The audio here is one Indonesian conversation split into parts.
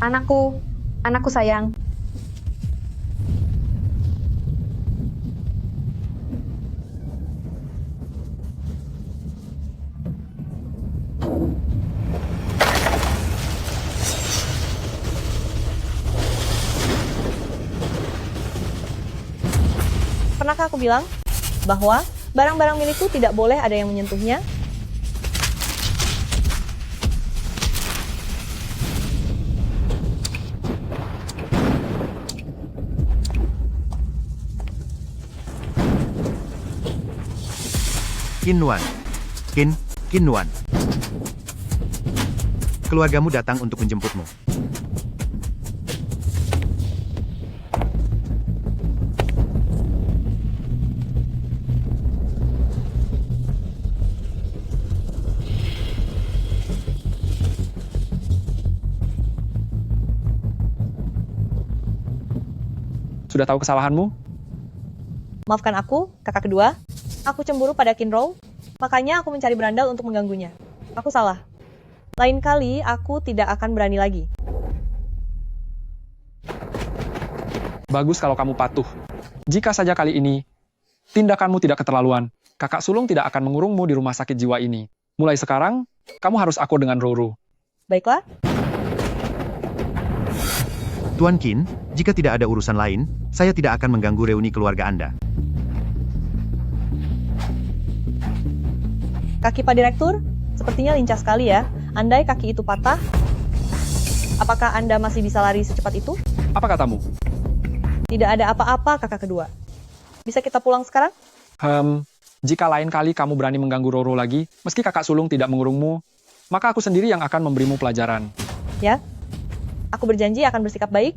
Anakku, anakku sayang. Pernahkah aku bilang bahwa barang-barang milikku tidak boleh ada yang menyentuhnya? Qin Nuan. Qin Nuan. Keluargamu datang untuk menjemputmu. Sudah tahu kesalahanmu? Maafkan aku, kakak kedua. Aku cemburu pada Kinrow, makanya aku mencari berandal untuk mengganggunya. Aku salah. Lain kali, aku tidak akan berani lagi. Bagus kalau kamu patuh. Jika saja kali ini, tindakanmu tidak keterlaluan, kakak sulung tidak akan mengurungmu di rumah sakit jiwa ini. Mulai sekarang, kamu harus akur dengan Roro. Baiklah, Tuan Qin, jika tidak ada urusan lain, saya tidak akan mengganggu reuni keluarga Anda. kaki Pak Direktur, sepertinya lincah sekali ya. Andai kaki itu patah, apakah Anda masih bisa lari secepat itu? Apa katamu? Tidak ada apa-apa, kakak kedua. Bisa kita pulang sekarang? Jika lain kali kamu berani mengganggu Roro lagi, meski kakak sulung tidak mengurungmu, maka aku sendiri yang akan memberimu pelajaran. Ya, aku berjanji akan bersikap baik.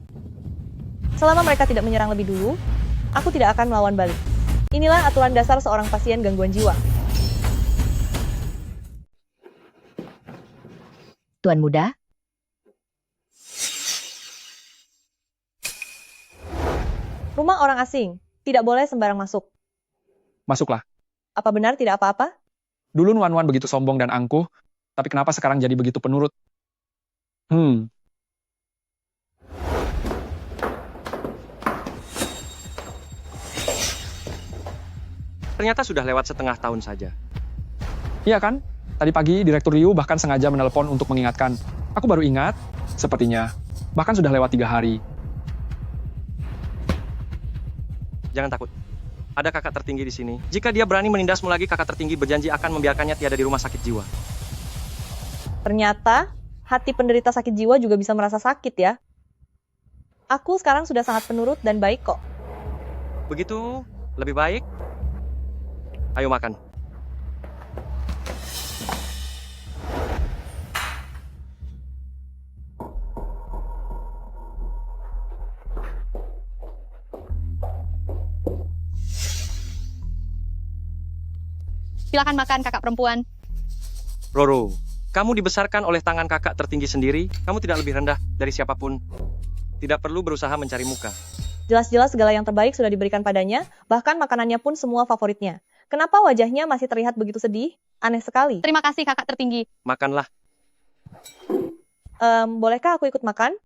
Selama mereka tidak menyerang lebih dulu, aku tidak akan melawan balik. Inilah aturan dasar seorang pasien gangguan jiwa. Tuan muda, Rumah orang asing, tidak boleh sembarang masuk. Masuklah. Apa benar tidak apa-apa? Dulu Nuan begitu sombong dan angkuh, tapi kenapa sekarang jadi begitu penurut? Ternyata sudah lewat setengah tahun saja. Iya kan? Tadi pagi Direktur Liu bahkan sengaja menelpon untuk mengingatkan. Aku baru ingat, sepertinya. Bahkan sudah lewat 3 hari. Jangan takut. Ada kakak tertinggi di sini. Jika dia berani menindasmu lagi, kakak tertinggi berjanji akan membiarkannya tiada di rumah sakit jiwa. Ternyata, hati penderita sakit jiwa juga bisa merasa sakit ya. Aku sekarang sudah sangat penurut dan baik kok. Begitu, lebih baik. Ayo makan. Silakan makan, kakak perempuan. Roro, kamu dibesarkan oleh tangan kakak tertinggi sendiri. Kamu tidak lebih rendah dari siapapun. Tidak perlu berusaha mencari muka. Jelas-jelas segala yang terbaik sudah diberikan padanya, bahkan makanannya pun semua favoritnya. Kenapa wajahnya masih terlihat begitu sedih? Aneh sekali. Terima kasih, kakak tertinggi. Makanlah. Bolehkah aku ikut makan?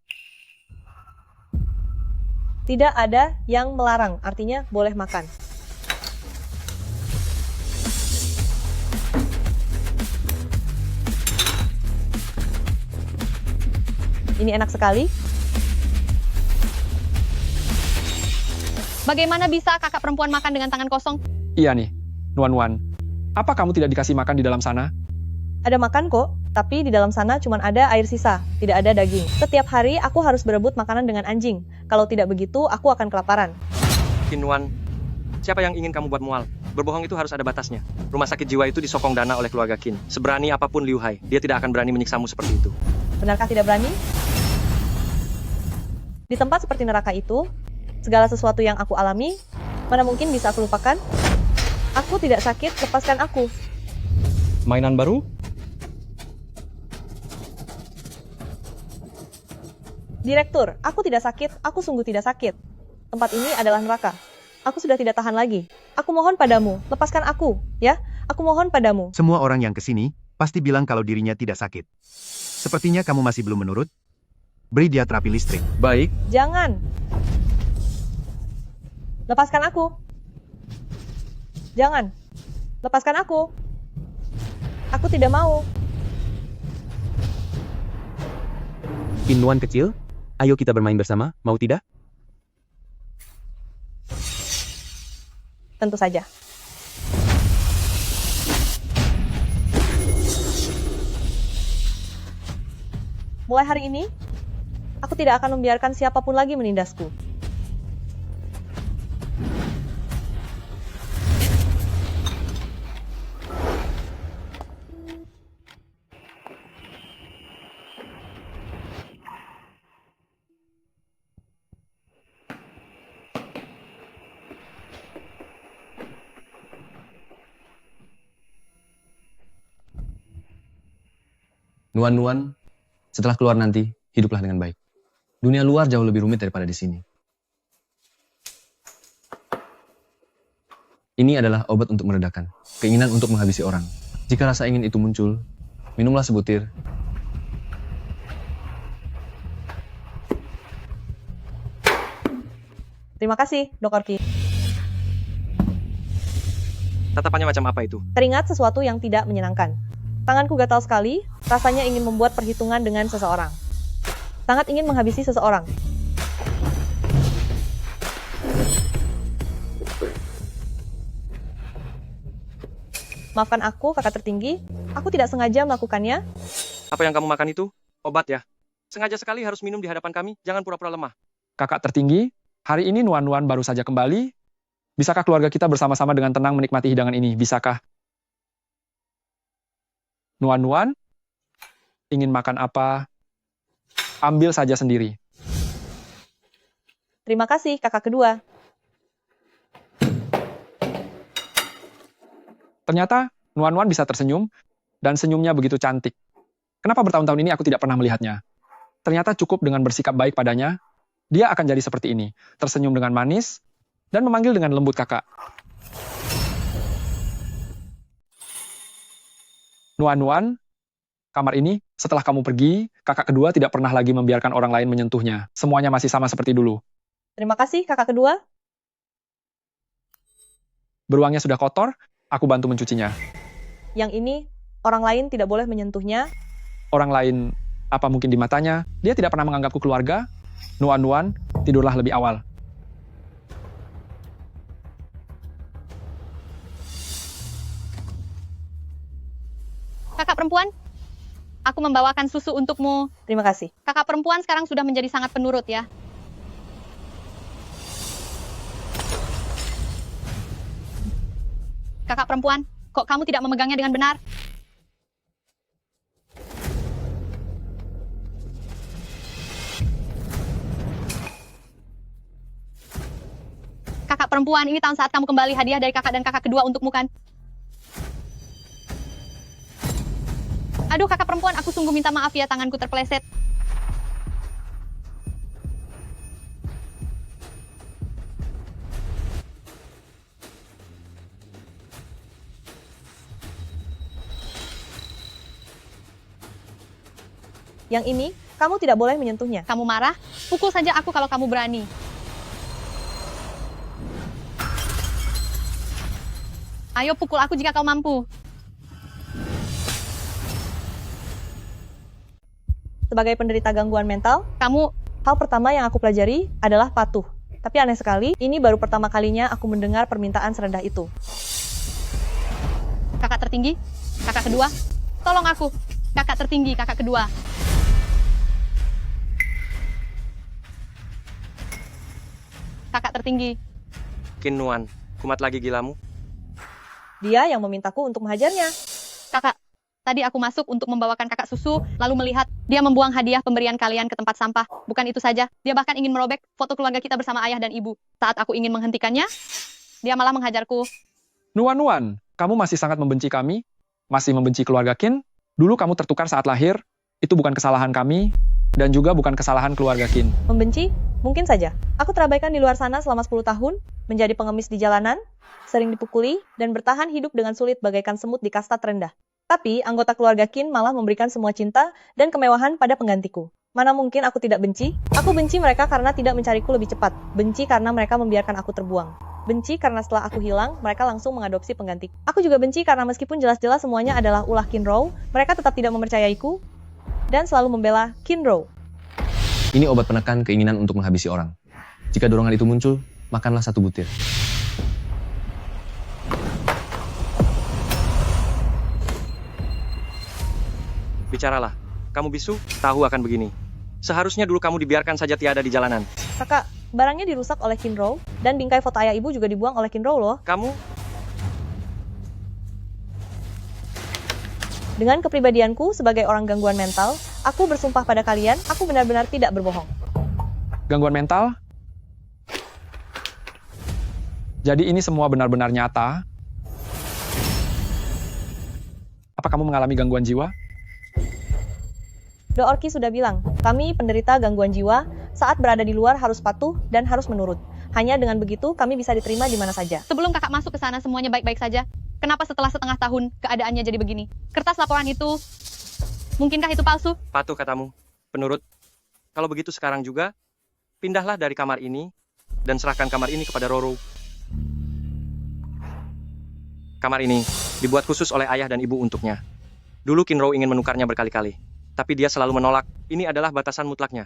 Tidak ada yang melarang, artinya boleh makan. Ini enak sekali. Bagaimana bisa kakak perempuan makan dengan tangan kosong? Iya nih, Nuan. Apa kamu tidak dikasih makan di dalam sana? Ada makan kok, tapi di dalam sana cuma ada air sisa, tidak ada daging. Setiap hari aku harus berebut makanan dengan anjing. Kalau tidak begitu, aku akan kelaparan. Kinwan, siapa yang ingin kamu buat mual? Berbohong itu harus ada batasnya. Rumah sakit jiwa itu disokong dana oleh keluarga Qin. Seberani apapun Liu Hai, dia tidak akan berani menyiksamu seperti itu. Benarkah tidak berani? Di tempat seperti neraka itu, segala sesuatu yang aku alami, mana mungkin bisa aku lupakan? Aku tidak sakit, lepaskan aku. Mainan baru? Direktur, aku tidak sakit, aku sungguh tidak sakit. Tempat ini adalah neraka. Aku sudah tidak tahan lagi. Aku mohon padamu, lepaskan aku, ya? Aku mohon padamu. Semua orang yang kesini, pasti bilang kalau dirinya tidak sakit. Sepertinya kamu masih belum menurut. beri dia terapi listrik. Baik, Jangan. Lepaskan aku. Jangan. Lepaskan aku. Aku tidak mau. Kinuan kecil, ayo kita bermain bersama, mau tidak? Tentu saja. Mulai hari ini, aku tidak akan membiarkan siapapun lagi menindasku. Nuan-nuan, setelah keluar nanti, hiduplah dengan baik. Dunia luar jauh lebih rumit daripada di sini. Ini adalah obat untuk meredakan, keinginan untuk menghabisi orang. Jika rasa ingin itu muncul, minumlah sebutir. Terima kasih, Dr. Ki. tatapannya macam apa itu? Teringat sesuatu yang tidak menyenangkan. Tanganku gatal sekali, rasanya ingin membuat perhitungan dengan seseorang. Sangat ingin menghabisi seseorang. Maafkan aku, kakak tertinggi. Aku tidak sengaja melakukannya. Apa yang kamu makan itu? Obat ya? Sengaja sekali harus minum di hadapan kami, jangan pura-pura lemah. Kakak tertinggi, hari ini Nuan-Nuan baru saja kembali. Bisakah keluarga kita bersama-sama dengan tenang menikmati hidangan ini? Bisakah? Nuan-Nuan, ingin makan apa? Ambil saja sendiri. Terima kasih, kakak kedua. Ternyata Nuan-Nuan bisa tersenyum, dan senyumnya begitu cantik. Kenapa bertahun-tahun ini aku tidak pernah melihatnya? Ternyata cukup dengan bersikap baik padanya, dia akan jadi seperti ini. Tersenyum dengan manis, dan memanggil dengan lembut kakak. Nuan-Nuan, kamar ini, setelah kamu pergi, kakak kedua tidak pernah lagi membiarkan orang lain menyentuhnya. Semuanya masih sama seperti dulu. Terima kasih, kakak kedua. Beruangnya sudah kotor, aku bantu mencucinya. Yang ini, orang lain tidak boleh menyentuhnya. Orang lain, apa mungkin di matanya, dia tidak pernah menganggapku keluarga. Nuan-Nuan, tidurlah lebih awal. Kakak perempuan, aku membawakan susu untukmu. Terima kasih. Kakak perempuan sekarang sudah menjadi sangat penurut ya. Kakak perempuan, kok kamu tidak memegangnya dengan benar? Kakak perempuan, ini tahun saat kamu kembali, hadiah dari kakak dan kakak kedua untukmu kan? Aduh kakak perempuan, aku sungguh minta maaf ya, tanganku terpeleset. Yang ini, kamu tidak boleh menyentuhnya. Kamu marah? Pukul saja aku kalau kamu berani. Ayo pukul aku jika kau mampu. Sebagai penderita gangguan mental, Kamu, hal pertama yang aku pelajari adalah patuh. Tapi aneh sekali, ini baru pertama kalinya aku mendengar permintaan serendah itu. kakak tertinggi, kakak kedua, tolong aku. Kakak tertinggi, kakak kedua. Kakak tertinggi, Kinuan, kumat lagi gilamu? Dia yang memintaku untuk menghajarnya. kakak. Tadi aku masuk untuk membawakan kakak susu, lalu melihat dia membuang hadiah pemberian kalian ke tempat sampah. Bukan itu saja, dia bahkan ingin merobek foto keluarga kita bersama ayah dan ibu. Saat aku ingin menghentikannya, dia malah menghajarku. Nuan-Nuan, kamu masih sangat membenci kami? Masih membenci keluarga Qin? Dulu kamu tertukar saat lahir, itu bukan kesalahan kami, dan juga bukan kesalahan keluarga Qin. Membenci? Mungkin saja. Aku terabaikan di luar sana selama 10 tahun, menjadi pengemis di jalanan, sering dipukuli, dan bertahan hidup dengan sulit bagaikan semut di kasta terendah. Tapi, anggota keluarga Qin malah memberikan semua cinta dan kemewahan pada penggantiku. Mana mungkin aku tidak benci? Aku benci mereka karena tidak mencariku lebih cepat. Benci karena mereka membiarkan aku terbuang. Benci karena setelah aku hilang, mereka langsung mengadopsi pengganti. Aku juga benci karena meskipun jelas-jelas semuanya adalah ulah Kinrow, mereka tetap tidak mempercayaiku dan selalu membela Kinrow. Ini obat penekan keinginan untuk menghabisi orang. Jika dorongan itu muncul, makanlah 1 butir. Bicaralah. Kamu bisu, tahu akan begini. Seharusnya dulu kamu dibiarkan saja tiada di jalanan. Kakak, barangnya dirusak oleh Kinrow, dan bingkai foto ayah ibu juga dibuang oleh Kinrow loh. Kamu, Dengan kepribadianku sebagai orang gangguan mental, aku bersumpah pada kalian, aku benar-benar tidak berbohong. Gangguan mental? Jadi ini semua benar-benar nyata? Apa kamu mengalami gangguan jiwa? Doorki sudah bilang, kami penderita gangguan jiwa, saat berada di luar harus patuh dan harus menurut. Hanya dengan begitu kami bisa diterima di mana saja. Sebelum kakak masuk ke sana semuanya baik-baik saja. Kenapa setelah setengah tahun keadaannya jadi begini? Kertas laporan itu, mungkinkah itu palsu? patuh katamu. Penurut. Kalau begitu sekarang juga, pindahlah dari kamar ini, dan serahkan kamar ini kepada Roro. Kamar ini dibuat khusus oleh ayah dan ibu untuknya. Dulu Kinrow ingin menukarnya berkali-kali, tapi dia selalu menolak. Ini adalah batasan mutlaknya.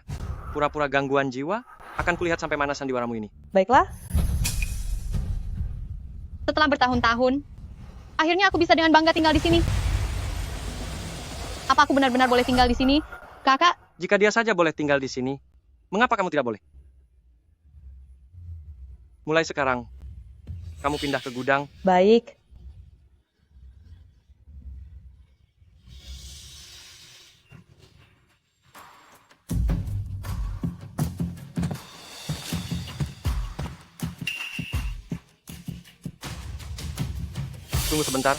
Pura-pura gangguan jiwa, akan kulihat sampai mana sandiwaramu ini. Baiklah, Setelah bertahun-tahun, akhirnya aku bisa dengan bangga tinggal di sini. Apa aku benar-benar boleh tinggal di sini? Kakak, Jika dia saja boleh tinggal di sini, mengapa kamu tidak boleh? Mulai sekarang, kamu pindah ke gudang. baik. Tunggu sebentar.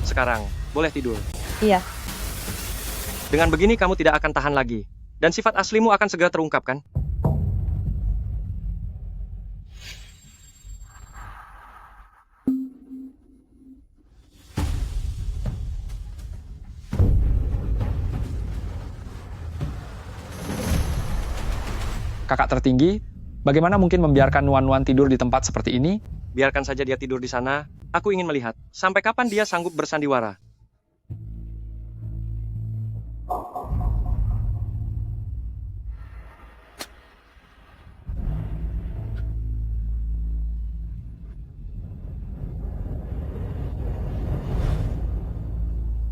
Sekarang, boleh tidur. Iya, Dengan begini kamu tidak akan tahan lagi. Dan sifat aslimu akan segera terungkap, kan? Kakak tertinggi, bagaimana mungkin membiarkan Nuan-Nuan tidur di tempat seperti ini? Biarkan saja dia tidur di sana. Aku ingin melihat, sampai kapan dia sanggup bersandiwara.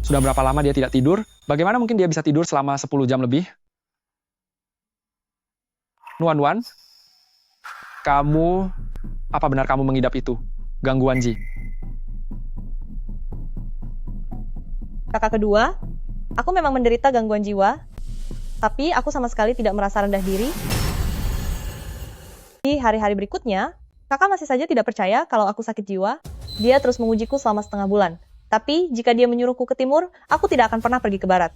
Sudah berapa lama dia tidak tidur? Bagaimana mungkin dia bisa tidur selama 10 jam lebih? Nuan-Nuan, apa benar kamu mengidap itu? Gangguan Ji. kakak kedua, aku memang menderita gangguan jiwa, tapi aku sama sekali tidak merasa rendah diri. Di hari-hari berikutnya, kakak masih saja tidak percaya kalau aku sakit jiwa. Dia terus mengujiku selama setengah bulan. Tapi, jika dia menyuruhku ke timur, aku tidak akan pernah pergi ke barat.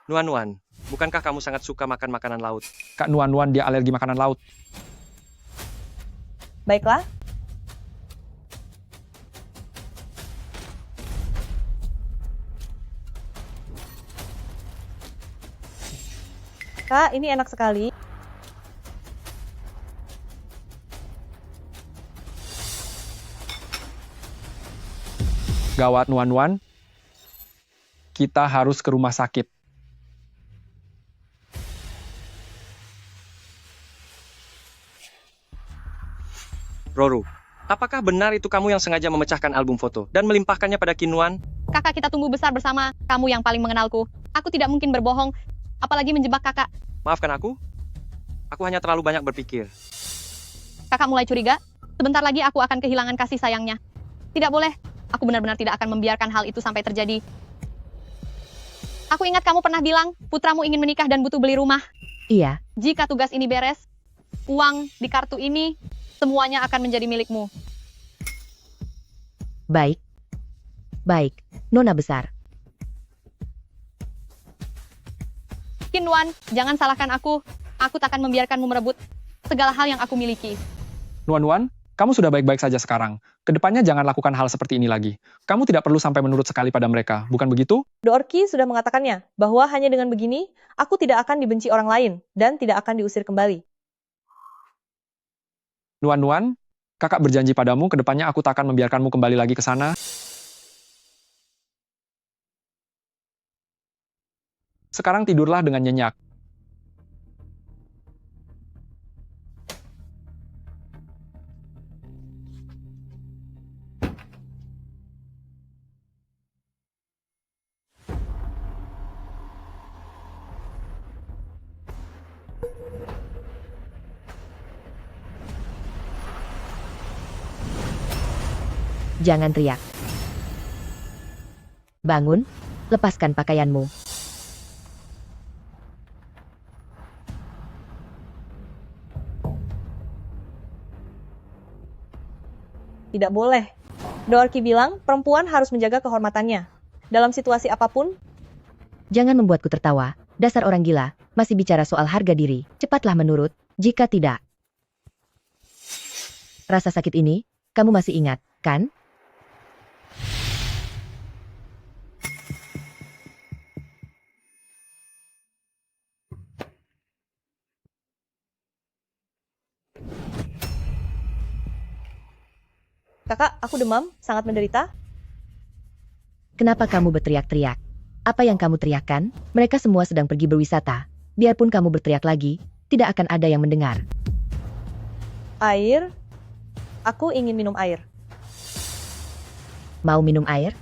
Nuan-Nuan, bukankah kamu sangat suka makan makanan laut? Kak Nuan-Nuan dia alergi makanan laut. Baiklah, Kak, ini enak sekali. Gawat Nuan-Nuan, kita harus ke rumah sakit. Roro, apakah benar itu kamu yang sengaja memecahkan album foto dan melimpahkannya pada Kinwan? kakak kita tumbuh besar bersama. Kamu yang paling mengenalku. Aku tidak mungkin berbohong, apalagi menjebak kakak. Maafkan aku. Aku hanya terlalu banyak berpikir. Kakak mulai curiga. Sebentar lagi aku akan kehilangan kasih sayangnya. Tidak boleh. Aku benar-benar tidak akan membiarkan hal itu sampai terjadi. Aku ingat kamu pernah bilang, putramu ingin menikah dan butuh beli rumah. Iya, Jika tugas ini beres, uang di kartu ini semuanya akan menjadi milikmu. baik. Baik, Nona besar. Kinwan, jangan salahkan aku. Aku takkan membiarkanmu merebut segala hal yang aku miliki. Nuan, kamu sudah baik-baik saja sekarang. Kedepannya jangan lakukan hal seperti ini lagi. Kamu tidak perlu sampai menurut sekali pada mereka, bukan begitu? Doorki sudah mengatakannya, bahwa hanya dengan begini, aku tidak akan dibenci orang lain, dan tidak akan diusir kembali. Nuan, kakak berjanji padamu kedepannya aku tak akan membiarkanmu kembali lagi ke sana. Sekarang tidurlah dengan nyenyak. Jangan teriak. Bangun, lepaskan pakaianmu. Tidak boleh. Doorki bilang, perempuan harus menjaga kehormatannya. Dalam situasi apapun, Jangan membuatku tertawa. Dasar orang gila, masih bicara soal harga diri. Cepatlah menurut, jika tidak. Rasa sakit ini, kamu masih ingat, kan? kakak, aku demam, sangat menderita. Kenapa kamu berteriak-teriak? Apa yang kamu teriakkan? Mereka semua sedang pergi berwisata. Biarpun kamu berteriak lagi, tidak akan ada yang mendengar. Air? Aku ingin minum air. Mau minum air?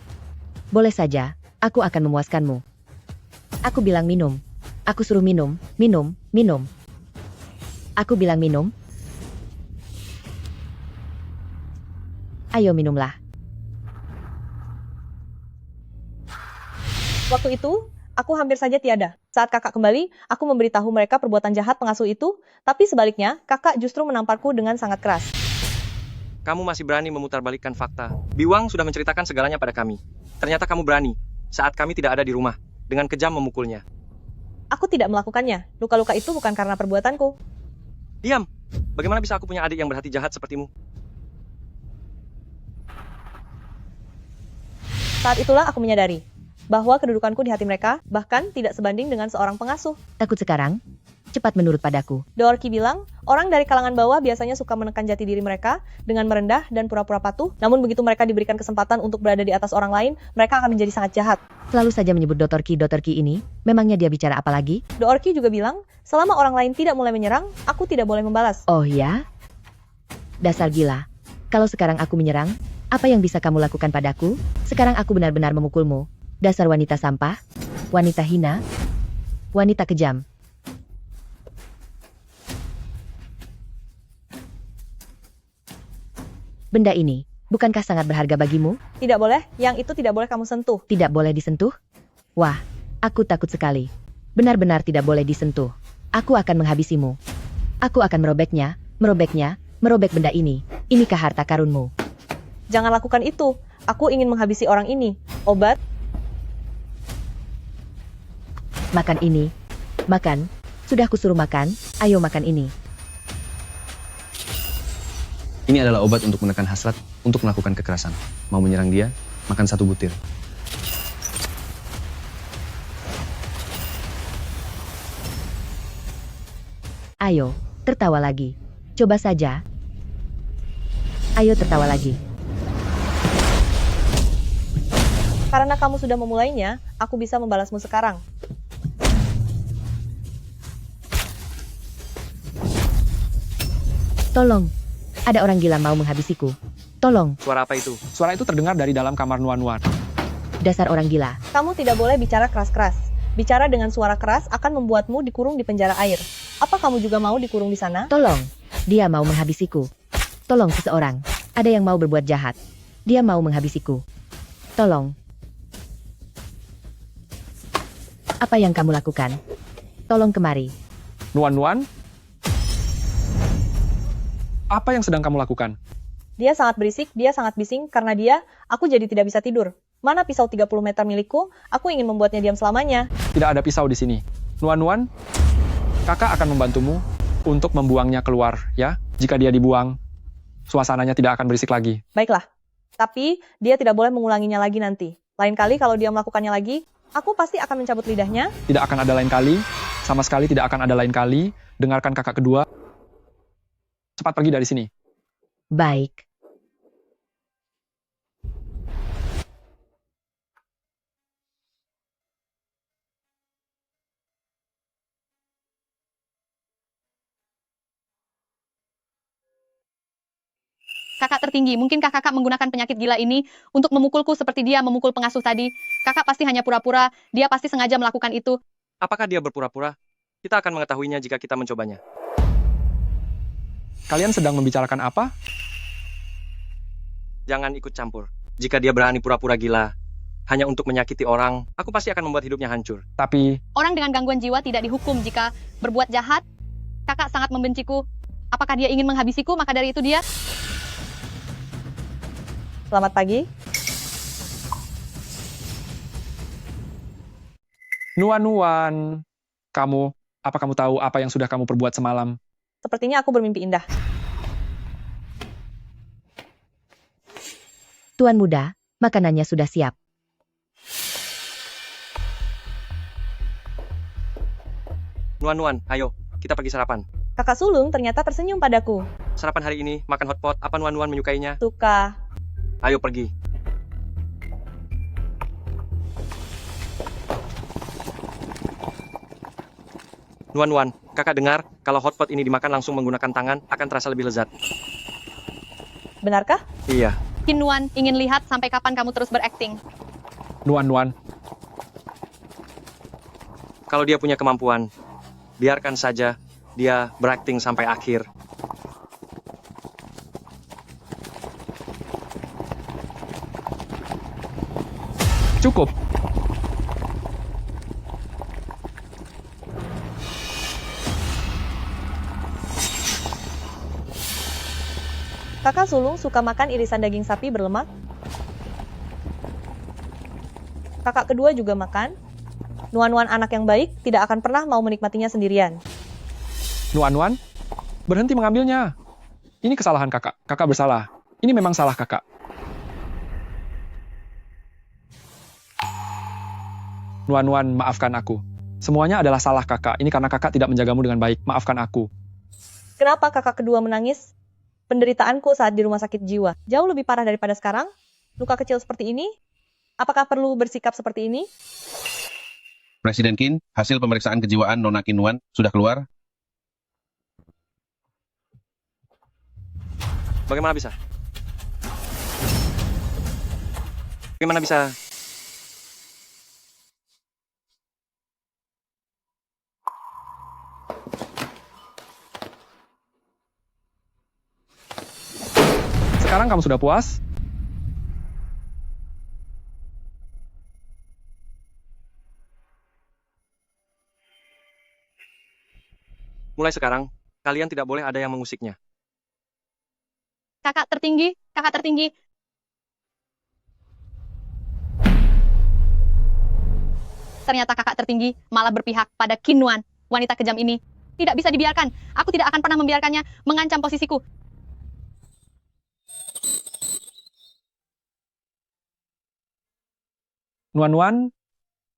Boleh saja, aku akan memuaskanmu. Aku bilang minum. Aku suruh minum, minum, minum. Aku bilang minum. Ayo minumlah. Waktu itu, aku hampir saja tiada. Saat kakak kembali, aku memberitahu mereka perbuatan jahat pengasuh itu, tapi sebaliknya, kakak justru menamparku dengan sangat keras. Kamu masih berani memutarbalikkan fakta. Biwang sudah menceritakan segalanya pada kami. Ternyata kamu berani, saat kami tidak ada di rumah, dengan kejam memukulnya. Aku tidak melakukannya. Luka-luka itu bukan karena perbuatanku. Diam! Bagaimana bisa aku punya adik yang berhati jahat sepertimu? Saat itulah aku menyadari bahwa kedudukanku di hati mereka bahkan tidak sebanding dengan seorang pengasuh. Takut sekarang? Cepat menurut padaku. Doorki bilang, orang dari kalangan bawah biasanya suka menekan jati diri mereka dengan merendah dan pura-pura patuh, namun begitu mereka diberikan kesempatan untuk berada di atas orang lain, mereka akan menjadi sangat jahat. Selalu saja menyebut Dotorki ini, memangnya dia bicara apa lagi? Doorki juga bilang, selama orang lain tidak mulai menyerang, aku tidak boleh membalas. Oh ya? Dasar gila. Kalau sekarang aku menyerang, apa yang bisa kamu lakukan padaku? Sekarang aku benar-benar memukulmu. Dasar wanita sampah, wanita hina, wanita kejam. Benda ini, bukankah sangat berharga bagimu? Tidak boleh, yang itu tidak boleh kamu sentuh. Tidak boleh disentuh? Wah, aku takut sekali. Benar-benar tidak boleh disentuh. Aku akan menghabisimu. Aku akan merobeknya, merobek benda ini. Inikah harta karunmu? Jangan lakukan itu. Aku ingin menghabisi orang ini. Obat? Makan ini. Makan. Sudah kusuruh makan, ayo makan ini. Ini adalah obat untuk menekan hasrat untuk melakukan kekerasan. Mau menyerang dia, makan 1 butir. Ayo, tertawa lagi. Coba saja. Ayo tertawa lagi. Karena kamu sudah memulainya, aku bisa membalasmu sekarang. Tolong. Ada orang gila mau menghabisiku. Tolong, Suara apa itu? Suara itu terdengar dari dalam kamar Nuan. dasar orang gila. Kamu tidak boleh bicara keras-keras. Bicara dengan suara keras akan membuatmu dikurung di penjara air. Apa kamu juga mau dikurung di sana? Tolong. Dia mau menghabisiku. Tolong seseorang. Ada yang mau berbuat jahat. Dia mau menghabisiku. Tolong. Apa yang kamu lakukan? Tolong kemari. Nuan? Apa yang sedang kamu lakukan? Dia sangat berisik, dia sangat bising, karena dia, aku jadi tidak bisa tidur. Mana pisau 30 meter milikku? Aku ingin membuatnya diam selamanya. Tidak ada pisau di sini. Nuan, Kakak akan membantumu untuk membuangnya keluar, ya. Jika dia dibuang, suasananya tidak akan berisik lagi. Baiklah. Tapi, dia tidak boleh mengulanginya lagi nanti. Lain kali kalau dia melakukannya lagi, aku pasti akan mencabut lidahnya. Tidak akan ada lain kali, sama sekali tidak akan ada lain kali. Dengarkan kakak kedua. Cepat pergi dari sini. Baik. Kakak tertinggi, mungkinkah kakak menggunakan penyakit gila ini untuk memukulku seperti dia memukul pengasuh tadi? Kakak pasti hanya pura-pura, dia pasti sengaja melakukan itu. Apakah dia berpura-pura? Kita akan mengetahuinya jika kita mencobanya. Kalian sedang membicarakan apa? Jangan ikut campur. Jika dia berani pura-pura gila, hanya untuk menyakiti orang, aku pasti akan membuat hidupnya hancur. Tapi, Orang dengan gangguan jiwa tidak dihukum jika berbuat jahat. Kakak sangat membenciku. Apakah dia ingin menghabisiku, maka dari itu dia... Selamat pagi. Nuan, apa kamu tahu apa yang sudah kamu perbuat semalam? Sepertinya aku bermimpi indah. Tuan muda, makanannya sudah siap. Nuan, ayo, kita pergi sarapan. Kakak sulung ternyata tersenyum padaku. Sarapan hari ini, makan hotpot, apa Nuan menyukainya? Suka. Ayo pergi. Nuan, kakak dengar, kalau hotpot ini dimakan langsung menggunakan tangan, akan terasa lebih lezat. Benarkah? Iya. Kinuan ingin lihat sampai kapan kamu terus berakting. Nuan, Kalau dia punya kemampuan, biarkan saja dia berakting sampai akhir. cukup. Kakak sulung suka makan irisan daging sapi berlemak. Kakak kedua juga makan. Nuan anak yang baik tidak akan pernah mau menikmatinya sendirian. Nuan, berhenti mengambilnya. Ini kesalahan kakak. Kakak bersalah. Ini memang salah kakak. Nuan, maafkan aku. Semuanya adalah salah kakak. Ini karena kakak tidak menjagamu dengan baik. Maafkan aku. Kenapa kakak kedua menangis? Penderitaanku saat di rumah sakit jiwa jauh lebih parah daripada sekarang. Luka kecil seperti ini? Apakah perlu bersikap seperti ini? Presiden Qin, hasil pemeriksaan kejiwaan Nona Kinuan sudah keluar. Bagaimana bisa? Bagaimana bisa? Sekarang kamu sudah puas? Mulai sekarang, kalian tidak boleh ada yang mengusiknya. Kakak tertinggi, kakak tertinggi. Ternyata kakak tertinggi malah berpihak pada Kinuan, wanita kejam ini. Tidak bisa dibiarkan. Aku tidak akan pernah membiarkannya mengancam posisiku. Nuan,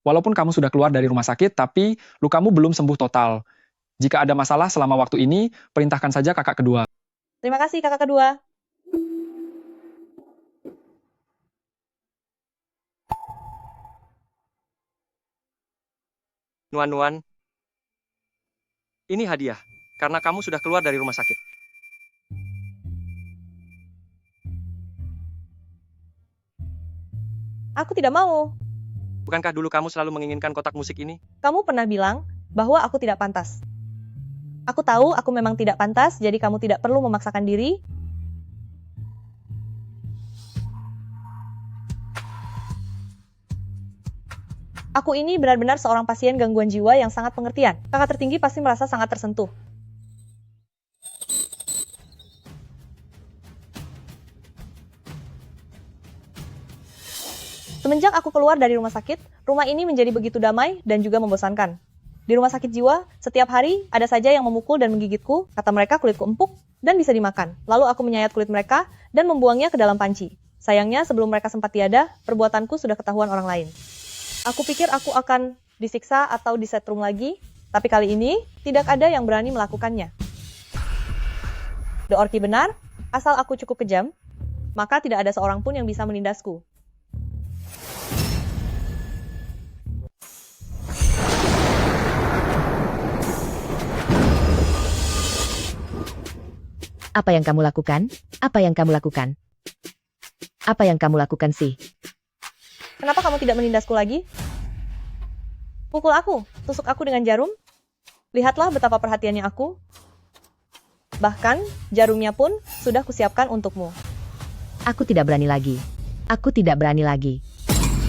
walaupun kamu sudah keluar dari rumah sakit, tapi lukamu belum sembuh total. Jika ada masalah selama waktu ini, perintahkan saja kakak kedua. Terima kasih kakak kedua. Nuan, ini hadiah, karena kamu sudah keluar dari rumah sakit. Aku tidak mau. Bukankah dulu kamu selalu menginginkan kotak musik ini? Kamu pernah bilang bahwa aku tidak pantas. Aku tahu aku memang tidak pantas, jadi kamu tidak perlu memaksakan diri. Aku ini benar-benar seorang pasien gangguan jiwa yang sangat pengertian. Kakak tertinggi pasti merasa sangat tersentuh. Semenjak aku keluar dari rumah sakit, rumah ini menjadi begitu damai dan juga membosankan. Di rumah sakit jiwa, setiap hari ada saja yang memukul dan menggigitku, kata mereka kulitku empuk dan bisa dimakan. Lalu aku menyayat kulit mereka dan membuangnya ke dalam panci. Sayangnya sebelum mereka sempat tiada, perbuatanku sudah ketahuan orang lain. Aku pikir aku akan disiksa atau disetrum lagi, tapi kali ini tidak ada yang berani melakukannya. The Orki benar, asal aku cukup kejam, maka tidak ada seorang pun yang bisa menindasku. Apa yang kamu lakukan? Apa yang kamu lakukan? Apa yang kamu lakukan sih? Kenapa kamu tidak menindasku lagi? Pukul aku, tusuk aku dengan jarum. Lihatlah betapa perhatiannya aku. Bahkan, jarumnya pun sudah kusiapkan untukmu. Aku tidak berani lagi. Aku tidak berani lagi.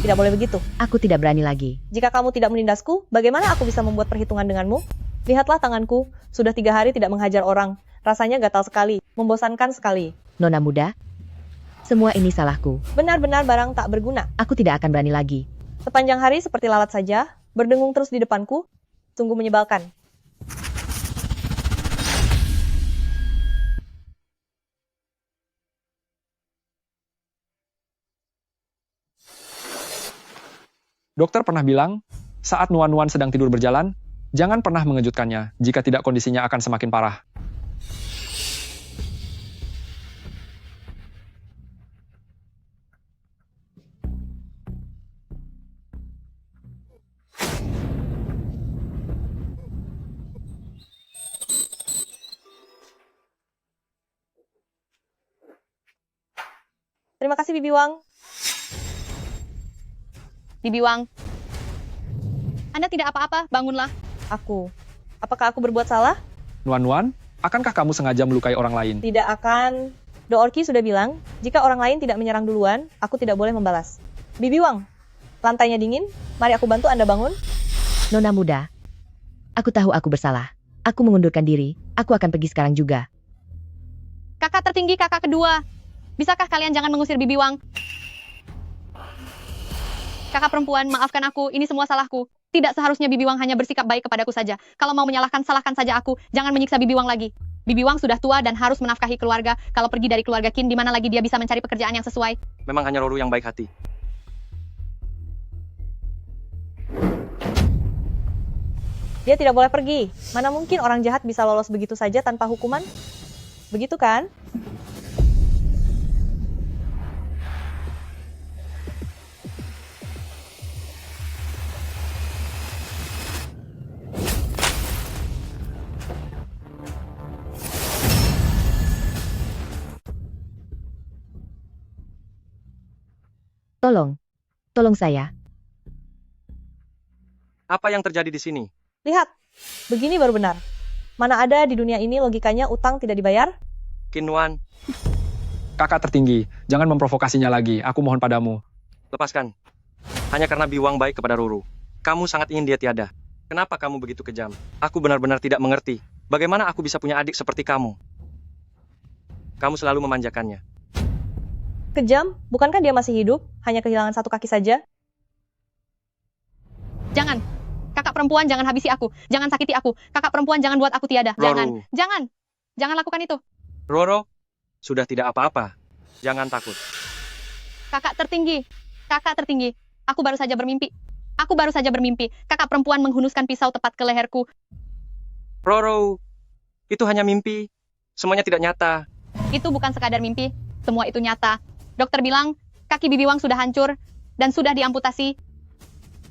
Tidak boleh begitu. Aku tidak berani lagi. Jika kamu tidak menindasku, bagaimana aku bisa membuat perhitungan denganmu? Lihatlah tanganku, sudah 3 hari tidak menghajar orang. Rasanya gatal sekali, membosankan sekali. Nona muda, semua ini salahku. Benar-benar barang tak berguna. Aku tidak akan berani lagi. Sepanjang hari seperti lalat saja, berdengung terus di depanku. Sungguh menyebalkan. Dokter pernah bilang, saat Nuan-Nuan sedang tidur berjalan, jangan pernah mengejutkannya, jika tidak kondisinya akan semakin parah. Terima kasih Bibi Wang. Bibi Wang, Anda tidak apa-apa, bangunlah. Aku. Apakah aku berbuat salah? Nuan-Nuan, akankah kamu sengaja melukai orang lain? Tidak akan. The Orki sudah bilang, jika orang lain tidak menyerang duluan, aku tidak boleh membalas. Bibi Wang, lantainya dingin. Mari aku bantu Anda bangun. Nona muda, aku tahu aku bersalah. Aku mengundurkan diri. Aku akan pergi sekarang juga. Kakak tertinggi, kakak kedua. Bisakah kalian jangan mengusir Bibi Wang? Kakak perempuan, maafkan aku. Ini semua salahku. Tidak seharusnya Bibi Wang hanya bersikap baik kepadaku saja. Kalau mau menyalahkan, salahkan saja aku. Jangan menyiksa Bibi Wang lagi. Bibi Wang sudah tua dan harus menafkahi keluarga. Kalau pergi dari keluarga Qin, di mana lagi dia bisa mencari pekerjaan yang sesuai? Memang hanya Roru yang baik hati. Dia tidak boleh pergi. Mana mungkin orang jahat bisa lolos begitu saja tanpa hukuman? Begitu kan? Tolong saya. Apa yang terjadi di sini? Lihat, begini baru benar. Mana ada di dunia ini logikanya utang tidak dibayar? Qin Nuan, Kakak tertinggi, jangan memprovokasinya lagi. Aku mohon padamu. lepaskan. Hanya karena Biwang baik kepada Ruru. Kamu sangat ingin dia tiada. Kenapa kamu begitu kejam? Aku benar-benar tidak mengerti. Bagaimana aku bisa punya adik seperti kamu? Kamu selalu memanjakannya. Kejam? Bukankah dia masih hidup? Hanya kehilangan 1 kaki saja? Jangan. Kakak perempuan, jangan habisi aku. Jangan sakiti aku. Kakak perempuan, jangan buat aku tiada. Roru. Jangan. Jangan lakukan itu. Roro, sudah tidak apa-apa. Jangan takut. Kakak tertinggi. Kakak tertinggi. Aku baru saja bermimpi. Aku baru saja bermimpi. Kakak perempuan menghunuskan pisau tepat ke leherku. Roro, itu hanya mimpi. Semuanya tidak nyata. Itu bukan sekadar mimpi. Semua itu nyata. Dokter bilang, kaki Bibi Wang sudah hancur dan sudah diamputasi.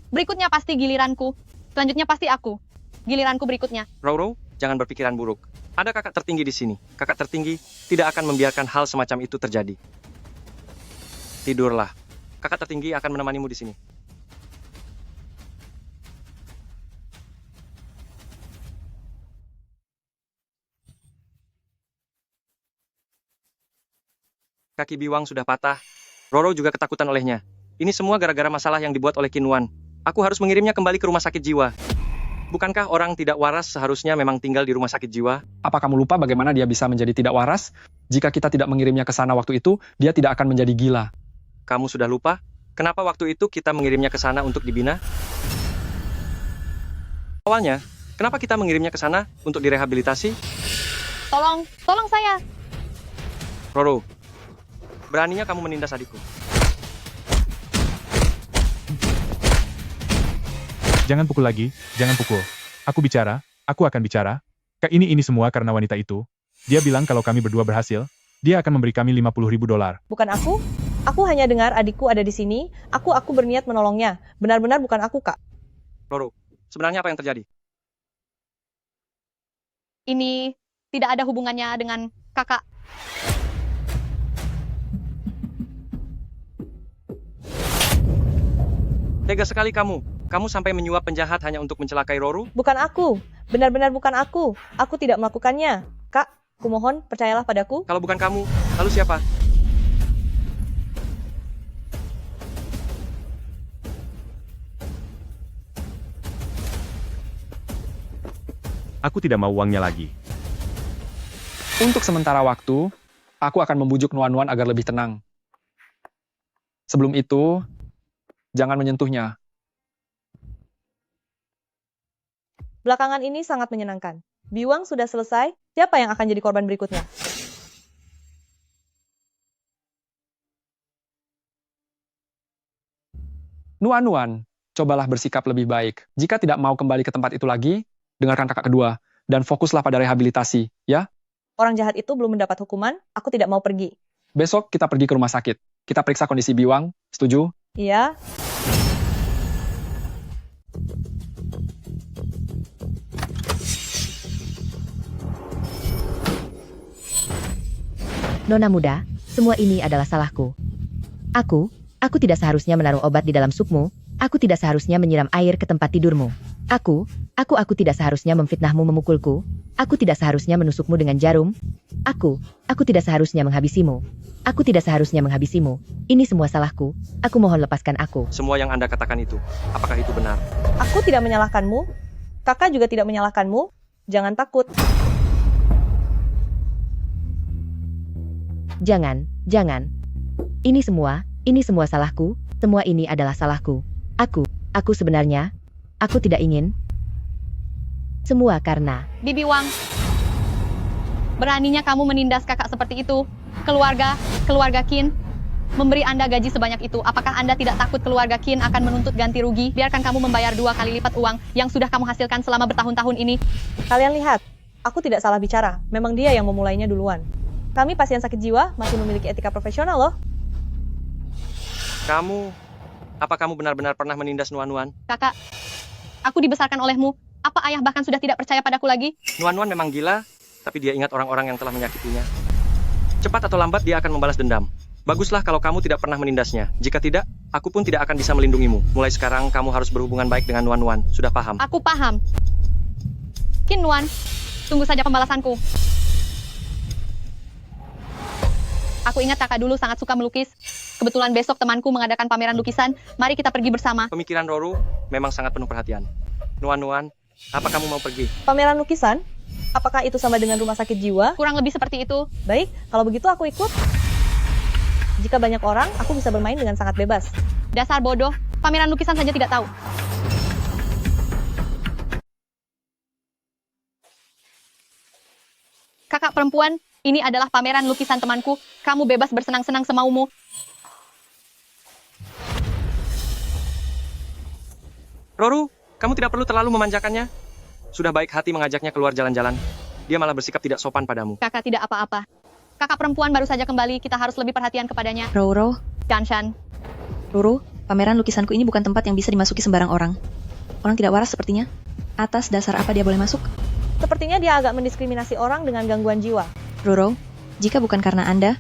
Berikutnya pasti giliranku. Selanjutnya pasti aku. Giliranku berikutnya. Roro, jangan berpikiran buruk. Ada kakak tertinggi di sini. Kakak tertinggi tidak akan membiarkan hal semacam itu terjadi. Tidurlah. Kakak tertinggi akan menemanimu di sini. Kaki Biwang sudah patah. Roro juga ketakutan olehnya. Ini semua gara-gara masalah yang dibuat oleh Qin Nuan. Aku harus mengirimnya kembali ke rumah sakit jiwa. Bukankah orang tidak waras seharusnya memang tinggal di rumah sakit jiwa? Apa kamu lupa bagaimana dia bisa menjadi tidak waras? Jika kita tidak mengirimnya ke sana waktu itu, dia tidak akan menjadi gila. Kamu sudah lupa? Kenapa waktu itu kita mengirimnya ke sana untuk dibina? Awalnya, kenapa kita mengirimnya ke sana untuk direhabilitasi? Tolong saya. Roro, beraninya kamu menindas adikku. Jangan pukul lagi, jangan pukul. Aku akan bicara. Kak, ini semua karena wanita itu. Dia bilang kalau kami berdua berhasil, dia akan memberi kami $50.000. Bukan aku. Aku hanya dengar adikku ada di sini. Aku berniat menolongnya. Benar-benar bukan aku, Kak. Roro, sebenarnya apa yang terjadi? Ini tidak ada hubungannya dengan kakak. Tega sekali kamu. Kamu sampai menyuap penjahat hanya untuk mencelakai Roro? Bukan aku. Benar-benar bukan aku. Aku tidak melakukannya. Kak, kumohon percayalah padaku. Kalau bukan kamu, lalu siapa? Aku tidak mau uangnya lagi. Untuk sementara waktu, aku akan membujuk Nuan-Nuan agar lebih tenang. Sebelum itu, jangan menyentuhnya. Belakangan ini sangat menyenangkan. Biwang sudah selesai. Siapa yang akan jadi korban berikutnya? Nuan-Nuan, cobalah bersikap lebih baik. Jika tidak mau kembali ke tempat itu lagi, dengarkan kakak kedua, dan fokuslah pada rehabilitasi, ya? Orang jahat itu belum mendapat hukuman. Aku tidak mau pergi. Besok kita pergi ke rumah sakit. Kita periksa kondisi Biwang, setuju? Iya. Nona muda, semua ini adalah salahku. Aku tidak seharusnya menaruh obat di dalam supmu. Aku tidak seharusnya menyiram air ke tempat tidurmu. Aku tidak seharusnya memfitnahmu memukulku. Aku tidak seharusnya menusukmu dengan jarum. Aku tidak seharusnya menghabisimu. Aku tidak seharusnya menghabisimu. Ini semua salahku. Aku mohon lepaskan aku. Semua yang Anda katakan itu, apakah itu benar? Aku tidak menyalahkanmu. Kakak juga tidak menyalahkanmu. Jangan takut. Jangan. Ini semua salahku. Semua ini adalah salahku. Aku sebenarnya, aku tidak ingin. Semua karena Bibi Wang. Beraninya kamu menindas kakak seperti itu. Keluarga Qin memberi Anda gaji sebanyak itu. Apakah Anda tidak takut keluarga Qin akan menuntut ganti rugi? Biarkan kamu membayar 2 kali lipat uang yang sudah kamu hasilkan selama bertahun-tahun ini. Kalian lihat, aku tidak salah bicara. Memang dia yang memulainya duluan. Kami pasien sakit jiwa masih memiliki etika profesional loh. Apa kamu benar-benar pernah menindas Nuan-Nuan? Kakak, aku dibesarkan olehmu. Apa ayah bahkan sudah tidak percaya padaku lagi? Nuan-Nuan memang gila, tapi dia ingat orang-orang yang telah menyakitinya. Cepat atau lambat dia akan membalas dendam. Baguslah kalau kamu tidak pernah menindasnya. Jika tidak, aku pun tidak akan bisa melindungimu. Mulai sekarang kamu harus berhubungan baik dengan Nuan-Nuan. Sudah paham? Aku paham. Qin Nuan, tunggu saja pembalasanku. Aku ingat kakak dulu sangat suka melukis. Kebetulan besok temanku mengadakan pameran lukisan. Mari kita pergi bersama. Pemikiran Roro memang sangat penuh perhatian. Nuan-Nuan, apa kamu mau pergi? Pameran lukisan? Apakah itu sama dengan rumah sakit jiwa? Kurang lebih seperti itu. Baik, kalau begitu aku ikut. Jika banyak orang, aku bisa bermain dengan sangat bebas. Dasar bodoh, pameran lukisan saja tidak tahu. Kakak perempuan, ini adalah pameran lukisan temanku. Kamu bebas bersenang-senang semaumu. Roro, kamu tidak perlu terlalu memanjakannya. Sudah baik hati mengajaknya keluar jalan-jalan. Dia malah bersikap tidak sopan padamu. Kakak tidak apa-apa. Kakak perempuan baru saja kembali, kita harus lebih perhatian kepadanya. Roro, Shan. Roro, pameran lukisanku ini bukan tempat yang bisa dimasuki sembarang orang. Orang tidak waras sepertinya. Atas dasar apa dia boleh masuk? Sepertinya dia agak mendiskriminasi orang dengan gangguan jiwa. Roro, jika bukan karena Anda,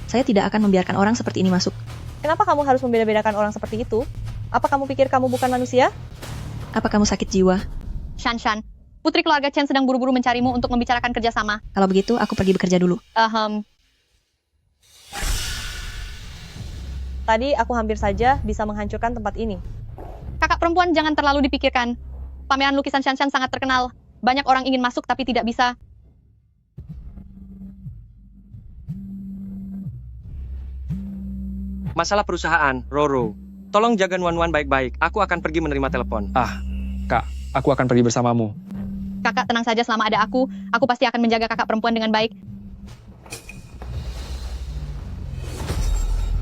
saya tidak akan membiarkan orang seperti ini masuk. Kenapa kamu harus membeda-bedakan orang seperti itu? Apa kamu pikir kamu bukan manusia? Apa kamu sakit jiwa? Shan, putri keluarga Chen sedang buru-buru mencarimu untuk membicarakan kerjasama. Kalau begitu, aku pergi bekerja dulu. Tadi aku hampir saja bisa menghancurkan tempat ini. Kakak perempuan jangan terlalu dipikirkan. Pameran lukisan Shan sangat terkenal. Banyak orang ingin masuk tapi tidak bisa. Masalah perusahaan, Roro. Tolong jaga Nuan-Nuan baik-baik. Aku akan pergi menerima telepon. Kak, aku akan pergi bersamamu. Kakak tenang saja, selama ada aku pasti akan menjaga kakak perempuan dengan baik.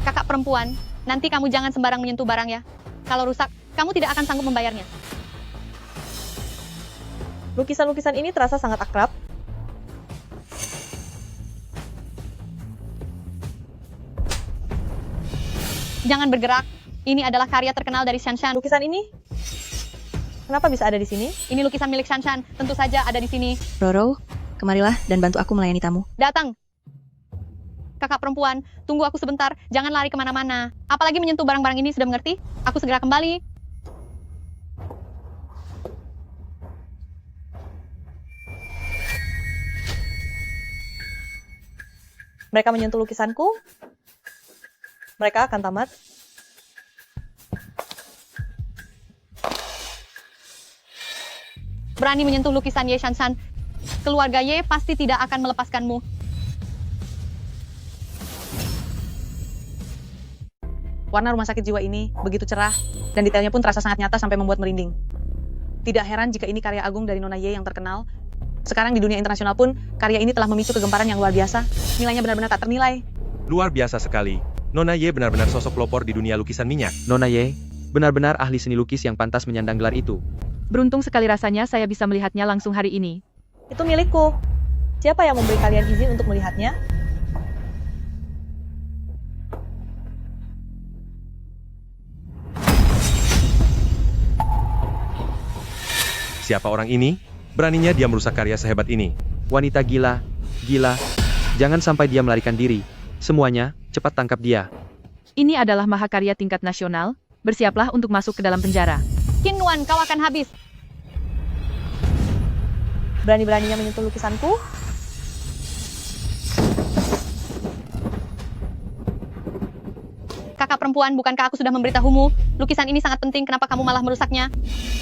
Kakak perempuan, nanti kamu jangan sembarang menyentuh barang ya. Kalau rusak, kamu tidak akan sanggup membayarnya. Lukisan-lukisan ini terasa sangat akrab. Jangan bergerak. Ini adalah karya terkenal dari Shanshan. Lukisan ini? Kenapa bisa ada di sini? Ini lukisan milik Shanshan. Tentu saja ada di sini. Roro, kemarilah dan bantu aku melayani tamu. Datang. Kakak perempuan, tunggu aku sebentar. Jangan lari kemana-mana. Apalagi menyentuh barang-barang ini, sudah mengerti? Aku segera kembali. Mereka menyentuh lukisanku. Mereka akan tamat. Berani menyentuh lukisan Ye Shanshan. Keluarga Ye pasti tidak akan melepaskanmu. Warna rumah sakit jiwa ini begitu cerah, dan detailnya pun terasa sangat nyata sampai membuat merinding. Tidak heran jika ini karya agung dari Nona Ye yang terkenal. Sekarang di dunia internasional pun, karya ini telah memicu kegemparan yang luar biasa. Nilainya benar-benar tak ternilai. Luar biasa sekali. Nona Ye benar-benar sosok pelopor di dunia lukisan minyak. Nona Ye, benar-benar ahli seni lukis yang pantas menyandang gelar itu. Beruntung sekali rasanya saya bisa melihatnya langsung hari ini. Itu milikku. Siapa yang memberi kalian izin untuk melihatnya? Siapa orang ini? Beraninya dia merusak karya sehebat ini. Wanita gila, gila. Jangan sampai dia melarikan diri. Semuanya, cepat tangkap dia. Ini adalah mahakarya tingkat nasional. Bersiaplah untuk masuk ke dalam penjara. Qin Nuan, kau akan habis. Berani-beraninya menyentuh lukisanku? Kakak perempuan, bukankah aku sudah memberitahumu? Lukisan ini sangat penting, kenapa kamu malah merusaknya?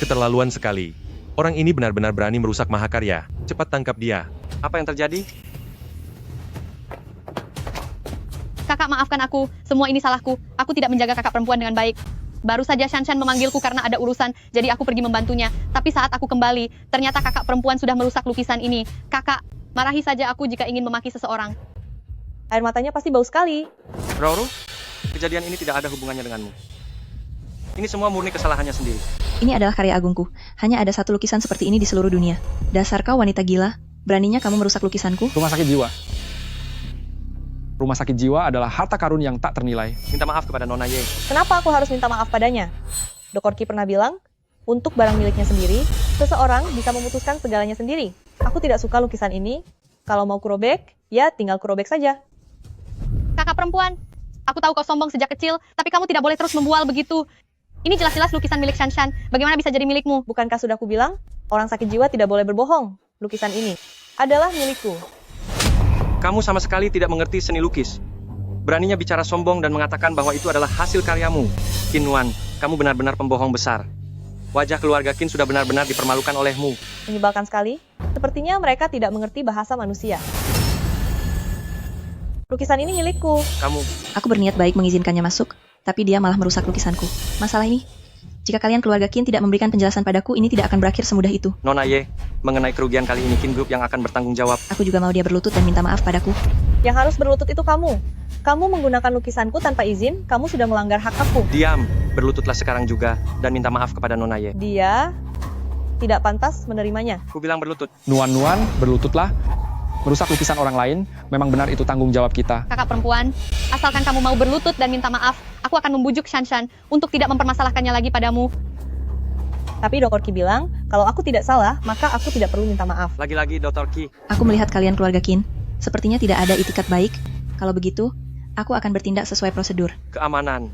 Keterlaluan sekali. Orang ini benar-benar berani merusak mahakarya. Cepat tangkap dia. Apa yang terjadi? Kakak, maafkan aku. Semua ini salahku. Aku tidak menjaga kakak perempuan dengan baik. Baru saja Shanshan memanggilku karena ada urusan, jadi aku pergi membantunya. Tapi saat aku kembali, ternyata kakak perempuan sudah merusak lukisan ini. Kakak, marahi saja aku jika ingin memaki seseorang. Air matanya pasti bau sekali. Roro, kejadian ini tidak ada hubungannya denganmu. Ini semua murni kesalahannya sendiri. Ini adalah karya agungku. Hanya ada satu lukisan seperti ini di seluruh dunia. Dasar kau wanita gila, beraninya kamu merusak lukisanku? Rumah sakit jiwa. Rumah sakit jiwa adalah harta karun yang tak ternilai. Minta maaf kepada Nona Ye. Kenapa aku harus minta maaf padanya? Dr. Qi pernah bilang, untuk barang miliknya sendiri, seseorang bisa memutuskan segalanya sendiri. Aku tidak suka lukisan ini. Kalau mau kurobek, ya tinggal kurobek saja. Kakak perempuan, aku tahu kau sombong sejak kecil, tapi kamu tidak boleh terus membual begitu. Ini jelas-jelas lukisan milik Shanshan. Bagaimana bisa jadi milikmu? Bukankah sudah kubilang, orang sakit jiwa tidak boleh berbohong. Lukisan ini adalah milikku. Kamu sama sekali tidak mengerti seni lukis. Beraninya bicara sombong dan mengatakan bahwa itu adalah hasil karyamu. Qin Nuan, kamu benar-benar pembohong besar. Wajah keluarga Qin sudah benar-benar dipermalukan olehmu. Menyebalkan sekali. Sepertinya mereka tidak mengerti bahasa manusia. Lukisan ini milikku. Aku berniat baik mengizinkannya masuk, tapi dia malah merusak lukisanku. Masalah ini, jika kalian keluarga Qin tidak memberikan penjelasan padaku, ini tidak akan berakhir semudah itu. Nona Ye, mengenai kerugian kali ini Qin Group yang akan bertanggung jawab. Aku juga mau dia berlutut dan minta maaf padaku. Yang harus berlutut itu kamu. Kamu menggunakan lukisanku tanpa izin, kamu sudah melanggar hak aku. Diam, berlututlah sekarang juga, dan minta maaf kepada Nona Ye. Dia tidak pantas menerimanya. Ku bilang berlutut. Nuan-nuan, berlututlah. Merusak lukisan orang lain, memang benar itu tanggung jawab kita. Kakak perempuan, asalkan kamu mau berlutut dan minta maaf, aku akan membujuk Shanshan untuk tidak mempermasalahkannya lagi padamu. Tapi Dr. Qi bilang, kalau aku tidak salah, maka aku tidak perlu minta maaf. Lagi-lagi Dr. Qi. Aku melihat kalian keluarga Qin. Sepertinya tidak ada itikat baik. Kalau begitu, aku akan bertindak sesuai prosedur. Keamanan.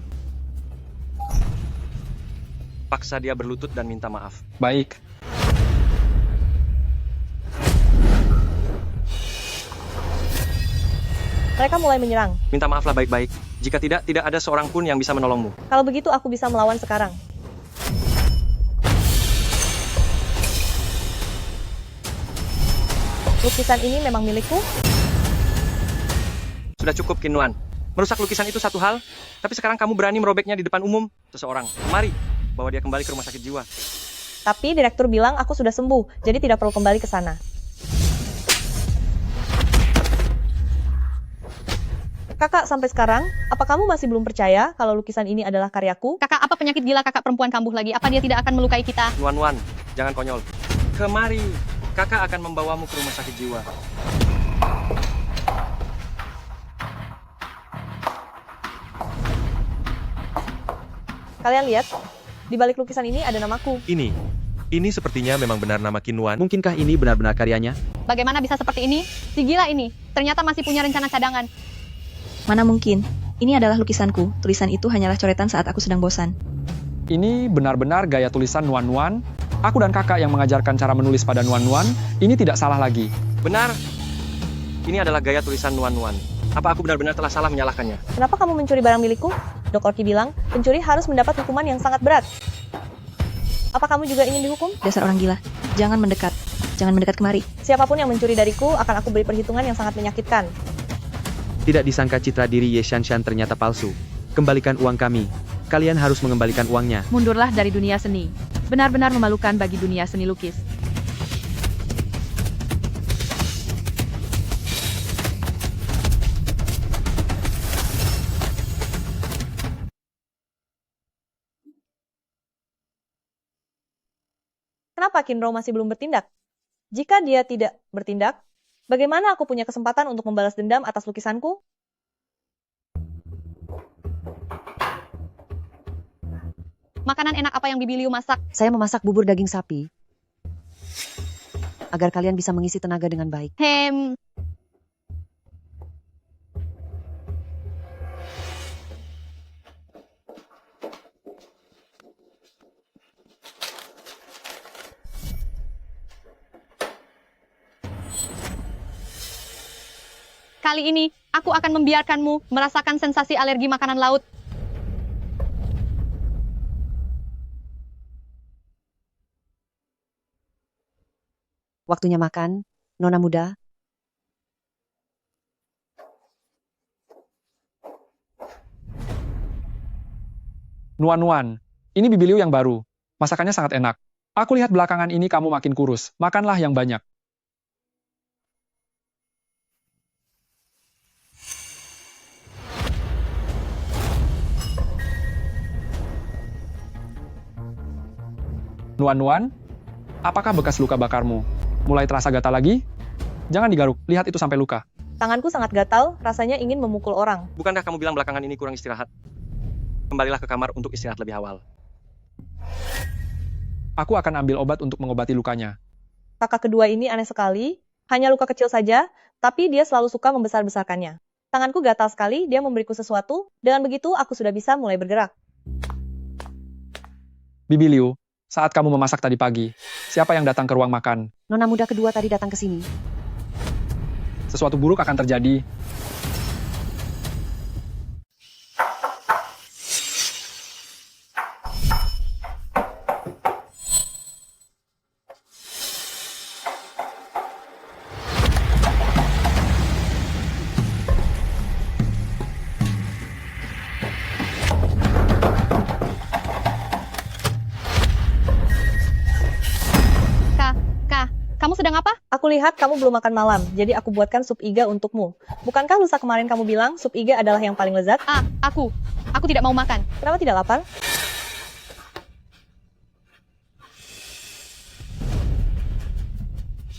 Paksa dia berlutut dan minta maaf. Baik. Mereka mulai menyerang. Minta maaflah baik-baik. Jika tidak ada seorang pun yang bisa menolongmu. Kalau begitu aku bisa melawan sekarang. Lukisan ini memang milikku? Sudah cukup, Qin Nuan. Merusak lukisan itu satu hal, tapi sekarang kamu berani merobeknya di depan umum. Seseorang, mari, bawa dia kembali ke rumah sakit jiwa. Tapi direktur bilang aku sudah sembuh, jadi tidak perlu kembali ke sana. Kakak, sampai sekarang, apa kamu masih belum percaya kalau lukisan ini adalah karyaku? Kakak, apa penyakit gila kakak perempuan kambuh lagi? Apa dia tidak akan melukai kita? Nuan, jangan konyol. Kemari, kakak akan membawamu ke rumah sakit jiwa. Kalian lihat, di balik lukisan ini ada namaku. Ini sepertinya memang benar nama Qin Wan. Mungkinkah ini benar-benar karyanya? Bagaimana bisa seperti ini? Si gila ini ternyata masih punya rencana cadangan. Mana mungkin? Ini adalah lukisanku. Tulisan itu hanyalah coretan saat aku sedang bosan. Ini benar-benar gaya tulisan Nuan. Aku dan kakak yang mengajarkan cara menulis pada Nuan. Ini tidak salah lagi. Benar. Ini adalah gaya tulisan Nuan. Apa aku benar-benar telah salah menyalahkannya? Kenapa kamu mencuri barang milikku? Dok Orki bilang, pencuri harus mendapat hukuman yang sangat berat. Apa kamu juga ingin dihukum? Dasar orang gila. Jangan mendekat. Jangan mendekat kemari. Siapapun yang mencuri dariku akan aku beri perhitungan yang sangat menyakitkan. Tidak disangka citra diri Ye Shanshan ternyata palsu. Kembalikan uang kami. Kalian harus mengembalikan uangnya. Mundurlah dari dunia seni. Benar-benar memalukan bagi dunia seni lukis. Kenapa Qin Rou masih belum bertindak? Jika dia tidak bertindak, bagaimana aku punya kesempatan untuk membalas dendam atas lukisanku? Makanan enak apa yang Bibi Liu masak? Saya memasak bubur daging sapi. Agar kalian bisa mengisi tenaga dengan baik. Kali ini, aku akan membiarkanmu merasakan sensasi alergi makanan laut. Waktunya makan, Nona muda. Nuan, ini Bibi Liu yang baru. Masakannya sangat enak. Aku lihat belakangan ini kamu makin kurus. Makanlah yang banyak. Nuan, apakah bekas luka bakarmu mulai terasa gatal lagi? Jangan digaruk, lihat itu sampai luka. Tanganku sangat gatal, rasanya ingin memukul orang. Bukankah kamu bilang belakangan ini kurang istirahat? Kembalilah ke kamar untuk istirahat lebih awal. Aku akan ambil obat untuk mengobati lukanya. Kakak kedua ini aneh sekali, hanya luka kecil saja, tapi dia selalu suka membesar-besarkannya. Tanganku gatal sekali, dia memberiku sesuatu, dengan begitu aku sudah bisa mulai bergerak. Bibi Liu, saat kamu memasak tadi pagi, siapa yang datang ke ruang makan? Nona muda kedua tadi datang ke sini. Sesuatu buruk akan terjadi. Kamu sedang apa? Aku lihat kamu belum makan malam, jadi aku buatkan sup iga untukmu. Bukankah lusa kemarin kamu bilang sup iga adalah yang paling lezat? Aku tidak mau makan. Kenapa tidak lapar?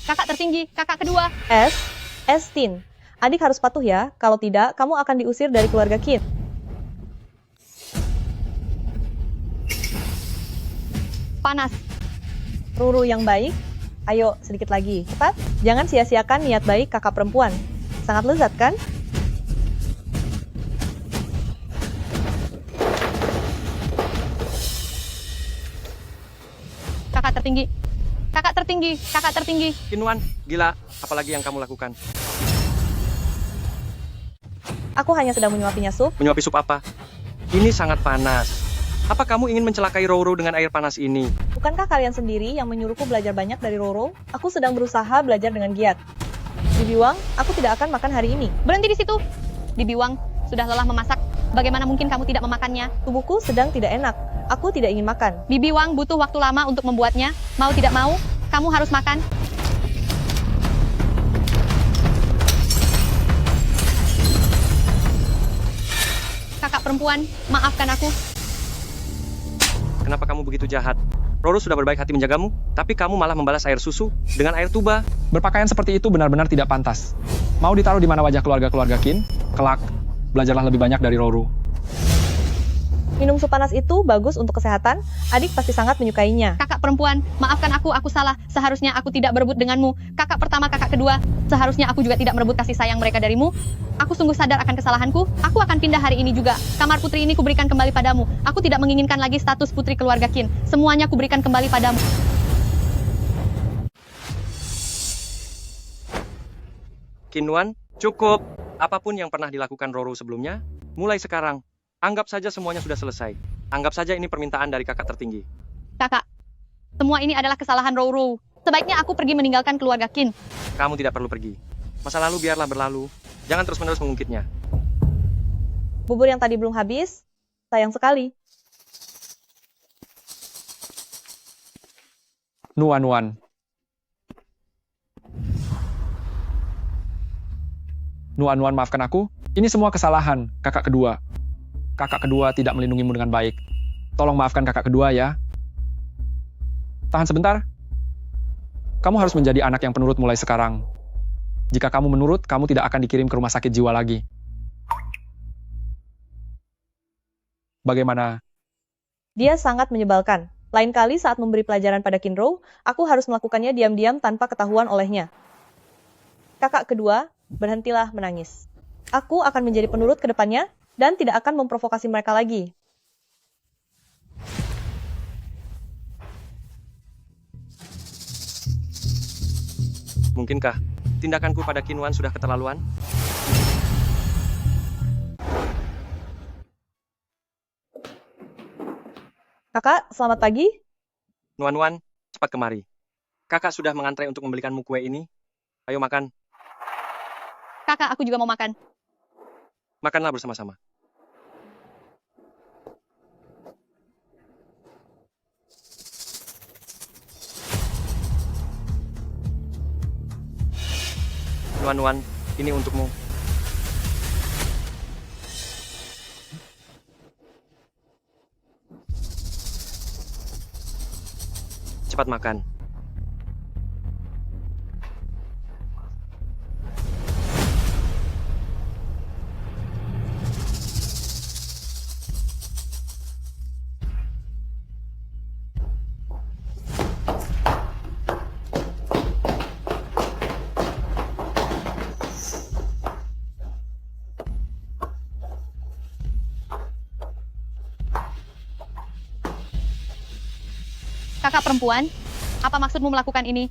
Kakak tertinggi, kakak kedua. Tin. Adik harus patuh ya, kalau tidak, kamu akan diusir dari keluarga Qin. Panas. Ruru yang baik. Ayo, sedikit lagi. Cepat. Jangan sia-siakan niat baik kakak perempuan. Sangat lezat, kan? Kakak tertinggi. Kakak tertinggi. Kakak tertinggi. Qin Wan, gila. Apalagi yang kamu lakukan? Aku hanya sedang menyuapinya sup. Menyuapi sup apa? Ini sangat panas. Apa kamu ingin mencelakai Roro dengan air panas ini? Bukankah kalian sendiri yang menyuruhku belajar banyak dari Roro? Aku sedang berusaha belajar dengan giat. Bibi Wang, aku tidak akan makan hari ini. Berhenti di situ. Bibi Wang sudah lelah memasak. Bagaimana mungkin kamu tidak memakannya? Tubuhku sedang tidak enak. Aku tidak ingin makan. Bibi Wang butuh waktu lama untuk membuatnya. Mau tidak mau, kamu harus makan. Kakak perempuan, maafkan aku. Kenapa kamu begitu jahat? Roro sudah berbaik hati menjagamu, tapi kamu malah membalas air susu dengan air tuba. Berpakaian seperti itu benar-benar tidak pantas. Mau ditaruh di mana wajah keluarga-keluarga Qin? Kelak, belajarlah lebih banyak dari Roro. Minum sup panas itu bagus untuk kesehatan. Adik pasti sangat menyukainya. Kakak perempuan, maafkan aku salah. Seharusnya aku tidak berebut denganmu. Kakak pertama, kakak kedua. Seharusnya aku juga tidak merebut kasih sayang mereka darimu. Aku sungguh sadar akan kesalahanku. Aku akan pindah hari ini juga. Kamar putri ini kuberikan kembali padamu. Aku tidak menginginkan lagi status putri keluarga Qin. Semuanya kuberikan kembali padamu. Qin Nuan, cukup. Apapun yang pernah dilakukan Roro sebelumnya, mulai sekarang, anggap saja semuanya sudah selesai. Anggap saja ini permintaan dari kakak tertinggi. Kakak, semua ini adalah kesalahan Roro. Sebaiknya aku pergi meninggalkan keluarga Qin. Kamu tidak perlu pergi. Masa lalu biarlah berlalu. Jangan terus-menerus mengungkitnya. Bubur yang tadi belum habis, sayang sekali. Nuan. Nuan, maafkan aku. Ini semua kesalahan kakak kedua. Kakak kedua tidak melindungimu dengan baik. Tolong maafkan kakak kedua ya. Tahan sebentar. Kamu harus menjadi anak yang penurut mulai sekarang. Jika kamu menurut, kamu tidak akan dikirim ke rumah sakit jiwa lagi. Bagaimana? Dia sangat menyebalkan. Lain kali saat memberi pelajaran pada Qinro, aku harus melakukannya diam-diam tanpa ketahuan olehnya. Kakak kedua, berhentilah menangis. Aku akan menjadi penurut ke depannya dan tidak akan memprovokasi mereka lagi. Mungkinkah tindakanku pada Qin Nuan sudah keterlaluan? Kakak, selamat pagi. Nuan, cepat kemari. Kakak sudah mengantre untuk membelikanmu kue ini. Ayo makan. Kakak, aku juga mau makan. Makanlah bersama-sama. Nuan, ini untukmu. Cepat makan. Kakak perempuan, apa maksudmu melakukan ini?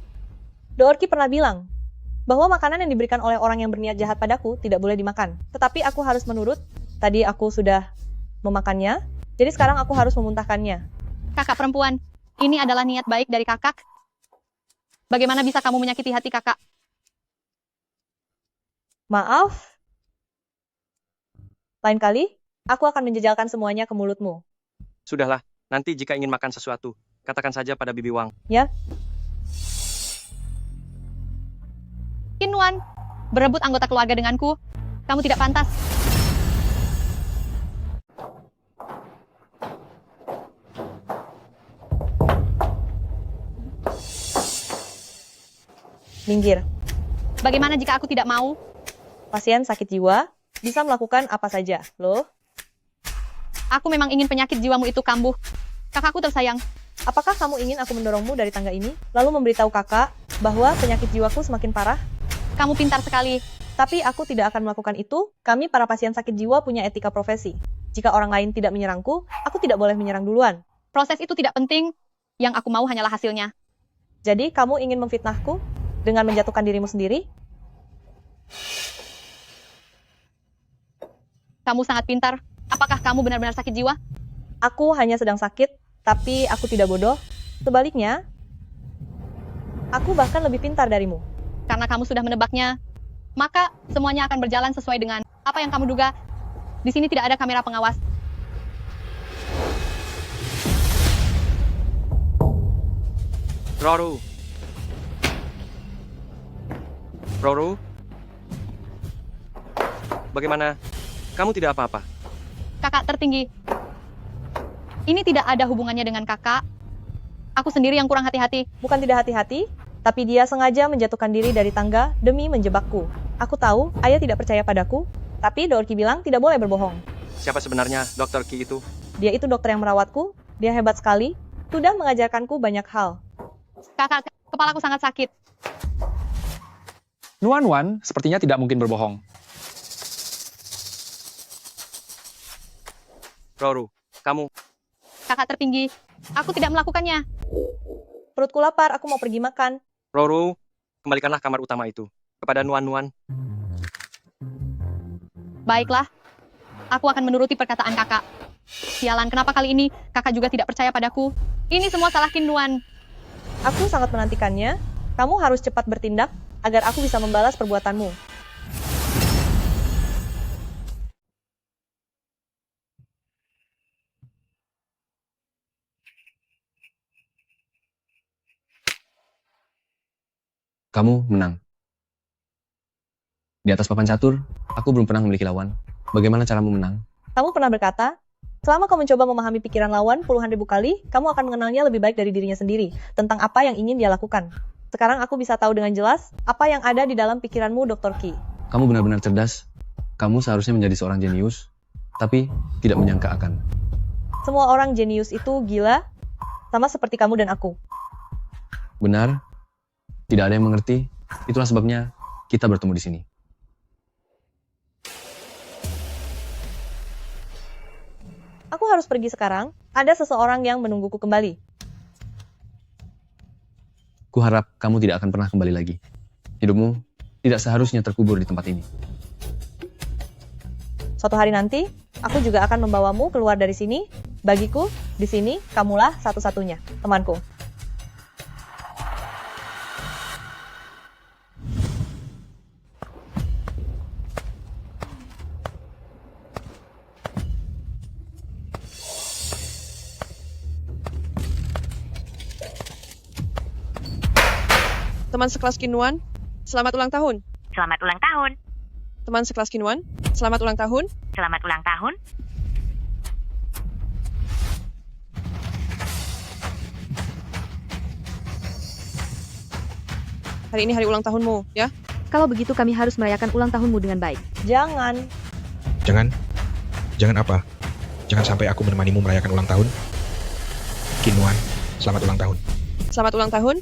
Doorki pernah bilang bahwa makanan yang diberikan oleh orang yang berniat jahat padaku tidak boleh dimakan. Tetapi aku harus menurut. Tadi aku sudah memakannya, jadi sekarang aku harus memuntahkannya. Kakak perempuan, ini adalah niat baik dari kakak. Bagaimana bisa kamu menyakiti hati kakak? Maaf. Lain kali, aku akan menjejalkan semuanya ke mulutmu. Sudahlah, nanti jika ingin makan sesuatu, katakan saja pada Bibi Wang. Ya. Qin Nuan, berebut anggota keluarga denganku. Kamu tidak pantas. Minggir. Bagaimana jika aku tidak mau? Pasien sakit jiwa bisa melakukan apa saja, loh. Aku memang ingin penyakit jiwamu itu kambuh. Kakakku tersayang. Apakah kamu ingin aku mendorongmu dari tangga ini, lalu memberitahu kakak bahwa penyakit jiwaku semakin parah? Kamu pintar sekali. Tapi aku tidak akan melakukan itu. Kami para pasien sakit jiwa punya etika profesi. Jika orang lain tidak menyerangku, aku tidak boleh menyerang duluan. Proses itu tidak penting. Yang aku mau hanyalah hasilnya. Jadi kamu ingin memfitnahku dengan menjatuhkan dirimu sendiri? Kamu sangat pintar. Apakah kamu benar-benar sakit jiwa? Aku hanya sedang sakit, tapi aku tidak bodoh. Sebaliknya, aku bahkan lebih pintar darimu. Karena kamu sudah menebaknya, maka semuanya akan berjalan sesuai dengan apa yang kamu duga. Di sini tidak ada kamera pengawas. Roru. Roru? Bagaimana? Kamu tidak apa-apa? Kakak tertinggi. Ini tidak ada hubungannya dengan kakak. Aku sendiri yang kurang hati-hati. Bukan tidak hati-hati, tapi dia sengaja menjatuhkan diri dari tangga demi menjebakku. Aku tahu ayah tidak percaya padaku, tapi Dr. Ki bilang tidak boleh berbohong. Siapa sebenarnya Dr. Ki itu? Dia itu dokter yang merawatku, dia hebat sekali, sudah mengajarkanku banyak hal. Kakak, kepalaku sangat sakit. Nuan sepertinya tidak mungkin berbohong. Roru, kamu. Kakak tertinggi, aku tidak melakukannya. Perutku lapar, aku mau pergi makan. Roru, kembalikanlah kamar utama itu kepada Nuan. Baiklah, aku akan menuruti perkataan kakak. Sialan, kenapa kali ini kakak juga tidak percaya padaku? Ini semua salah Qin Nuan. Aku sangat menantikannya. Kamu harus cepat bertindak agar aku bisa membalas perbuatanmu. Kamu menang. Di atas papan catur, aku belum pernah memiliki lawan. Bagaimana caramu menang? Kamu pernah berkata, selama kau mencoba memahami pikiran lawan puluhan ribu kali, kamu akan mengenalnya lebih baik dari dirinya sendiri, tentang apa yang ingin dia lakukan. Sekarang aku bisa tahu dengan jelas apa yang ada di dalam pikiranmu, Dr. Ki. Kamu benar-benar cerdas. Kamu seharusnya menjadi seorang jenius, tapi tidak menyangka akan. Semua orang jenius itu gila, sama seperti kamu dan aku. Benar, tidak ada yang mengerti. Itulah sebabnya kita bertemu di sini. Aku harus pergi sekarang. Ada seseorang yang menungguku kembali. Kuharap kamu tidak akan pernah kembali lagi. Hidupmu tidak seharusnya terkubur di tempat ini. Suatu hari nanti, aku juga akan membawamu keluar dari sini. Bagiku, di sini, kamulah satu-satunya, temanku. Teman sekelas Qin Nuan, selamat ulang tahun. Selamat ulang tahun. Teman sekelas Qin Nuan, selamat ulang tahun. Selamat ulang tahun. Hari ini hari ulang tahunmu, ya? Kalau begitu kami harus merayakan ulang tahunmu dengan baik. Jangan. Jangan? Jangan apa? Jangan sampai aku menemanimu merayakan ulang tahun. Qin Nuan, selamat ulang tahun. Selamat ulang tahun.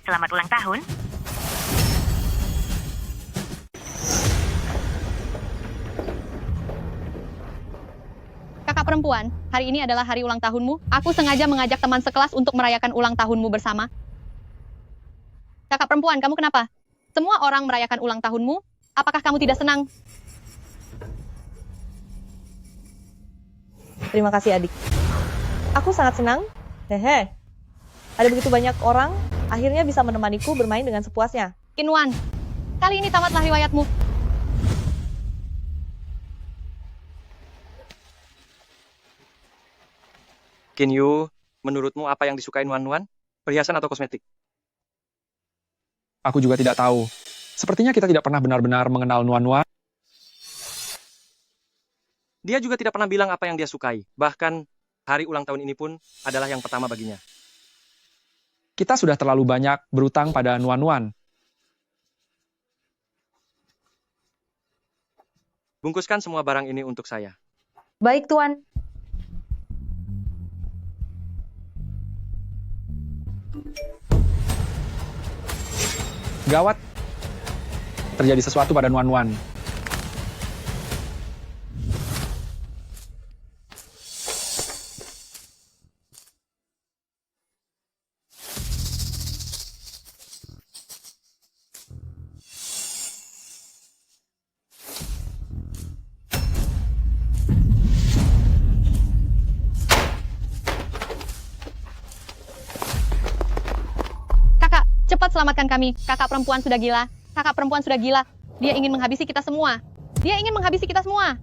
Selamat ulang tahun. Kakak perempuan, hari ini adalah hari ulang tahunmu. Aku sengaja mengajak teman sekelas untuk merayakan ulang tahunmu bersama. Kakak perempuan, kamu kenapa? Semua orang merayakan ulang tahunmu. Apakah kamu tidak senang? Terima kasih, adik. Aku sangat senang. Hehe. Ada begitu banyak orang, akhirnya bisa menemaniku bermain dengan sepuasnya. Qin Nuan, kali ini tamatlah riwayatmu. Qin Yu, menurutmu apa yang disukai Nuan? Perhiasan atau kosmetik? Aku juga tidak tahu. Sepertinya kita tidak pernah benar-benar mengenal Nuan. Dia juga tidak pernah bilang apa yang dia sukai. Bahkan, hari ulang tahun ini pun adalah yang pertama baginya. Kita sudah terlalu banyak berutang pada Nuan. Bungkuskan semua barang ini untuk saya. Baik, Tuan. Gawat. Terjadi sesuatu pada Nuan. Cepat selamatkan kami. Kakak perempuan sudah gila. Kakak perempuan sudah gila. Dia ingin menghabisi kita semua. Dia ingin menghabisi kita semua.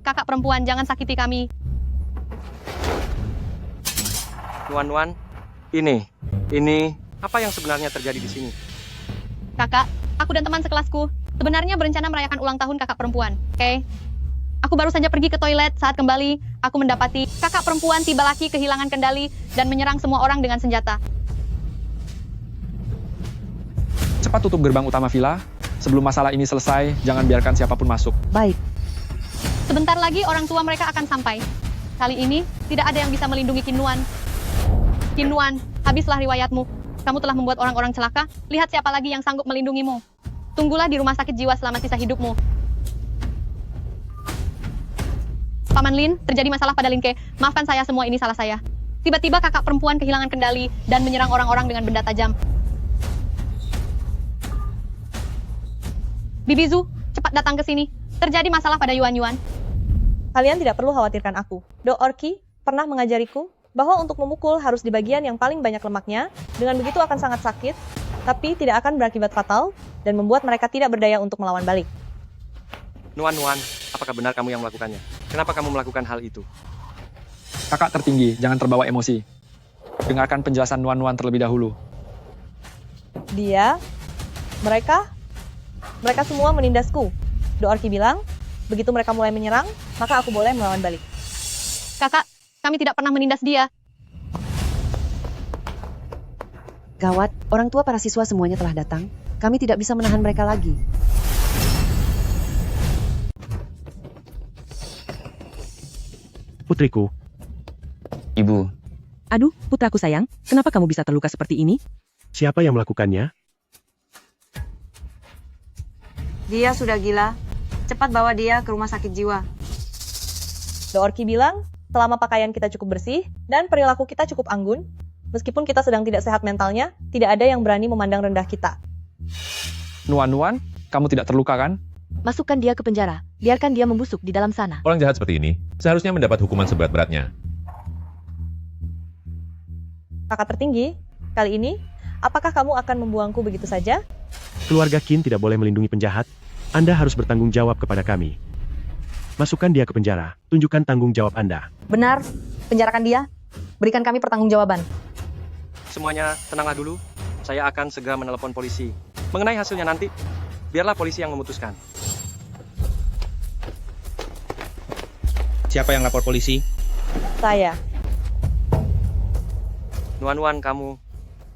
Kakak perempuan, jangan sakiti kami. Nuan, ini apa yang sebenarnya terjadi di sini? Kakak, aku dan teman sekelasku sebenarnya berencana merayakan ulang tahun kakak perempuan, oke? Aku baru saja pergi ke toilet, saat kembali, aku mendapati kakak perempuan tiba lagi kehilangan kendali dan menyerang semua orang dengan senjata. Cepat tutup gerbang utama villa. Sebelum masalah ini selesai, jangan biarkan siapapun masuk. Baik. Sebentar lagi orang tua mereka akan sampai. Kali ini, tidak ada yang bisa melindungi Kinnuan. Kinnuan, habislah riwayatmu. Kamu telah membuat orang-orang celaka. Lihat siapa lagi yang sanggup melindungimu. Tunggulah di rumah sakit jiwa selama sisa hidupmu. Paman Lin, terjadi masalah pada Linke. Maafkan saya, semua ini salah saya. Tiba-tiba kakak perempuan kehilangan kendali dan menyerang orang-orang dengan benda tajam. Bibi Zhu, cepat datang ke sini. Terjadi masalah pada Yuan. Kalian tidak perlu khawatirkan aku. Do Orki pernah mengajariku bahwa untuk memukul harus di bagian yang paling banyak lemaknya. Dengan begitu akan sangat sakit, tapi tidak akan berakibat fatal dan membuat mereka tidak berdaya untuk melawan balik. Nuan, apakah benar kamu yang melakukannya? Kenapa kamu melakukan hal itu? Kakak tertinggi, jangan terbawa emosi. Dengarkan penjelasan Nuan terlebih dahulu. Mereka semua menindasku. Do Orki bilang, begitu mereka mulai menyerang, maka aku boleh melawan balik. Kakak, kami tidak pernah menindas dia. Gawat, orang tua para siswa semuanya telah datang. Kami tidak bisa menahan mereka lagi. Putriku. Ibu. Aduh, putraku sayang, kenapa kamu bisa terluka seperti ini? Siapa yang melakukannya? Dia sudah gila. Cepat bawa dia ke rumah sakit jiwa. Do Orki bilang, selama pakaian kita cukup bersih dan perilaku kita cukup anggun, meskipun kita sedang tidak sehat mentalnya, tidak ada yang berani memandang rendah kita. Nuan, kamu tidak terluka kan? Masukkan dia ke penjara. Biarkan dia membusuk di dalam sana. Orang jahat seperti ini seharusnya mendapat hukuman seberat-beratnya. Kakak tertinggi, kali ini, apakah kamu akan membuangku begitu saja? Keluarga Qin tidak boleh melindungi penjahat. Anda harus bertanggung jawab kepada kami. Masukkan dia ke penjara. Tunjukkan tanggung jawab Anda. Benar, penjarakan dia. Berikan kami pertanggungjawaban. Semuanya tenanglah dulu. Saya akan segera menelepon polisi. Mengenai hasilnya nanti, biarlah polisi yang memutuskan. Siapa yang lapor polisi? Saya. Nuan, kamu.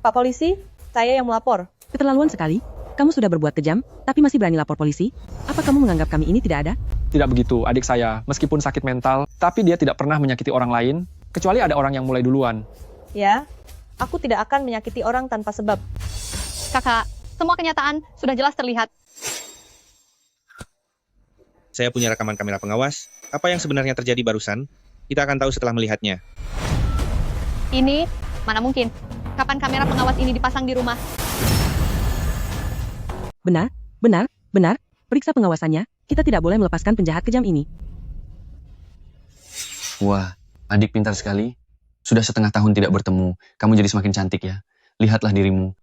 Pak polisi, saya yang melapor. Keterlaluan sekali. Kamu sudah berbuat kejam, tapi masih berani lapor polisi? Apa kamu menganggap kami ini tidak ada? Tidak begitu, adik saya. Meskipun sakit mental, tapi dia tidak pernah menyakiti orang lain, kecuali ada orang yang mulai duluan. Ya, aku tidak akan menyakiti orang tanpa sebab. Kakak, semua kenyataan sudah jelas terlihat. Saya punya rekaman kamera pengawas. Apa yang sebenarnya terjadi barusan? Kita akan tahu setelah melihatnya. Ini, mana mungkin. Kapan kamera pengawas ini dipasang di rumah? Benar. Periksa pengawasannya. Kita tidak boleh melepaskan penjahat kejam ini. Wah, adik pintar sekali. Sudah setengah tahun tidak bertemu. Kamu jadi semakin cantik ya. Lihatlah dirimu.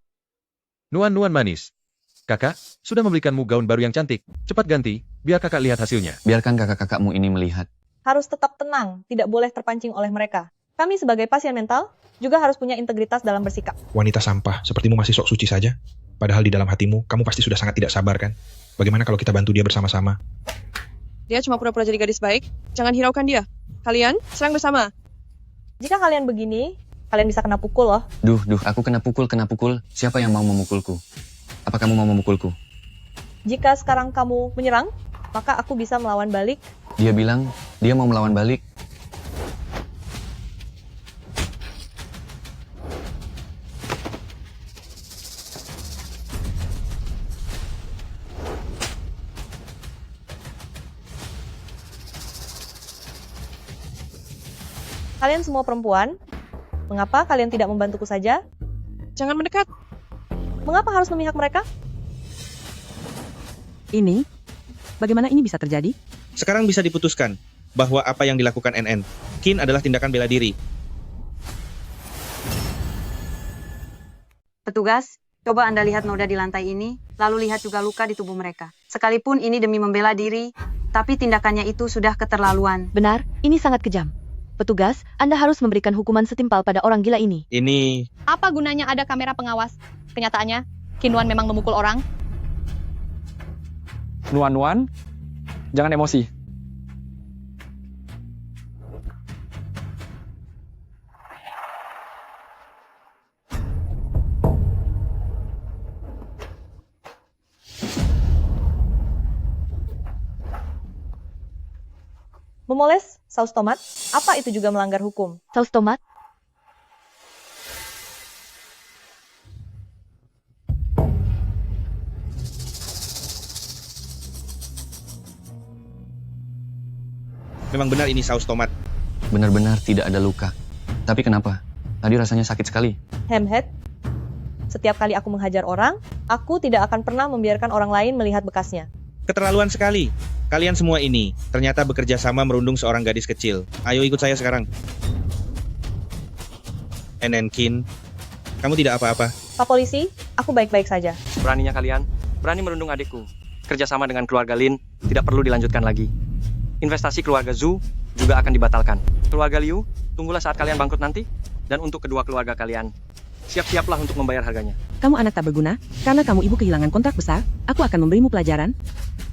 Nuan manis. Kakak, sudah membelikanmu gaun baru yang cantik. Cepat ganti, biar kakak lihat hasilnya. Biarkan kakak-kakakmu ini melihat. Harus tetap tenang, tidak boleh terpancing oleh mereka. Kami sebagai pasien mental juga harus punya integritas dalam bersikap. Wanita sampah, sepertimu masih sok suci saja. Padahal di dalam hatimu, kamu pasti sudah sangat tidak sabar kan? Bagaimana kalau kita bantu dia bersama-sama? Dia cuma pura-pura jadi gadis baik. Jangan hiraukan dia. Kalian serang bersama. Jika kalian begini, kalian bisa kena pukul loh. Duh, aku kena pukul. Siapa yang mau memukulku? Apa kamu mau memukulku? Jika sekarang kamu menyerang, maka aku bisa melawan balik. Dia bilang, dia mau melawan balik. Kalian semua perempuan, mengapa kalian tidak membantuku saja? Jangan mendekat. Mengapa harus memihak mereka? Ini? Bagaimana ini bisa terjadi? Sekarang bisa diputuskan bahwa apa yang dilakukan NN Kin adalah tindakan bela diri. Petugas, coba Anda lihat noda di lantai ini, lalu lihat juga luka di tubuh mereka. Sekalipun ini demi membela diri, tapi tindakannya itu sudah keterlaluan. Benar, ini sangat kejam. Petugas, Anda harus memberikan hukuman setimpal pada orang gila ini. Ini... Apa gunanya ada kamera pengawas? Kenyataannya, Kinwan memang memukul orang. Nuan, jangan emosi. Memoles saus tomat? Apa itu juga melanggar hukum? Saus tomat? Memang benar ini saus tomat. Benar-benar tidak ada luka. Tapi kenapa? Tadi rasanya sakit sekali. Hamhead, setiap kali aku menghajar orang, aku tidak akan pernah membiarkan orang lain melihat bekasnya. Keterlaluan sekali. Kalian semua ini ternyata bekerja sama merundung seorang gadis kecil. Ayo ikut saya sekarang. NN Kin, kamu tidak apa-apa. Pak Polisi, aku baik-baik saja. Beraninya kalian, berani merundung adikku. Kerjasama dengan keluarga Lin tidak perlu dilanjutkan lagi. Investasi keluarga Zhu juga akan dibatalkan. Keluarga Liu, tunggulah saat kalian bangkrut nanti. Dan untuk kedua keluarga kalian, siap-siaplah untuk membayar harganya. Kamu anak tak berguna, karena kamu ibu kehilangan kontrak besar, aku akan memberimu pelajaran.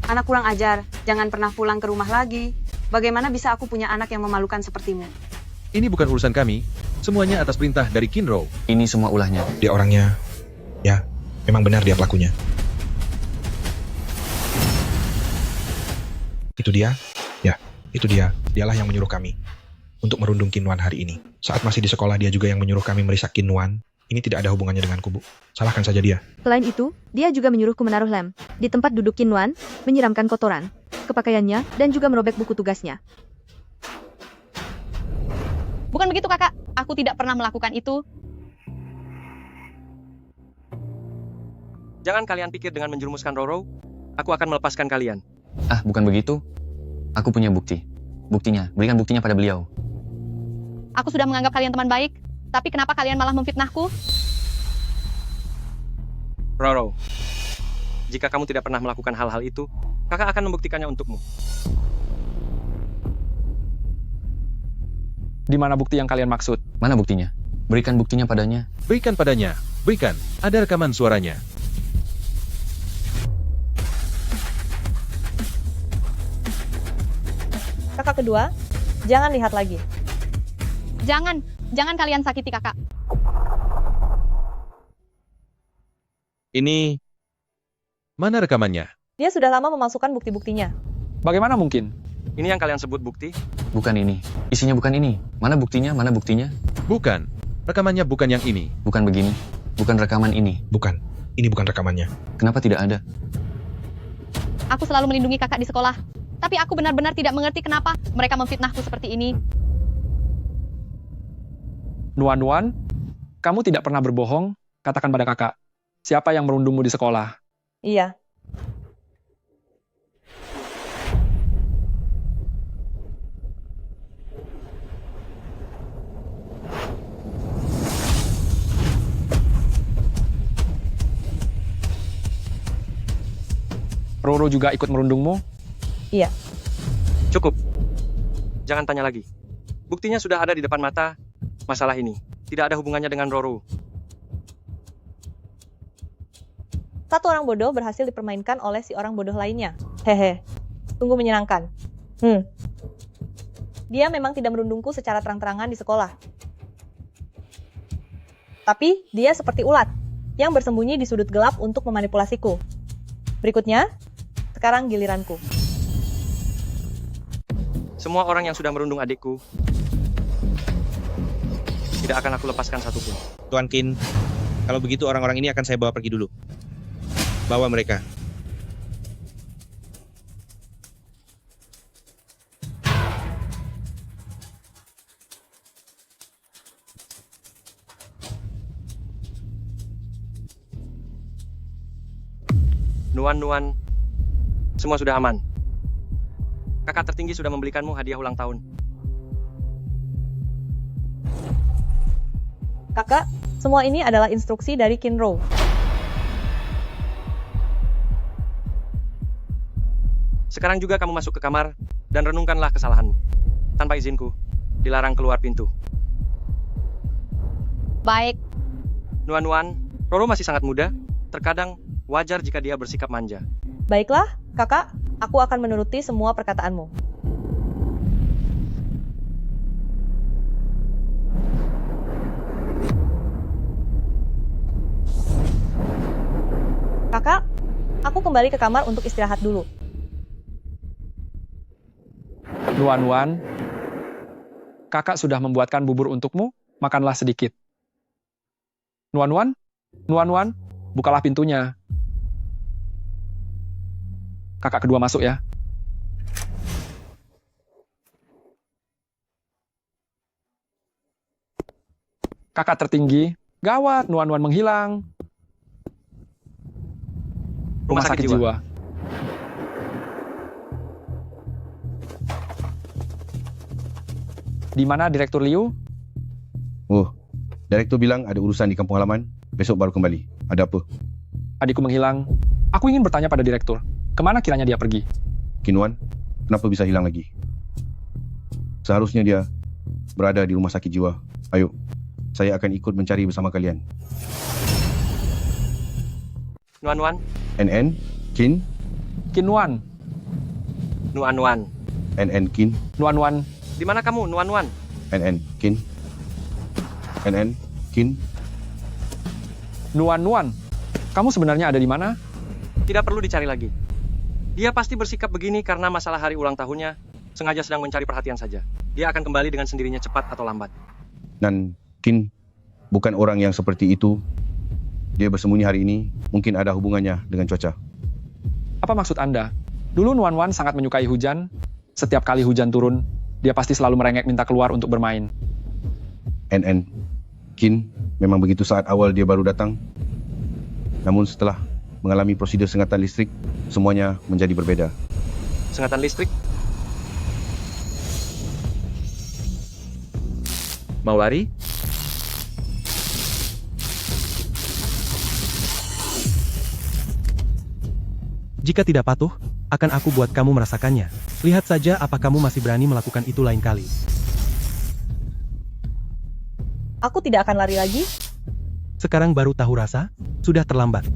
Anak kurang ajar, jangan pernah pulang ke rumah lagi. Bagaimana bisa aku punya anak yang memalukan sepertimu? Ini bukan urusan kami. Semuanya atas perintah dari Kinro. Ini semua ulahnya. Dia orangnya, ya, memang benar dia pelakunya. Itu dia? Ya, itu dia. Dialah yang menyuruh kami untuk merundung Kinwan hari ini. Saat masih di sekolah dia juga yang menyuruh kami merisak Kinwan. Ini tidak ada hubungannya denganku, Bu. Salahkan saja dia. Selain itu, dia juga menyuruhku menaruh lem di tempat duduk Kinwan, menyiramkan kotoran ke pakaiannya, dan juga merobek buku tugasnya. Bukan begitu, Kakak. Aku tidak pernah melakukan itu. Jangan kalian pikir dengan menjerumuskan Roro, aku akan melepaskan kalian. Ah, bukan begitu. Aku punya bukti. Buktinya, berikan buktinya pada beliau. Aku sudah menganggap kalian teman baik, tapi kenapa kalian malah memfitnahku? Roro, jika kamu tidak pernah melakukan hal-hal itu, kakak akan membuktikannya untukmu. Di mana bukti yang kalian maksud? Mana buktinya? Berikan buktinya padanya. Berikan padanya. Berikan. Ada rekaman suaranya. Kakak kedua, jangan lihat lagi. Jangan kalian sakiti kakak. Ini... Mana rekamannya? Dia sudah lama memasukkan bukti-buktinya. Bagaimana mungkin? Ini yang kalian sebut bukti? Bukan ini. Isinya bukan ini. Mana buktinya? Mana buktinya? Bukan. Rekamannya bukan yang ini. Bukan begini. Bukan rekaman ini. Bukan. Ini bukan rekamannya. Kenapa tidak ada? Aku selalu melindungi kakak di sekolah. Tapi aku benar-benar tidak mengerti kenapa mereka memfitnahku seperti ini. Nuan, kamu tidak pernah berbohong, katakan pada kakak. Siapa yang merundungmu di sekolah? Iya. Roro juga ikut merundungmu? Iya. Cukup. Jangan tanya lagi. Buktinya sudah ada di depan mata. Masalah ini tidak ada hubungannya dengan Roro. Satu orang bodoh berhasil dipermainkan oleh si orang bodoh lainnya. Hehe. Tunggu menyenangkan. Dia memang tidak merundungku secara terang-terangan di sekolah. Tapi dia seperti ulat yang bersembunyi di sudut gelap untuk memanipulasiku. Berikutnya, sekarang giliranku. Semua orang yang sudah merundung adikku tidak akan aku lepaskan satupun. Tuan Qin, kalau begitu orang-orang ini akan saya bawa pergi dulu. Bawa mereka. Nuan, semua sudah aman. Kakak tertinggi sudah membelikanmu hadiah ulang tahun. Kakak, semua ini adalah instruksi dari Kinro. Sekarang juga kamu masuk ke kamar dan renungkanlah kesalahanmu. Tanpa izinku, dilarang keluar pintu. Baik. Nuan, Roro masih sangat muda. Terkadang wajar jika dia bersikap manja. Baiklah, kakak, aku akan menuruti semua perkataanmu. Kakak, aku kembali ke kamar untuk istirahat dulu. Nuan, kakak sudah membuatkan bubur untukmu, makanlah sedikit. Nuan, bukalah pintunya. Kakak kedua masuk ya. Kakak tertinggi, gawat, Nuan menghilang. Rumah sakit jiwa. Di mana Direktur Liu? Oh, Direktur bilang ada urusan di kampung halaman. Besok baru kembali. Ada apa? Adikku menghilang. Aku ingin bertanya pada Direktur. Kemana kiranya dia pergi? Kinwan, kenapa bisa hilang lagi? Seharusnya dia berada di rumah sakit jiwa. Ayo, saya akan ikut mencari bersama kalian. Nuan, NN, Kin, Kinwan. Nuan. NN, Kin, Nuan. Di mana kamu, Nuan? NN, Kin, NN, Kin. Nuan, kamu sebenarnya ada di mana? Tidak perlu dicari lagi. Dia pasti bersikap begini karena masalah hari ulang tahunnya, sengaja sedang mencari perhatian saja. Dia akan kembali dengan sendirinya cepat atau lambat. Dan Kin bukan orang yang seperti itu. Dia bersembunyi hari ini, mungkin ada hubungannya dengan cuaca. Apa maksud Anda? Dulu Nuan sangat menyukai hujan. Setiap kali hujan turun, dia pasti selalu merengek minta keluar untuk bermain. NN, Kin memang begitu saat awal dia baru datang. Namun setelah mengalami prosedur sengatan listrik, semuanya menjadi berbeda. Sengatan listrik? Mau lari? Jika tidak patuh, akan aku buat kamu merasakannya. Lihat saja apa kamu masih berani melakukan itu lain kali. Aku tidak akan lari lagi. Sekarang baru tahu rasa? Sudah terlambat.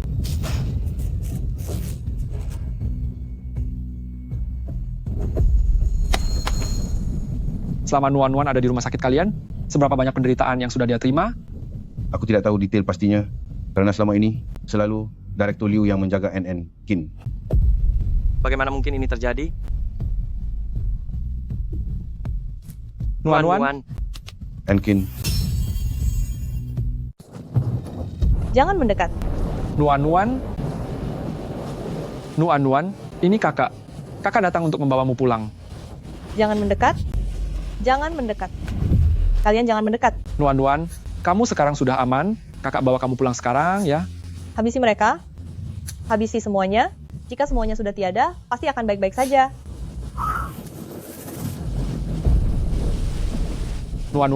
Selama Nuan ada di rumah sakit kalian, seberapa banyak penderitaan yang sudah dia terima? Aku tidak tahu detail pastinya, karena selama ini selalu Direktur Liu yang menjaga NN, Kin. Bagaimana mungkin ini terjadi? Nuan. Kin. Jangan mendekat. Nuan, ini kakak. Kakak datang untuk membawamu pulang. Jangan mendekat. Jangan mendekat. Kalian jangan mendekat. Nuan, kamu sekarang sudah aman. Kakak bawa kamu pulang sekarang ya. Habisi mereka. Habisi semuanya. Jika semuanya sudah tiada, pasti akan baik-baik saja. Nuan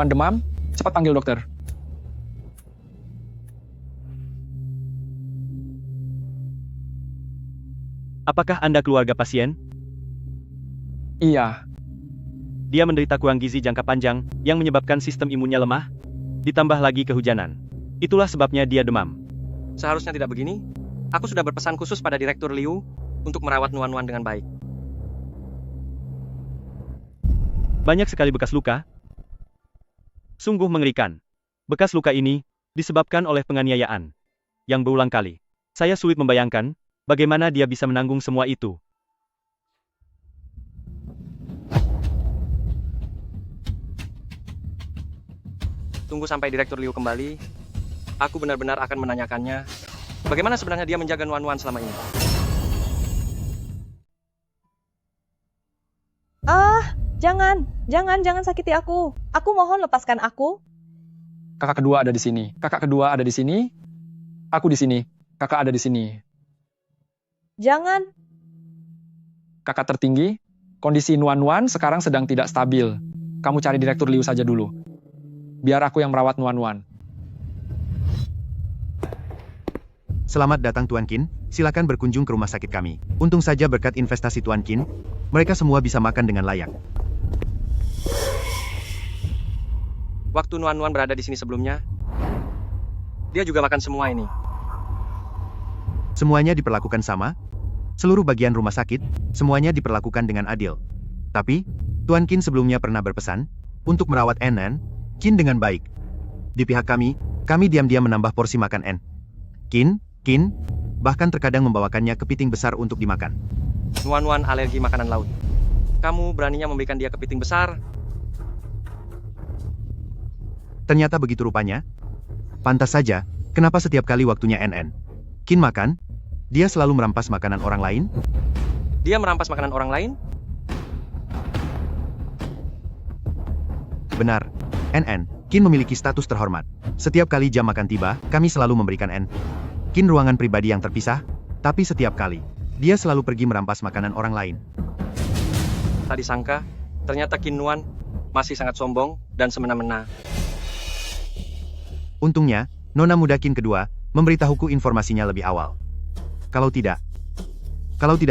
demam. Cepat panggil dokter. Apakah Anda keluarga pasien? Iya. Dia menderita kurang gizi jangka panjang yang menyebabkan sistem imunnya lemah, ditambah lagi kehujanan. Itulah sebabnya dia demam. Seharusnya tidak begini. Aku sudah berpesan khusus pada Direktur Liu untuk merawat Nuan dengan baik. Banyak sekali bekas luka. Sungguh mengerikan. Bekas luka ini disebabkan oleh penganiayaan yang berulang kali. Saya sulit membayangkan bagaimana dia bisa menanggung semua itu. Tunggu sampai Direktur Liu kembali. Aku benar-benar akan menanyakannya, bagaimana sebenarnya dia menjaga Nuan selama ini. Jangan sakiti aku. Aku mohon lepaskan aku. Kakak kedua ada di sini. Aku di sini. Kakak ada di sini. Jangan. Kakak tertinggi, kondisi Nuan sekarang sedang tidak stabil. Kamu cari Direktur Liu saja dulu. Biar aku yang merawat Nuan. Selamat datang Tuan Qin, silakan berkunjung ke rumah sakit kami. Untung saja berkat investasi Tuan Qin, mereka semua bisa makan dengan layak. Waktu Nuan berada di sini sebelumnya, dia juga makan semua ini. Semuanya diperlakukan sama, seluruh bagian rumah sakit, semuanya diperlakukan dengan adil. Tapi, Tuan Qin sebelumnya pernah berpesan, untuk merawat Qin dengan baik. Di pihak kami diam-diam menambah porsi makan Qin, bahkan terkadang membawakannya kepiting besar untuk dimakan. Nuan alergi makanan laut. Kamu beraninya memberikan dia kepiting besar? Ternyata begitu rupanya. Pantas saja, kenapa setiap kali waktunya Qin makan, dia selalu merampas makanan orang lain? Dia merampas makanan orang lain? Benar, Qin memiliki status terhormat. Setiap kali jam makan tiba, kami selalu memberikan Qin ruangan pribadi yang terpisah, tapi setiap kali, dia selalu pergi merampas makanan orang lain. Tadi sangka, ternyata Qin Nuan masih sangat sombong dan semena-mena. Untungnya, Nona muda Qin kedua, memberitahuku informasinya lebih awal. Kalau tidak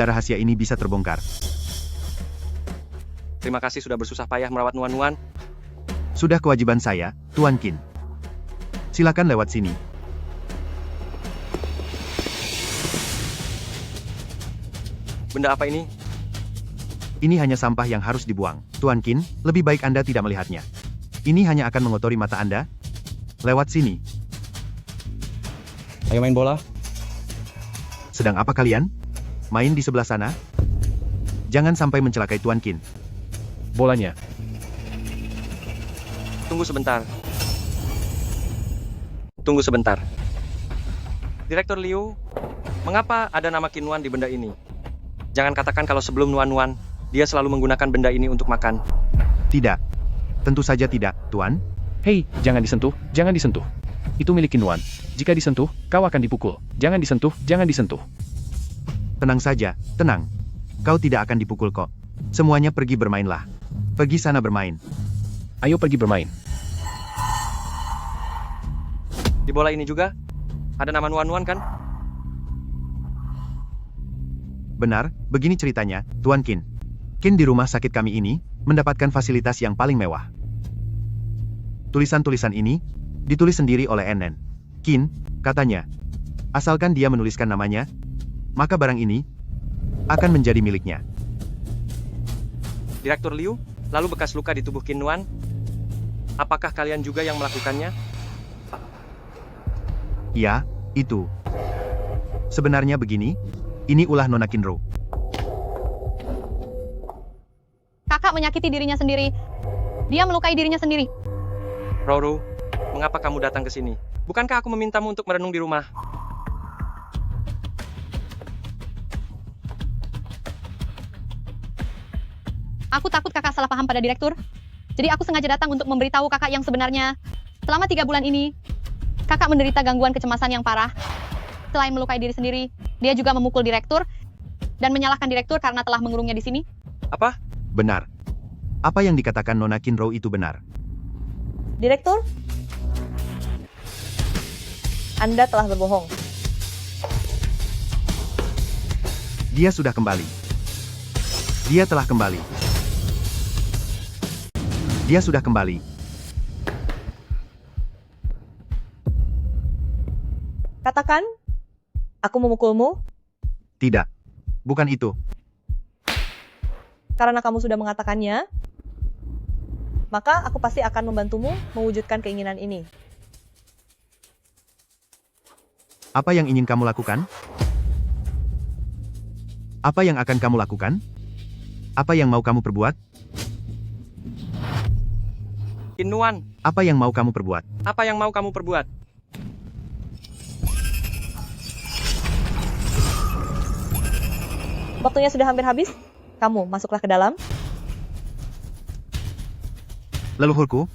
rahasia ini bisa terbongkar. Terima kasih sudah bersusah payah merawat Nuan. Sudah kewajiban saya, Tuan Qin. Silakan lewat sini. Benda apa ini? Ini hanya sampah yang harus dibuang. Tuan Qin, lebih baik Anda tidak melihatnya. Ini hanya akan mengotori mata Anda. Lewat sini. Ayo main bola. Sedang apa kalian? Main di sebelah sana? Jangan sampai mencelakai Tuan Qin. Bolanya. Tunggu sebentar. Direktur Liu, mengapa ada nama Qin Nuan di benda ini? Jangan katakan kalau sebelum Nuan, dia selalu menggunakan benda ini untuk makan. Tidak. Tentu saja tidak, Tuan. Hei, jangan disentuh. Itu milik Qin Nuan. Jika disentuh, kau akan dipukul. Jangan disentuh. Tenang saja, tenang. Kau tidak akan dipukul kok. Semuanya pergi bermainlah. Pergi sana bermain. Ayo pergi bermain. Di bola ini juga, ada nama Nuan kan? Benar, begini ceritanya, Tuan Qin. Qin di rumah sakit kami ini, mendapatkan fasilitas yang paling mewah. Tulisan-tulisan ini, ditulis sendiri oleh Qin, katanya. Asalkan dia menuliskan namanya, maka barang ini, akan menjadi miliknya. Direktur Liu, lalu bekas luka di tubuh Qin Nuan, apakah kalian juga yang melakukannya? Ya, itu. Sebenarnya begini, ini ulah Nona Qinro. Kakak menyakiti dirinya sendiri. Dia melukai dirinya sendiri. Rouru, mengapa kamu datang ke sini? Bukankah aku memintamu untuk merenung di rumah? Aku takut kakak salah paham pada direktur. Jadi aku sengaja datang untuk memberitahu kakak yang sebenarnya. Selama 3 bulan ini, kakak menderita gangguan kecemasan yang parah. Selain melukai diri sendiri, dia juga memukul direktur dan menyalahkan direktur karena telah mengurungnya di sini. Apa? Benar. Apa yang dikatakan Nona Qinro itu benar. Direktur? Anda telah berbohong. Dia sudah kembali. Dia telah kembali. Dia sudah kembali. Katakan, aku memukulmu? Tidak. Bukan itu. Karena kamu sudah mengatakannya, maka aku pasti akan membantumu mewujudkan keinginan ini. Apa yang ingin kamu lakukan? Apa yang akan kamu lakukan? Apa yang mau kamu perbuat? Qin Nuan, Apa yang mau kamu perbuat? apa yang mau kamu perbuat? Waktunya sudah hampir habis. Kamu masuklah ke dalam. Leluhurku,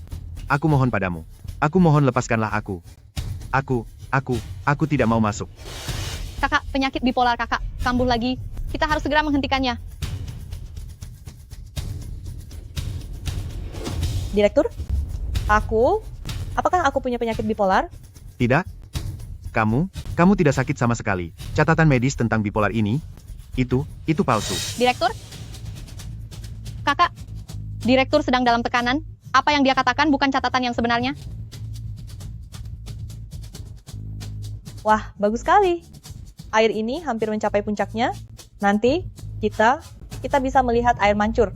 aku mohon padamu. Aku mohon lepaskanlah aku. Aku tidak mau masuk. Kakak, penyakit bipolar kakak kambuh lagi. Kita harus segera menghentikannya. Direktur? Apakah aku punya penyakit bipolar? Tidak? Kamu tidak sakit sama sekali. Catatan medis tentang bipolar ini, itu palsu. Direktur? Kakak, direktur sedang dalam tekanan. Apa yang dia katakan bukan catatan yang sebenarnya. Wah, bagus sekali. Air ini hampir mencapai puncaknya. Nanti kita bisa melihat air mancur.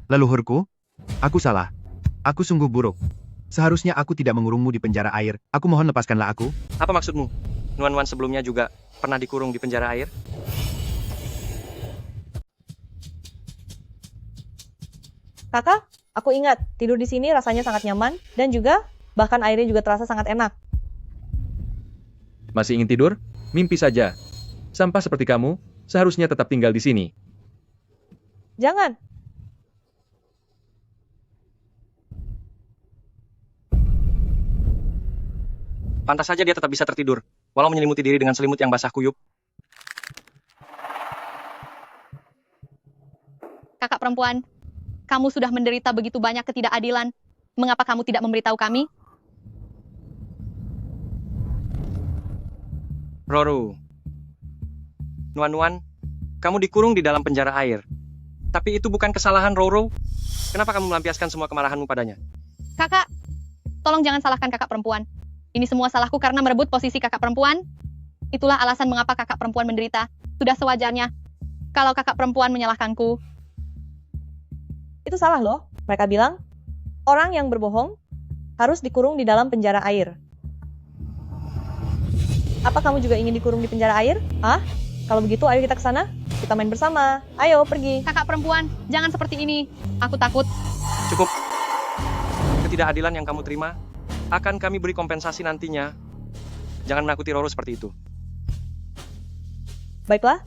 Leluhurku, aku salah. Aku sungguh buruk. Seharusnya aku tidak mengurungmu di penjara air. Aku mohon lepaskanlah aku. Apa maksudmu? Nuan-nuan sebelumnya juga pernah dikurung di penjara air? Kakak, aku ingat tidur di sini rasanya sangat nyaman dan juga bahkan airnya juga terasa sangat enak. Masih ingin tidur? Mimpi saja. Sampah seperti kamu, seharusnya tetap tinggal di sini. Jangan. Pantas saja dia tetap bisa tertidur, walau menyelimuti diri dengan selimut yang basah kuyup. Kakak perempuan, kamu sudah menderita begitu banyak ketidakadilan. Mengapa kamu tidak memberitahu kami? Roru. Nuan-nuan, kamu dikurung di dalam penjara air. Tapi itu bukan kesalahan Roro. Kenapa kamu melampiaskan semua kemarahanmu padanya? Kakak, tolong jangan salahkan kakak perempuan. Ini semua salahku karena merebut posisi kakak perempuan. Itulah alasan mengapa kakak perempuan menderita. Sudah sewajarnya. Kalau kakak perempuan menyalahkanku. Itu salah loh. Mereka bilang, orang yang berbohong harus dikurung di dalam penjara air. Apa kamu juga ingin dikurung di penjara air? Hah? Kalau begitu, ayo kita ke sana. Kita main bersama. Ayo, pergi. Kakak perempuan, jangan seperti ini. Aku takut. Cukup. Ketidakadilan yang kamu terima akan kami beri kompensasi nantinya. Jangan menakuti Roro seperti itu. Baiklah.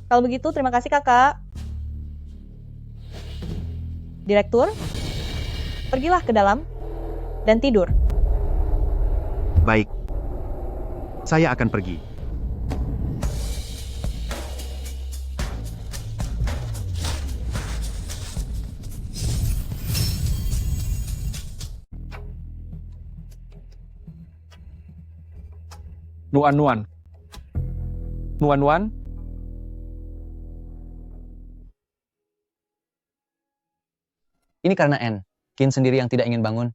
Kalau begitu, terima kasih kakak. Direktur, pergilah ke dalam dan tidur. Baik. Saya akan pergi. Nuan-nuan. Nuan-nuan. Ini karena Anne. Kin sendiri yang tidak ingin bangun.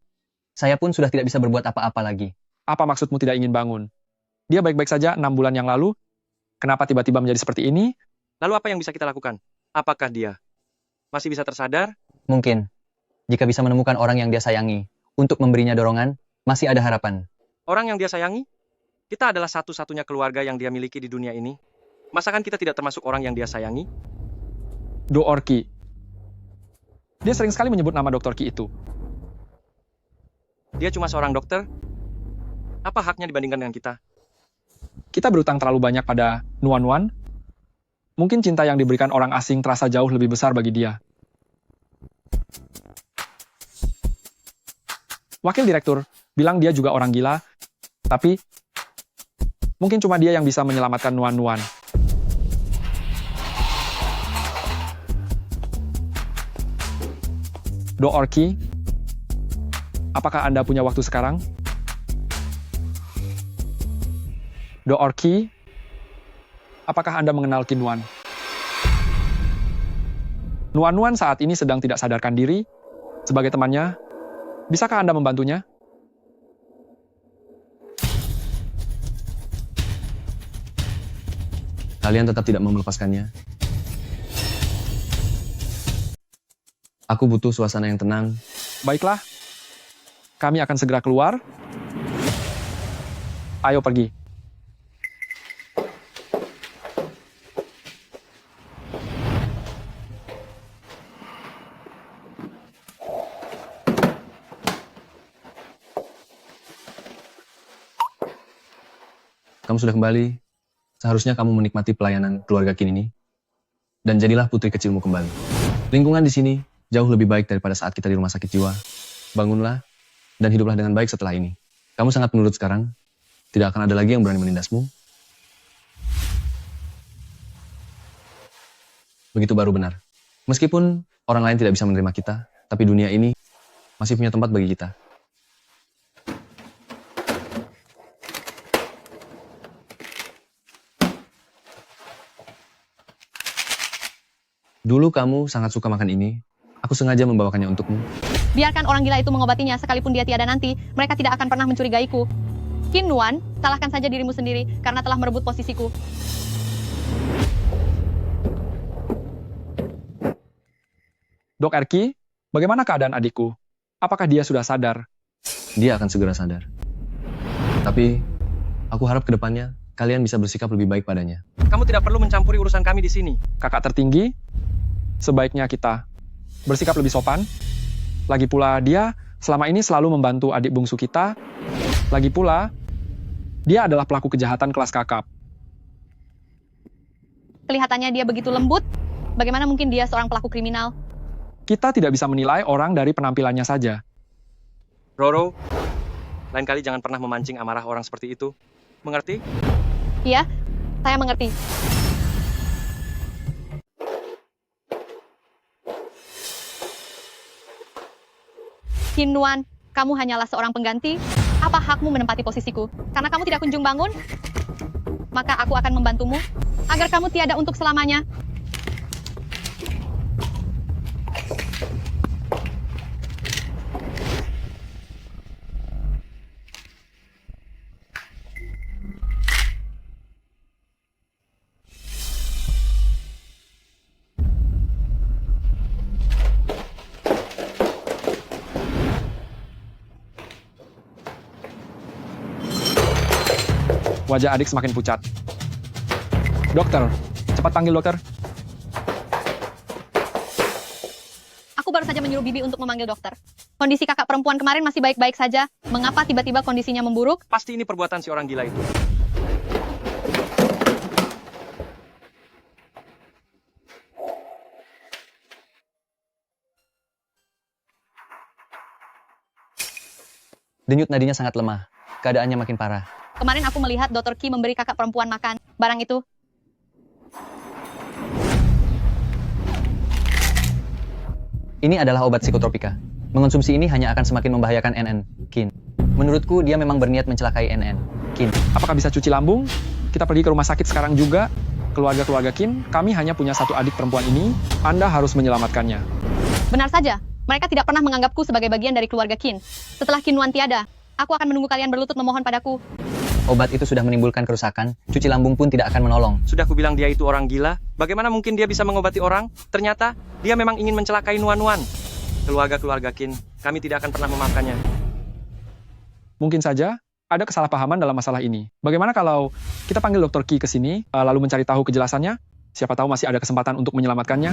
Saya pun sudah tidak bisa berbuat apa-apa lagi. Apa maksudmu tidak ingin bangun? Dia baik-baik saja 6 bulan yang lalu. Kenapa tiba-tiba menjadi seperti ini? Lalu apa yang bisa kita lakukan? Apakah dia masih bisa tersadar? Mungkin. Jika bisa menemukan orang yang dia sayangi, untuk memberinya dorongan, masih ada harapan. Orang yang dia sayangi? Kita adalah satu-satunya keluarga yang dia miliki di dunia ini. Masakan kita tidak termasuk orang yang dia sayangi? Do Orki. Dia sering sekali menyebut nama Dr. Ki itu. Dia cuma seorang dokter. Apa haknya dibandingkan dengan kita? Kita berutang terlalu banyak pada Nuan-nuan. Mungkin cinta yang diberikan orang asing terasa jauh lebih besar bagi dia. Wakil direktur bilang dia juga orang gila, tapi mungkin cuma dia yang bisa menyelamatkan Nuan-nuan. Do Orki, apakah Anda punya waktu sekarang? Do Orki, apakah Anda mengenal Kinwan? Nuan-nuan saat ini sedang tidak sadarkan diri. Sebagai temannya, bisakah Anda membantunya? Kalian tetap tidak mau melepaskannya. Aku butuh suasana yang tenang. Baiklah, kami akan segera keluar. Ayo pergi. Kamu sudah kembali. Seharusnya kamu menikmati pelayanan keluarga Kin ini. Dan jadilah putri kecilmu kembali. Lingkungan di sini jauh lebih baik daripada saat kita di rumah sakit jiwa. Bangunlah dan hiduplah dengan baik setelah ini. Kamu sangat penurut sekarang. Tidak akan ada lagi yang berani menindasmu. Begitu baru benar. Meskipun orang lain tidak bisa menerima kita, tapi dunia ini masih punya tempat bagi kita. Dulu kamu sangat suka makan ini. Aku sengaja membawakannya untukmu. Biarkan orang gila itu mengobatinya, sekalipun dia tiada nanti, mereka tidak akan pernah mencurigaiku. Qin Nuan, salahkan saja dirimu sendiri karena telah merebut posisiku. Dok Erki, bagaimana keadaan adikku? Apakah dia sudah sadar? Dia akan segera sadar. Tapi, aku harap ke depannya kalian bisa bersikap lebih baik padanya. Kamu tidak perlu mencampuri urusan kami di sini. Kakak tertinggi, sebaiknya kita bersikap lebih sopan. Lagi pula dia selama ini selalu membantu adik bungsu kita. Lagi pula, dia adalah pelaku kejahatan kelas kakap. Kelihatannya dia begitu lembut. Bagaimana mungkin dia seorang pelaku kriminal? Kita tidak bisa menilai orang dari penampilannya saja. Roro, lain kali jangan pernah memancing amarah orang seperti itu. Mengerti? Iya, saya mengerti. Qin Nuan, kamu hanyalah seorang pengganti. Apa hakmu menempati posisiku? Karena kamu tidak kunjung bangun, maka aku akan membantumu agar kamu tiada untuk selamanya. Wajah adik semakin pucat. Dokter, cepat panggil dokter. Aku baru saja menyuruh Bibi untuk memanggil dokter. Kondisi kakak perempuan kemarin masih baik-baik saja. Mengapa tiba-tiba kondisinya memburuk? Pasti ini perbuatan si orang gila itu. Denyut nadinya sangat lemah. Keadaannya makin parah. Kemarin aku melihat Dr. Qi memberi kakak perempuan makan. Barang itu. Ini adalah obat psikotropika. Mengonsumsi ini hanya akan semakin membahayakan NN, Qin. Menurutku dia memang berniat mencelakai NN, Qin. Apakah bisa cuci lambung? Kita pergi ke rumah sakit sekarang juga. Keluarga-keluarga Qin, kami hanya punya satu adik perempuan ini. Anda harus menyelamatkannya. Benar saja. Mereka tidak pernah menganggapku sebagai bagian dari keluarga Qin. Setelah Qin Nuan tiada, aku akan menunggu kalian berlutut memohon padaku. Obat itu sudah menimbulkan kerusakan, cuci lambung pun tidak akan menolong. Sudah kubilang dia itu orang gila. Bagaimana mungkin dia bisa mengobati orang? Ternyata, dia memang ingin mencelakai Nuan-Nuan. Keluarga-keluarga Qin, kami tidak akan pernah memaafkannya. Mungkin saja ada kesalahpahaman dalam masalah ini. Bagaimana kalau kita panggil Dr. Qi ke sini, lalu mencari tahu kejelasannya? Siapa tahu masih ada kesempatan untuk menyelamatkannya.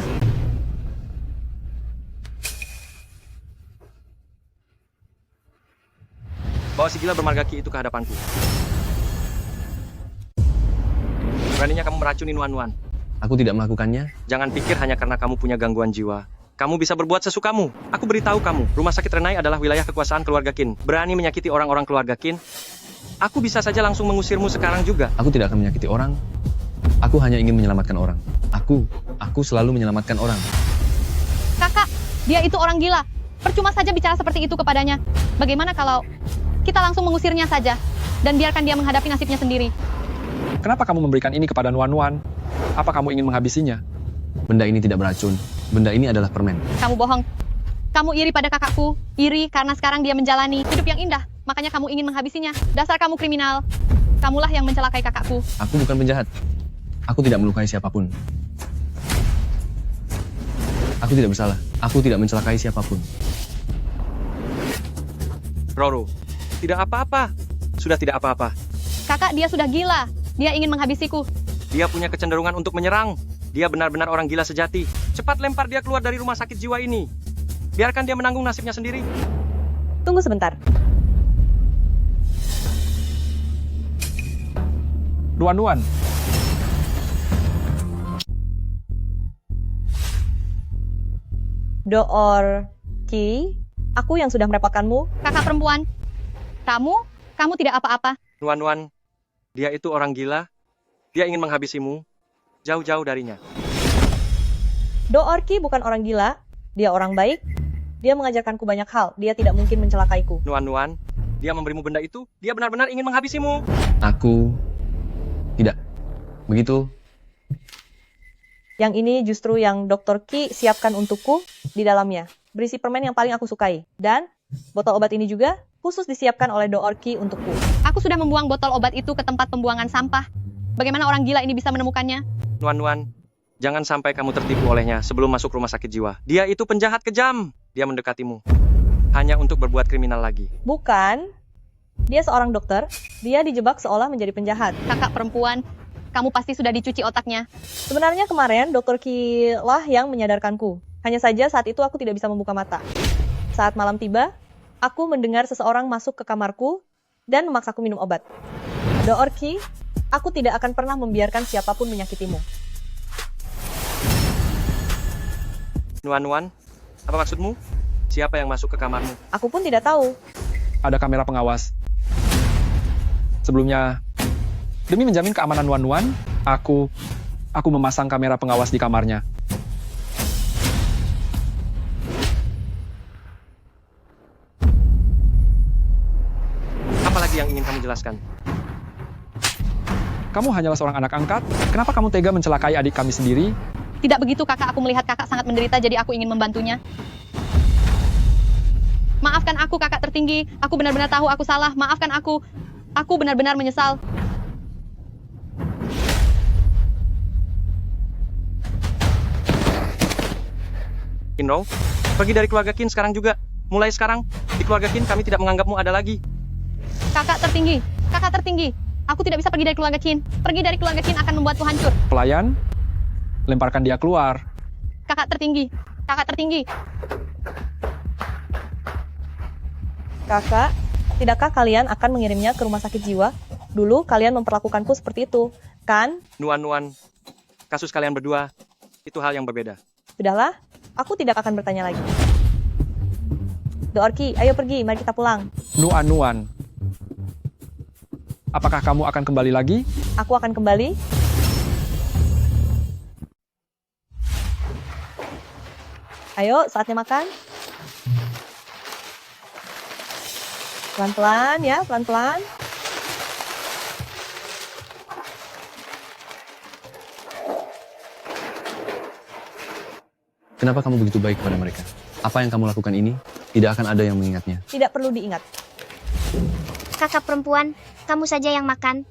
Bawa si gila bermarga Qi itu ke hadapanku. Beraninya kamu meracuni Nuan-Nuan. Aku tidak melakukannya. Jangan pikir hanya karena kamu punya gangguan jiwa. Kamu bisa berbuat sesukamu. Aku beritahu kamu, rumah sakit Renai adalah wilayah kekuasaan keluarga Qin. Berani menyakiti orang-orang keluarga Qin, aku bisa saja langsung mengusirmu sekarang juga. Aku tidak akan menyakiti orang. Aku hanya ingin menyelamatkan orang. Aku selalu menyelamatkan orang. Kakak, dia itu orang gila. Percuma saja bicara seperti itu kepadanya. Bagaimana kalau kita langsung mengusirnya saja dan biarkan dia menghadapi nasibnya sendiri? Kenapa kamu memberikan ini kepada Nuan-Nuan? Apa kamu ingin menghabisinya? Benda ini tidak beracun. Benda ini adalah permen. Kamu bohong. Kamu iri pada kakakku. Iri karena sekarang dia menjalani hidup yang indah. Makanya kamu ingin menghabisinya. Dasar kamu kriminal. Kamulah yang mencelakai kakakku. Aku bukan penjahat. Aku tidak melukai siapapun. Aku tidak bersalah. Aku tidak mencelakai siapapun. Roro, tidak apa-apa. Sudah tidak apa-apa. Kakak, dia sudah gila. Dia ingin menghabisiku. Dia punya kecenderungan untuk menyerang. Dia benar-benar orang gila sejati. Cepat lempar dia keluar dari rumah sakit jiwa ini. Biarkan dia menanggung nasibnya sendiri. Tunggu sebentar. Nuan-Nuan. Dr. Qi, Aku yang sudah merepotkanmu. Kakak perempuan, kamu tidak apa-apa. Nuan, dia itu orang gila. Dia ingin menghabisimu. Jauh-jauh darinya. Do Orki bukan orang gila. Dia orang baik. Dia mengajarkanku banyak hal. Dia tidak mungkin mencelakaiku. Nuan, dia memberimu benda itu. Dia benar-benar ingin menghabisimu. Aku tidak. Begitu. Yang ini justru yang Dr. Ki siapkan untukku di dalamnya. Berisi permen yang paling aku sukai. Dan botol obat ini juga khusus disiapkan oleh Do Orki untukku. Aku sudah membuang botol obat itu ke tempat pembuangan sampah. Bagaimana orang gila ini bisa menemukannya? Nuan, jangan sampai kamu tertipu olehnya sebelum masuk rumah sakit jiwa. Dia itu penjahat kejam. Dia mendekatimu. Hanya untuk berbuat kriminal lagi. Bukan. Dia seorang dokter. Dia dijebak seolah menjadi penjahat. Kakak perempuan, kamu pasti sudah dicuci otaknya. Sebenarnya kemarin Dr. Ki lah yang menyadarkanku. Hanya saja saat itu aku tidak bisa membuka mata. Saat malam tiba, aku mendengar seseorang masuk ke kamarku dan memaksaku minum obat. Do Orki, aku tidak akan pernah membiarkan siapapun menyakitimu. Nuan, apa maksudmu? Siapa yang masuk ke kamarmu? Aku pun tidak tahu. Ada kamera pengawas. Sebelumnya, demi menjamin keamanan Nuan, aku memasang kamera pengawas di kamarnya. Apa lagi yang ingin kamu jelaskan? Kamu hanyalah seorang anak angkat. Kenapa kamu tega mencelakai adik kami sendiri? Tidak begitu kakak, aku melihat kakak sangat menderita jadi aku ingin membantunya. Maafkan aku kakak tertinggi, aku benar-benar tahu aku salah, maafkan aku. Aku benar-benar menyesal. Kinro, pergi dari keluarga Kin sekarang juga. Mulai sekarang, di keluarga Kin kami tidak menganggapmu ada lagi. Kakak tertinggi, aku tidak bisa pergi dari keluarga Qin. Pergi dari keluarga Qin akan membuatku hancur. Pelayan, lemparkan dia keluar. Kakak tertinggi. Kakak, tidakkah kalian akan mengirimnya ke rumah sakit jiwa? Dulu kalian memperlakukanku seperti itu, kan? Nuan, kasus kalian berdua, itu hal yang berbeda. Sudahlah, aku tidak akan bertanya lagi. Do Orki, ayo pergi, mari kita pulang. Nuan, apakah kamu akan kembali lagi? Aku akan kembali. Ayo, saatnya makan. Pelan-pelan ya, pelan-pelan. Kenapa kamu begitu baik kepada mereka? Apa yang kamu lakukan ini, tidak akan ada yang mengingatnya. Tidak perlu diingat. Kakak perempuan, kamu saja yang makan.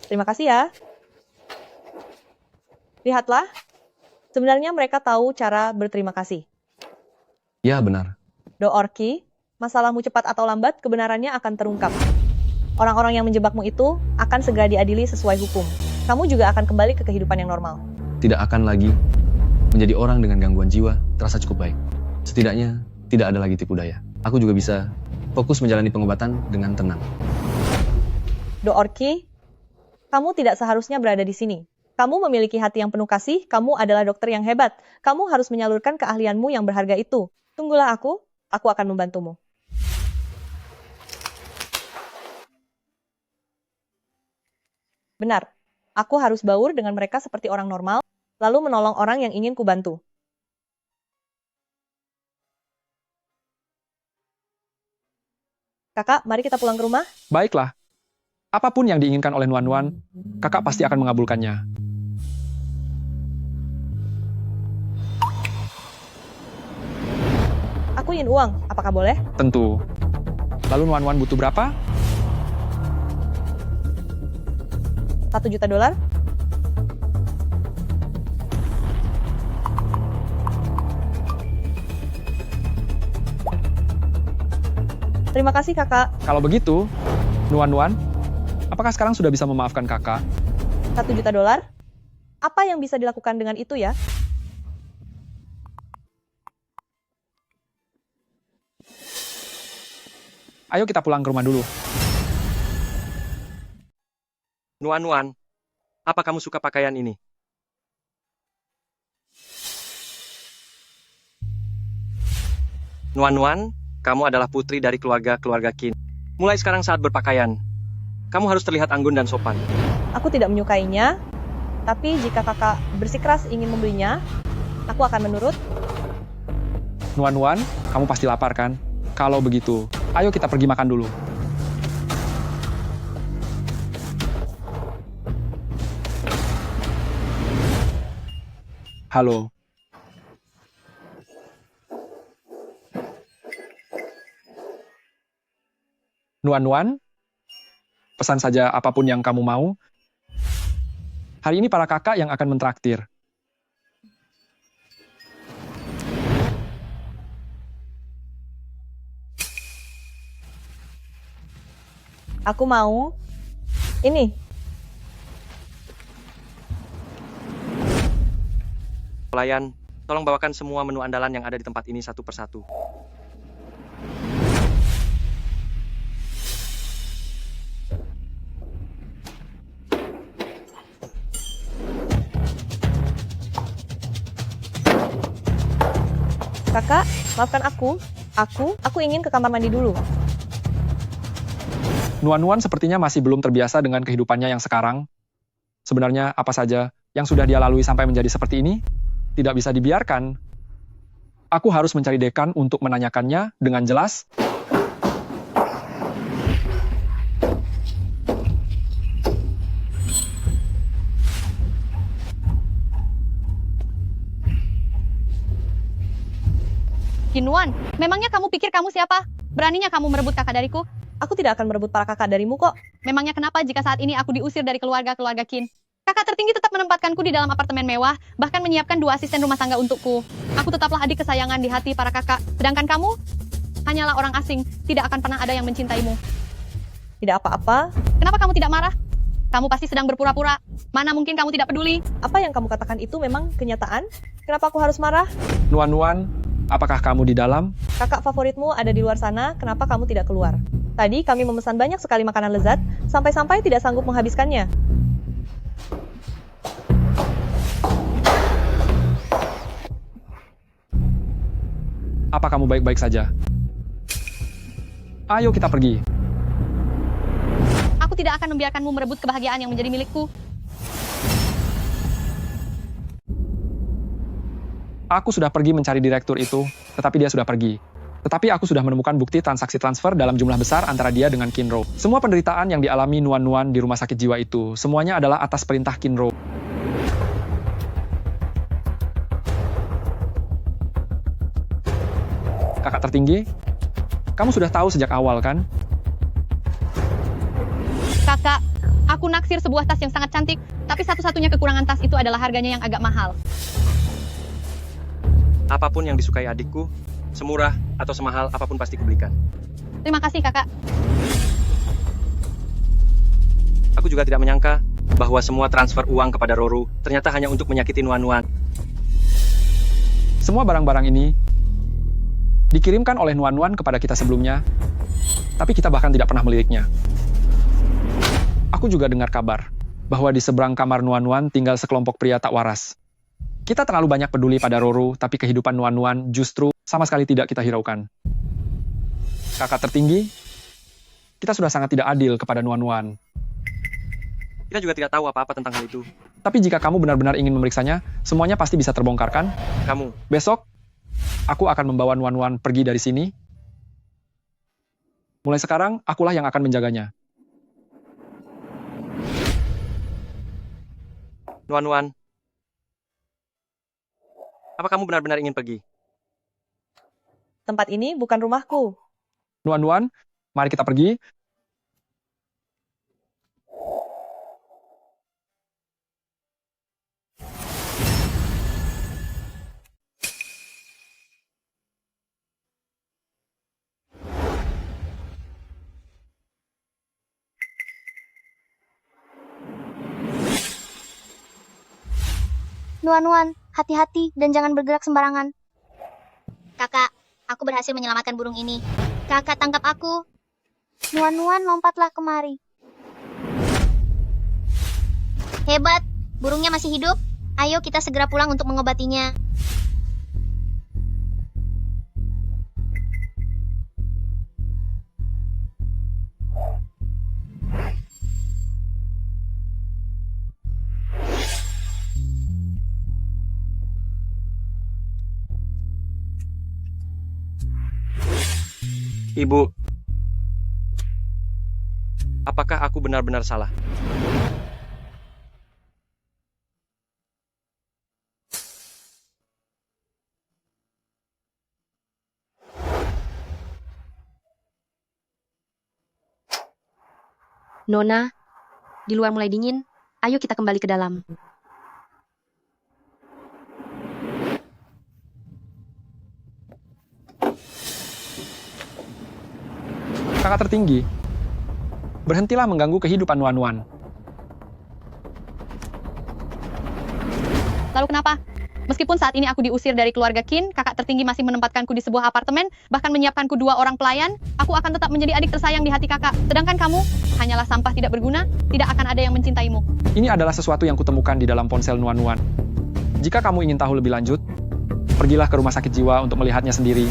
Terima kasih ya. Lihatlah, sebenarnya mereka tahu cara berterima kasih. Ya, benar. Do Orki, masalahmu cepat atau lambat, kebenarannya akan terungkap. Orang-orang yang menjebakmu itu akan segera diadili sesuai hukum. Kamu juga akan kembali ke kehidupan yang normal. Tidak akan lagi menjadi orang dengan gangguan jiwa terasa cukup baik. Setidaknya, tidak ada lagi tipu daya. Aku juga bisa fokus menjalani pengobatan dengan tenang. Do Orki, kamu tidak seharusnya berada di sini. Kamu memiliki hati yang penuh kasih, kamu adalah dokter yang hebat. Kamu harus menyalurkan keahlianmu yang berharga itu. Tunggulah aku akan membantumu. Benar, aku harus baur dengan mereka seperti orang normal, lalu menolong orang yang ingin kubantu. Kakak, mari kita pulang ke rumah. Baiklah. Apapun yang diinginkan oleh Nuan, kakak pasti akan mengabulkannya. Aku ingin uang, apakah boleh? Tentu. Lalu Nuan butuh berapa? $1 juta. Terima kasih, kakak. Kalau begitu, Nuan, apakah sekarang sudah bisa memaafkan kakak? $1 juta? Apa yang bisa dilakukan dengan itu ya? Ayo kita pulang ke rumah dulu. Nuan, apa kamu suka pakaian ini? Nuan-Nuan, kamu adalah putri dari keluarga Qin. Mulai sekarang saat berpakaian, kamu harus terlihat anggun dan sopan. Aku tidak menyukainya, tapi jika kakak bersikeras ingin membelinya, aku akan menurut. Nuan-Nuan, kamu pasti lapar kan? Kalau begitu, ayo kita pergi makan dulu. Halo. Nuan-Nuan, pesan saja apapun yang kamu mau. Hari ini para kakak yang akan mentraktir. Aku mau ini. Pelayan, tolong bawakan semua menu andalan yang ada di tempat ini satu persatu. Kakak, maafkan aku. Aku ingin ke kamar mandi dulu. Nuan-Nuan sepertinya masih belum terbiasa dengan kehidupannya yang sekarang. Sebenarnya apa saja yang sudah dia lalui sampai menjadi seperti ini, tidak bisa dibiarkan. Aku harus mencari dekan untuk menanyakannya dengan jelas. Qin-Nuan, memangnya kamu pikir kamu siapa? Beraninya kamu merebut kakak dariku? Aku tidak akan merebut para kakak darimu kok. Memangnya kenapa jika saat ini aku diusir dari keluarga Qin? Kakak tertinggi tetap menempatkanku di dalam apartemen mewah, bahkan menyiapkan 2 asisten rumah tangga untukku. Aku tetaplah adik kesayangan di hati para kakak, sedangkan kamu hanyalah orang asing, tidak akan pernah ada yang mencintaimu. Tidak apa-apa. Kenapa kamu tidak marah? Kamu pasti sedang berpura-pura. Mana mungkin kamu tidak peduli? Apa yang kamu katakan itu memang kenyataan? Kenapa aku harus marah? Nuan-Nuan, apakah kamu di dalam? Kakak favoritmu ada di luar sana, kenapa kamu tidak keluar? Tadi kami memesan banyak sekali makanan lezat, sampai-sampai tidak sanggup menghabiskannya. Apa kamu baik-baik saja? Ayo kita pergi. Aku tidak akan membiarkanmu merebut kebahagiaan yang menjadi milikku. Aku sudah pergi mencari direktur itu, tetapi dia sudah pergi. Tetapi aku sudah menemukan bukti transaksi transfer dalam jumlah besar antara dia dengan Qin-Ro. Semua penderitaan yang dialami Nuan-Nuan di rumah sakit jiwa itu, semuanya adalah atas perintah Qin-Ro. Kakak tertinggi, kamu sudah tahu sejak awal kan? Kakak, aku naksir sebuah tas yang sangat cantik, tapi satu-satunya kekurangan tas itu adalah harganya yang agak mahal. Apapun yang disukai adikku, semurah atau semahal apapun pasti kubelikan. Terima kasih, kakak. Aku juga tidak menyangka bahwa semua transfer uang kepada Roru ternyata hanya untuk menyakiti Nuan-Nuan. Semua barang-barang ini dikirimkan oleh Nuan-Nuan kepada kita sebelumnya, tapi kita bahkan tidak pernah meliriknya. Aku juga dengar kabar bahwa di seberang kamar Nuan-Nuan tinggal sekelompok pria tak waras. Kita terlalu banyak peduli pada Roru, tapi kehidupan Nuan-Nuan justru sama sekali tidak kita hiraukan. Kakak tertinggi, kita sudah sangat tidak adil kepada Nuan-Nuan. Kita juga tidak tahu apa-apa tentang hal itu. Tapi jika kamu benar-benar ingin memeriksanya, semuanya pasti bisa terbongkar kan? Kamu. Besok, aku akan membawa Nuan-Nuan pergi dari sini. Mulai sekarang, akulah yang akan menjaganya. Nuan-Nuan, apa kamu benar-benar ingin pergi? Tempat ini bukan rumahku. Nuan-Nuan, mari kita pergi. Nuan-Nuan, hati-hati dan jangan bergerak sembarangan. Kakak, aku berhasil menyelamatkan burung ini. Kakak, tangkap aku. Nuan-Nuan, lompatlah kemari. Hebat, burungnya masih hidup. Ayo kita segera pulang untuk mengobatinya. Ibu, apakah aku benar-benar salah? Nona, di luar mulai dingin. Ayo kita kembali ke dalam. Kakak tertinggi, berhentilah mengganggu kehidupan Nuan-Nuan. Lalu kenapa? Meskipun saat ini aku diusir dari keluarga Qin, kakak tertinggi masih menempatkanku di sebuah apartemen, bahkan menyiapkanku 2 orang pelayan, aku akan tetap menjadi adik tersayang di hati kakak. Sedangkan kamu, hanyalah sampah tidak berguna, tidak akan ada yang mencintaimu. Ini adalah sesuatu yang kutemukan di dalam ponsel Nuan-Nuan. Jika kamu ingin tahu lebih lanjut, pergilah ke rumah sakit jiwa untuk melihatnya sendiri.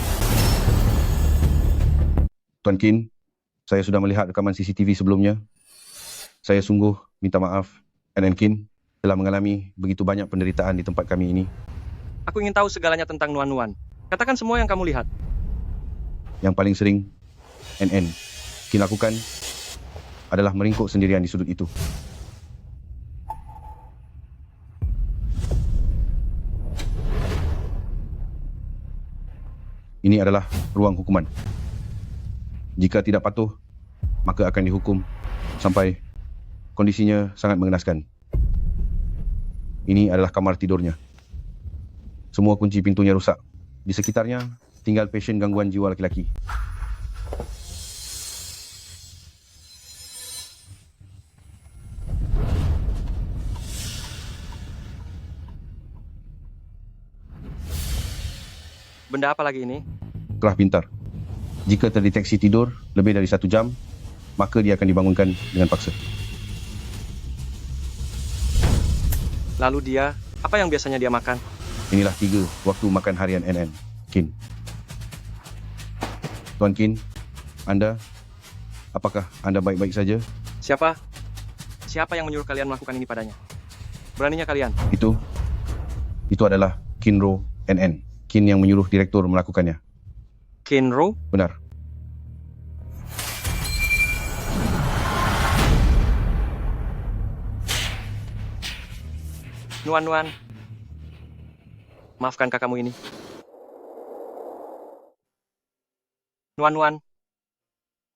Tuan Qin, saya sudah melihat rekaman CCTV sebelumnya. Saya sungguh minta maaf, NN Qin telah mengalami begitu banyak penderitaan di tempat kami ini. Aku ingin tahu segalanya tentang Nuan-Nuan. Katakan semua yang kamu lihat. Yang paling sering NN Qin lakukan adalah meringkuk sendirian di sudut itu. Ini adalah ruang hukuman. Jika tidak patuh, maka akan dihukum sampai kondisinya sangat mengenaskan. Ini adalah kamar tidurnya. Semua kunci pintunya rusak. Di sekitarnya tinggal pasien gangguan jiwa laki-laki. Benda apa lagi ini? Kelah pintar. Jika terdeteksi tidur lebih dari 1 jam, maka dia akan dibangunkan dengan paksa. Lalu dia, apa yang biasanya dia makan? Inilah 3 waktu makan harian NN Qin. Tuan Qin, apakah Anda baik-baik saja? Siapa? Siapa yang menyuruh kalian melakukan ini padanya? Beraninya kalian? Itu adalah Qinro NN. Qin yang menyuruh direktur melakukannya. Qinro? Benar. Nuan-Nuan, maafkan kakakmu ini. Nuan-Nuan,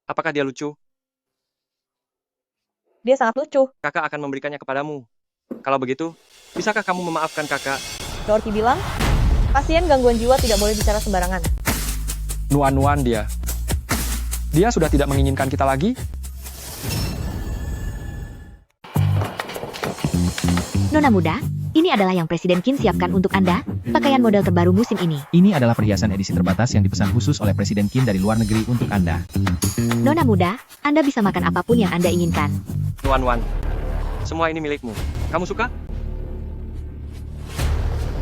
apakah dia lucu? Dia sangat lucu. Kakak akan memberikannya kepadamu. Kalau begitu, bisakah kamu memaafkan kakak? Dorothy bilang, pasien gangguan jiwa tidak boleh bicara sembarangan. Nuan-Nuan dia. Dia sudah tidak menginginkan kita lagi? Nona muda, ini adalah yang Presiden Qin siapkan untuk Anda, pakaian model terbaru musim ini. Ini adalah perhiasan edisi terbatas yang dipesan khusus oleh Presiden Qin dari luar negeri untuk Anda. Nona muda, Anda bisa makan apapun yang Anda inginkan. Nuan-Nuan, semua ini milikmu. Kamu suka?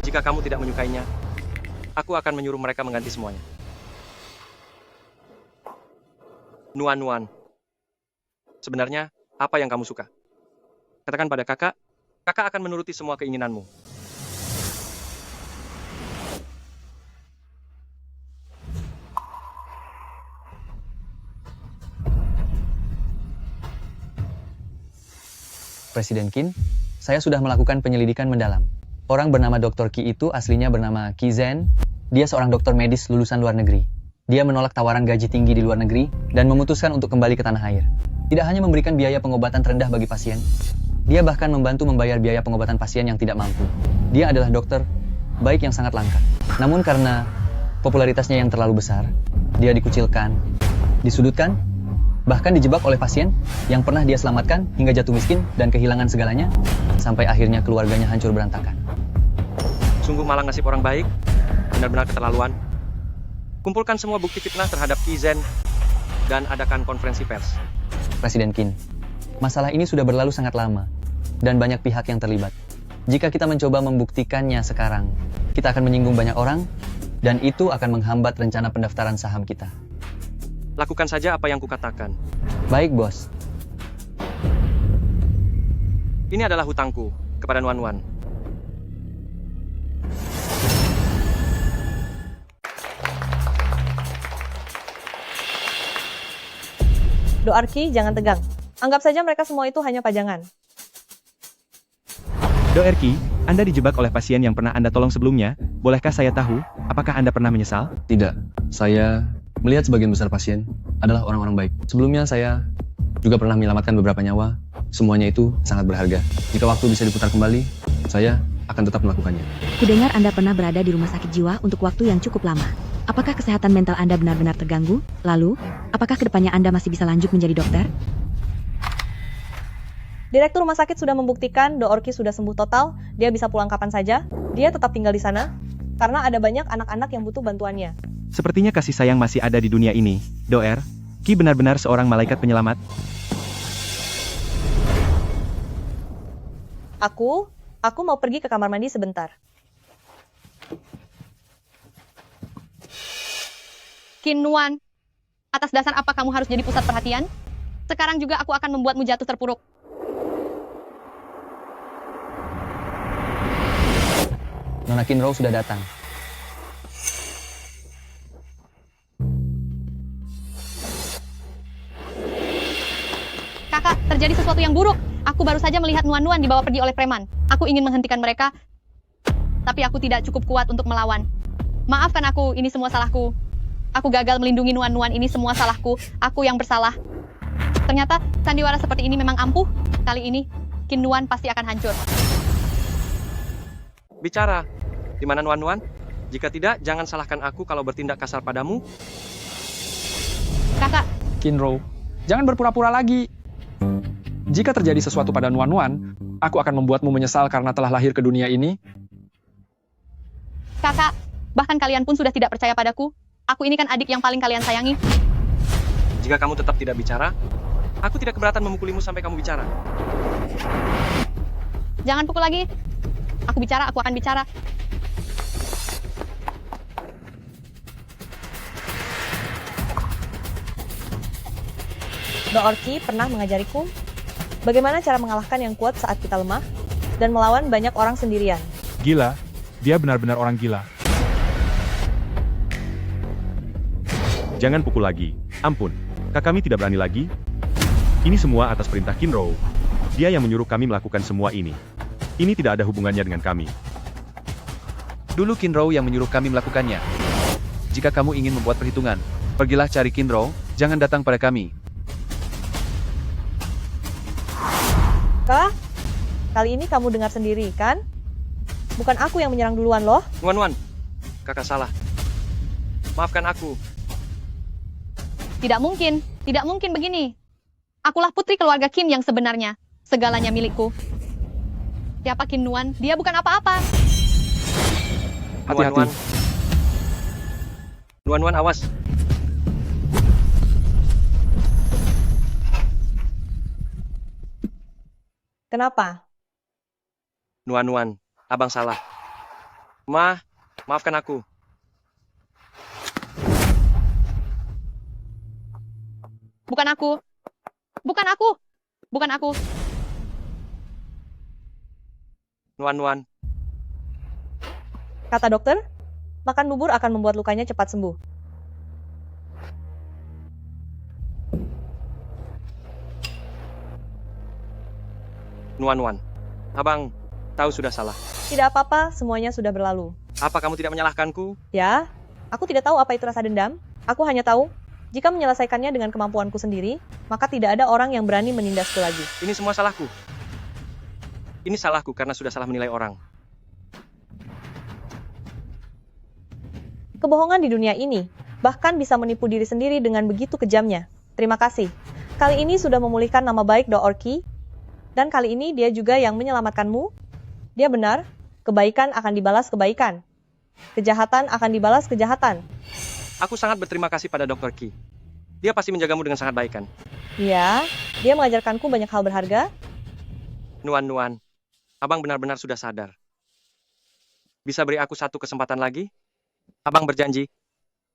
Jika kamu tidak menyukainya, aku akan menyuruh mereka mengganti semuanya. Nuan-Nuan, sebenarnya apa yang kamu suka? Katakan pada kakak, kakak akan menuruti semua keinginanmu. Presiden Qin, saya sudah melakukan penyelidikan mendalam. Orang bernama Dr. Qi itu aslinya bernama Qi Zhen. Dia seorang dokter medis lulusan luar negeri. Dia menolak tawaran gaji tinggi di luar negeri dan memutuskan untuk kembali ke tanah air. Tidak hanya memberikan biaya pengobatan terendah bagi pasien, dia bahkan membantu membayar biaya pengobatan pasien yang tidak mampu. Dia adalah dokter baik yang sangat langka. Namun karena popularitasnya yang terlalu besar, dia dikucilkan, disudutkan, bahkan dijebak oleh pasien yang pernah dia selamatkan hingga jatuh miskin dan kehilangan segalanya, sampai akhirnya keluarganya hancur berantakan. Sungguh malang nasib orang baik, benar-benar keterlaluan. Kumpulkan semua bukti fitnah terhadap Qi Zhen dan adakan konferensi pers. Presiden Qin, masalah ini sudah berlalu sangat lama dan banyak pihak yang terlibat. Jika kita mencoba membuktikannya sekarang, kita akan menyinggung banyak orang dan itu akan menghambat rencana pendaftaran saham kita. Lakukan saja apa yang kukatakan. Baik, bos. Ini adalah hutangku kepada Nuan-Nuan. Doarki, jangan tegang. Anggap saja mereka semua itu hanya pajangan. Doerki, Anda dijebak oleh pasien yang pernah Anda tolong sebelumnya. Bolehkah saya tahu, apakah Anda pernah menyesal? Tidak, saya melihat sebagian besar pasien adalah orang-orang baik. Sebelumnya saya juga pernah menyelamatkan beberapa nyawa. Semuanya itu sangat berharga. Jika waktu bisa diputar kembali, saya akan tetap melakukannya. Kudengar Anda pernah berada di rumah sakit jiwa untuk waktu yang cukup lama. Apakah kesehatan mental Anda benar-benar terganggu? Lalu, apakah kedepannya Anda masih bisa lanjut menjadi dokter? Direktur rumah sakit sudah membuktikan Doorki sudah sembuh total, dia bisa pulang kapan saja, dia tetap tinggal di sana, karena ada banyak anak-anak yang butuh bantuannya. Sepertinya kasih sayang masih ada di dunia ini. Doer, Ki benar-benar seorang malaikat penyelamat. Aku mau pergi ke kamar mandi sebentar. Qin Nuan, atas dasar apa kamu harus jadi pusat perhatian? Sekarang juga aku akan membuatmu jatuh terpuruk. Nona Kinro sudah datang. Kakak, terjadi sesuatu yang buruk. Aku baru saja melihat Nuan-Nuan dibawa pergi oleh preman. Aku ingin menghentikan mereka, tapi aku tidak cukup kuat untuk melawan. Maafkan aku, ini semua salahku. Aku gagal melindungi Nuan-Nuan, ini semua salahku. Aku yang bersalah. Ternyata sandiwara seperti ini memang ampuh. Kali ini, Qin Nuan pasti akan hancur. Bicara. Di mana Nuan-Nuan? Jika tidak, jangan salahkan aku kalau bertindak kasar padamu. Kakak. Kinro, jangan berpura-pura lagi. Jika terjadi sesuatu pada Nuan-Nuan, aku akan membuatmu menyesal karena telah lahir ke dunia ini. Kakak, bahkan kalian pun sudah tidak percaya padaku. Aku ini kan adik yang paling kalian sayangi. Jika kamu tetap tidak bicara, aku tidak keberatan memukulimu sampai kamu bicara. Jangan pukul lagi. Aku bicara, aku akan bicara. Doorki pernah mengajariku bagaimana cara mengalahkan yang kuat saat kita lemah dan melawan banyak orang sendirian. Gila, dia benar-benar orang gila. Jangan pukul lagi. Ampun, kami tidak berani lagi. Ini semua atas perintah Kinro. Dia yang menyuruh kami melakukan semua ini. Ini tidak ada hubungannya dengan kami. Dulu Kinro yang menyuruh kami melakukannya. Jika kamu ingin membuat perhitungan, pergilah cari Kinro, jangan datang pada kami. Kak, kali ini kamu dengar sendiri, kan? Bukan aku yang menyerang duluan loh. Nuan-Nuan, kakak salah. Maafkan aku. Tidak mungkin begini. Akulah putri keluarga Qin yang sebenarnya. Segalanya milikku. Siapa Qin Nuan? Dia bukan apa-apa. Hati-hati. Nuan-Nuan, awas. Kenapa? Nuan-Nuan, abang salah. Maafkan aku. Bukan aku. Nuan-Nuan. Kata dokter, makan bubur akan membuat lukanya cepat sembuh. Nuan-Nuan, abang tahu sudah salah. Tidak apa-apa, semuanya sudah berlalu. Apa kamu tidak menyalahkanku? Ya, aku tidak tahu apa itu rasa dendam. Aku hanya tahu, jika menyelesaikannya dengan kemampuanku sendiri, maka tidak ada orang yang berani menindasku lagi. Ini semua salahku. Ini salahku karena sudah salah menilai orang. Kebohongan di dunia ini, bahkan bisa menipu diri sendiri dengan begitu kejamnya. Terima kasih. Kali ini sudah memulihkan nama baik Doorki, dan kali ini dia juga yang menyelamatkanmu. Dia benar, kebaikan akan dibalas kebaikan. Kejahatan akan dibalas kejahatan. Aku sangat berterima kasih pada Dr. Qi. Dia pasti menjagamu dengan sangat baik, kan? Ya, dia mengajarkanku banyak hal berharga. Nuan-Nuan, abang benar-benar sudah sadar. Bisa beri aku satu kesempatan lagi? Abang berjanji,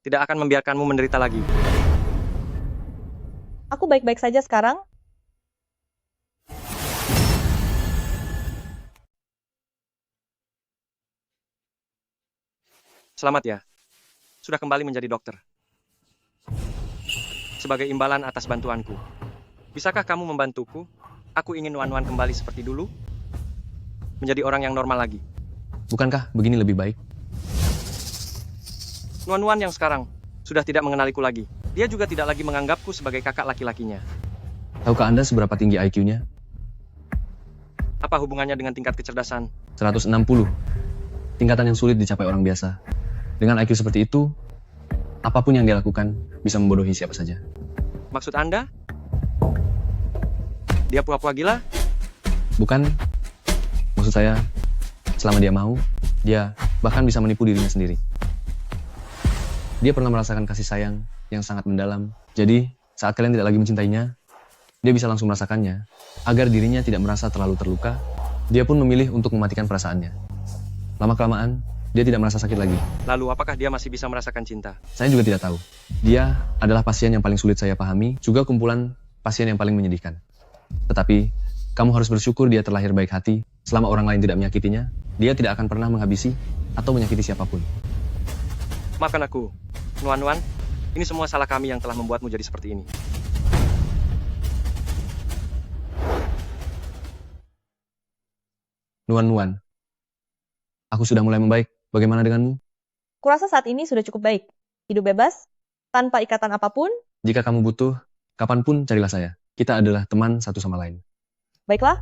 tidak akan membiarkanmu menderita lagi. Aku baik-baik saja sekarang. Selamat ya, sudah kembali menjadi dokter. Sebagai imbalan atas bantuanku, Bisakah kamu membantuku? Aku ingin Nuan kembali seperti dulu. Menjadi orang yang normal lagi. Bukankah begini lebih baik? Nuan yang sekarang sudah tidak mengenaliku lagi. Dia juga tidak lagi menganggapku sebagai kakak laki-lakinya. Tahukah Anda seberapa tinggi IQ-nya? Apa hubungannya dengan tingkat kecerdasan? 160. Tingkatan yang sulit dicapai orang biasa. Dengan IQ seperti itu, apapun yang dia lakukan bisa membodohi siapa saja. Maksud Anda? Dia pura-pura gila? Bukan. Maksud saya, selama dia mau, dia bahkan bisa menipu dirinya sendiri. Dia pernah merasakan kasih sayang yang sangat mendalam. Jadi, saat kalian tidak lagi mencintainya, dia bisa langsung merasakannya. Agar dirinya tidak merasa terlalu terluka, dia pun memilih untuk mematikan perasaannya. Lama-kelamaan, dia tidak merasa sakit lagi. Lalu apakah dia masih bisa merasakan cinta? Saya juga tidak tahu. Dia adalah pasien yang paling sulit saya pahami, juga kumpulan pasien yang paling menyedihkan. Tetapi, kamu harus bersyukur dia terlahir baik hati. Selama orang lain tidak menyakitinya, dia tidak akan pernah menghabisi atau menyakiti siapapun. Maafkan aku, Nuan. Ini semua salah kami yang telah membuatmu jadi seperti ini. Nuan, aku sudah mulai membaik. Bagaimana denganmu? Kurasa saat ini sudah cukup baik. Hidup bebas, tanpa ikatan apapun. Jika kamu butuh, kapanpun carilah saya. Kita adalah teman satu sama lain. Baiklah.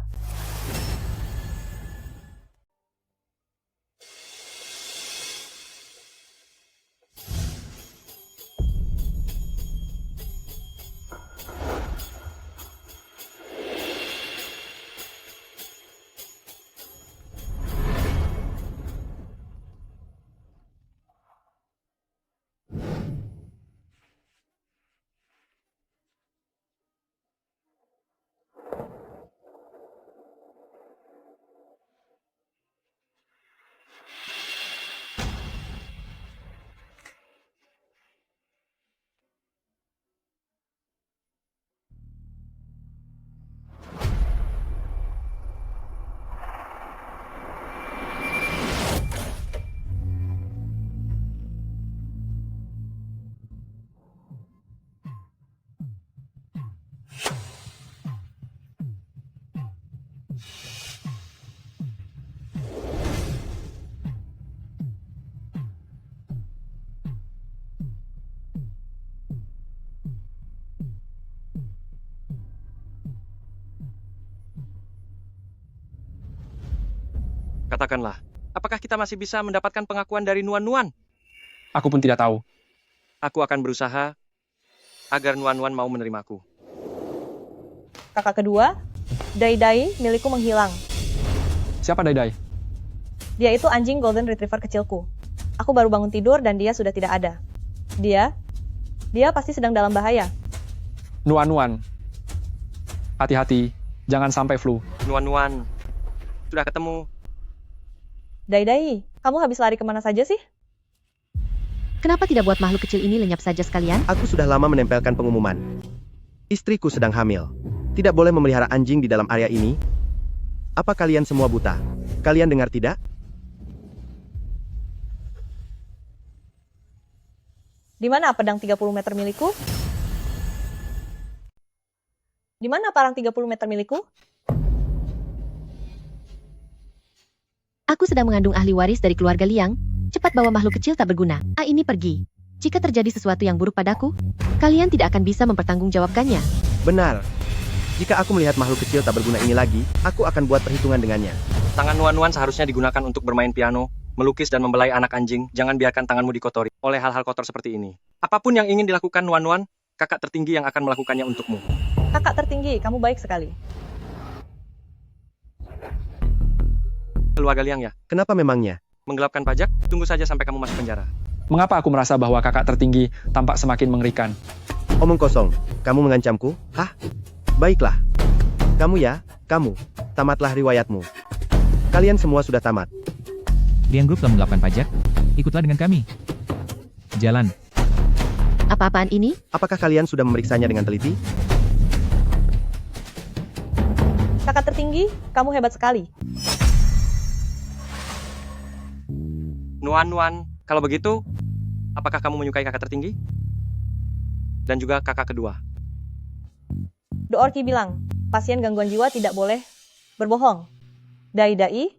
Katakanlah, apakah kita masih bisa mendapatkan pengakuan dari Nuan? Aku pun tidak tahu. Aku akan berusaha agar Nuan mau menerimaku. Kakak kedua, Dai milikku menghilang. Siapa Dai? Dia itu anjing Golden Retriever kecilku. Aku baru bangun tidur dan dia sudah tidak ada. Dia pasti sedang dalam bahaya. Nuan. Hati-hati, jangan sampai flu. Nuan, sudah ketemu. Dai, kamu habis lari kemana saja sih? Kenapa tidak buat makhluk kecil ini lenyap saja sekalian? Aku sudah lama menempelkan pengumuman. Istriku sedang hamil. Tidak boleh memelihara anjing di dalam area ini. Apa kalian semua buta? Kalian dengar tidak? Di mana pedang 30 meter milikku? Di mana parang 30 meter milikku? Aku sedang mengandung ahli waris dari keluarga Liang. Cepat bawa makhluk kecil tak berguna. Ini pergi. Jika terjadi sesuatu yang buruk padaku, kalian tidak akan bisa mempertanggungjawabkannya. Benar. Jika aku melihat makhluk kecil tak berguna ini lagi, aku akan buat perhitungan dengannya. Tangan Nuan seharusnya digunakan untuk bermain piano, melukis dan membelai anak anjing. Jangan biarkan tanganmu dikotori oleh hal-hal kotor seperti ini. Apapun yang ingin dilakukan Nuan, kakak tertinggi yang akan melakukannya untukmu. Kakak tertinggi, kamu baik sekali. Keluarga Liang ya? Kenapa memangnya? Menggelapkan pajak? Tunggu saja sampai kamu masuk penjara. Mengapa aku merasa bahwa kakak tertinggi tampak semakin mengerikan? Omong kosong, kamu mengancamku? Hah? Baiklah. Kamu. Tamatlah riwayatmu. Kalian semua sudah tamat. Liang Group telah menggelapkan pajak. Ikutlah dengan kami. Jalan. Apa-apaan ini? Apakah kalian sudah memeriksanya dengan teliti? Kakak tertinggi, kamu hebat sekali. Nuan, kalau begitu, apakah kamu menyukai kakak tertinggi? Dan juga kakak kedua? Doorki bilang, pasien gangguan jiwa tidak boleh berbohong. Dai-dai,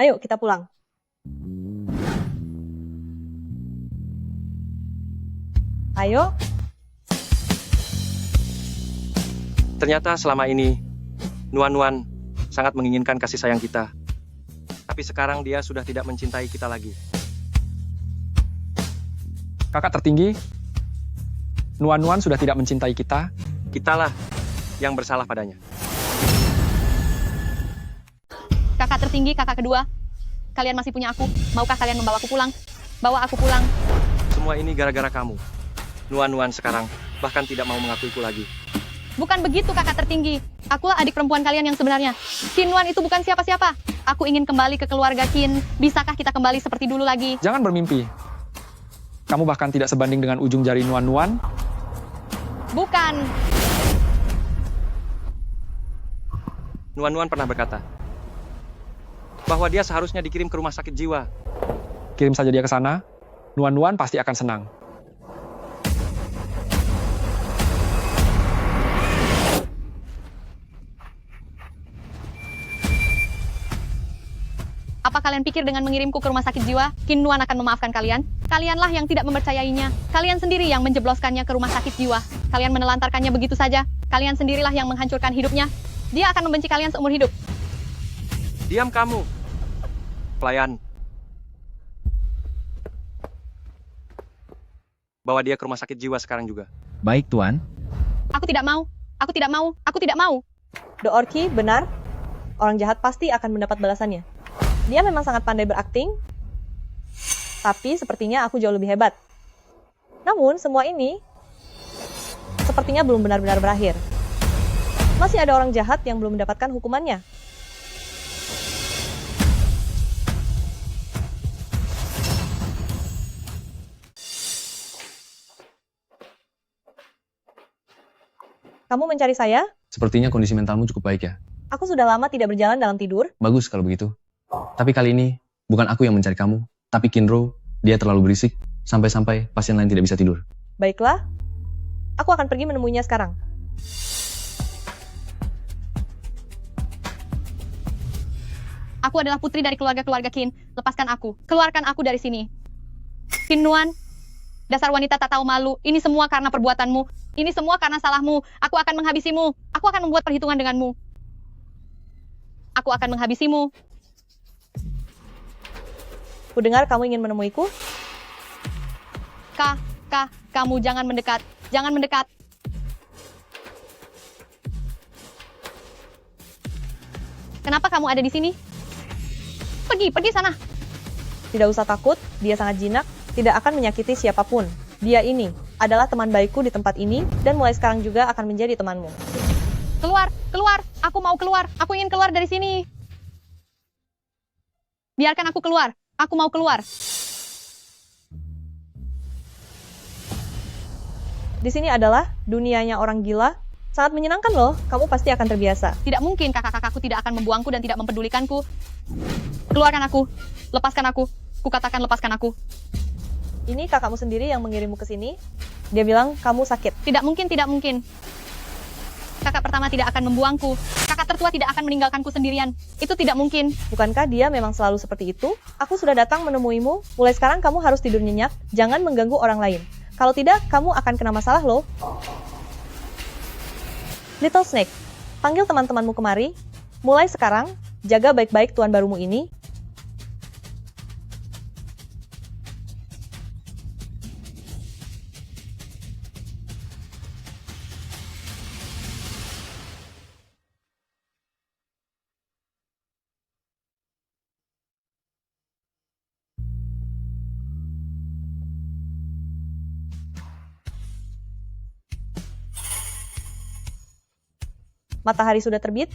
ayo kita pulang. Ayo. Ternyata selama ini, Nuan sangat menginginkan kasih sayang kita. Tapi sekarang dia sudah tidak mencintai kita lagi. Kakak tertinggi, Nuan sudah tidak mencintai kita. Kitalah yang bersalah padanya. Kakak tertinggi, kakak kedua. Kalian masih punya aku. Maukah kalian membawa aku pulang? Bawa aku pulang. Semua ini gara-gara kamu. Nuan sekarang bahkan tidak mau mengakuiku lagi. Bukan begitu, kakak tertinggi. Akulah adik perempuan kalian yang sebenarnya. Qin Nuan itu bukan siapa-siapa. Aku ingin kembali ke keluarga Qin. Bisakah kita kembali seperti dulu lagi? Jangan bermimpi. Kamu bahkan tidak sebanding dengan ujung jari Nuan. Bukan. Nuan pernah berkata bahwa dia seharusnya dikirim ke rumah sakit jiwa. Kirim saja dia ke sana. Nuan pasti akan senang. Apa kalian pikir dengan mengirimku ke rumah sakit jiwa, Qin Nuan akan memaafkan kalian? Kalianlah yang tidak mempercayainya. Kalian sendiri yang menjebloskannya ke rumah sakit jiwa. Kalian menelantarkannya begitu saja. Kalian sendirilah yang menghancurkan hidupnya. Dia akan membenci kalian seumur hidup. Diam kamu, pelayan. Bawa dia ke rumah sakit jiwa sekarang juga. Baik, Tuan. Aku tidak mau. Aku tidak mau. Aku tidak mau. Doorki, benar. Orang jahat pasti akan mendapat balasannya. Dia memang sangat pandai berakting, tapi sepertinya aku jauh lebih hebat. Namun, semua ini sepertinya belum benar-benar berakhir. Masih ada orang jahat yang belum mendapatkan hukumannya. Kamu mencari saya? Sepertinya kondisi mentalmu cukup baik ya. Aku sudah lama tidak berjalan dalam tidur. Bagus kalau begitu. Tapi kali ini, bukan aku yang mencari kamu, tapi Kinro. Dia terlalu berisik, sampai-sampai pasien lain tidak bisa tidur. Baiklah, aku akan pergi menemuinya sekarang. Aku adalah putri dari keluarga Qin. Lepaskan aku. Keluarkan aku dari sini. Qin Nuan, dasar wanita tak tahu malu. Ini semua karena perbuatanmu. Ini semua karena salahmu. Aku akan menghabisimu. Aku akan membuat perhitungan denganmu. Aku akan menghabisimu. Kudengar kamu ingin menemuiku? Kamu jangan mendekat. Jangan mendekat. Kenapa kamu ada di sini? Pergi sana. Tidak usah takut, dia sangat jinak, tidak akan menyakiti siapapun. Dia ini adalah teman baikku di tempat ini, dan mulai sekarang juga akan menjadi temanmu. Keluar. Aku mau keluar. Aku ingin keluar dari sini. Biarkan aku keluar. Aku mau keluar. Di sini adalah dunianya orang gila. Sangat menyenangkan loh, kamu pasti akan terbiasa. Tidak mungkin kakak-kakakku tidak akan membuangku dan tidak mempedulikanku. Keluarkan aku. Lepaskan aku. Kukatakan lepaskan aku. Ini kakakmu sendiri yang mengirimmu ke sini. Dia bilang kamu sakit. Tidak mungkin. Kakak pertama tidak akan membuangku. Kakak tertua tidak akan meninggalkanku sendirian. Itu tidak mungkin. Bukankah dia memang selalu seperti itu? Aku sudah datang menemuimu. Mulai sekarang kamu harus tidur nyenyak. Jangan mengganggu orang lain. Kalau tidak, kamu akan kena masalah loh. Little Snake, panggil teman-temanmu kemari. Mulai sekarang, jaga baik-baik tuan barumu ini. Matahari sudah terbit.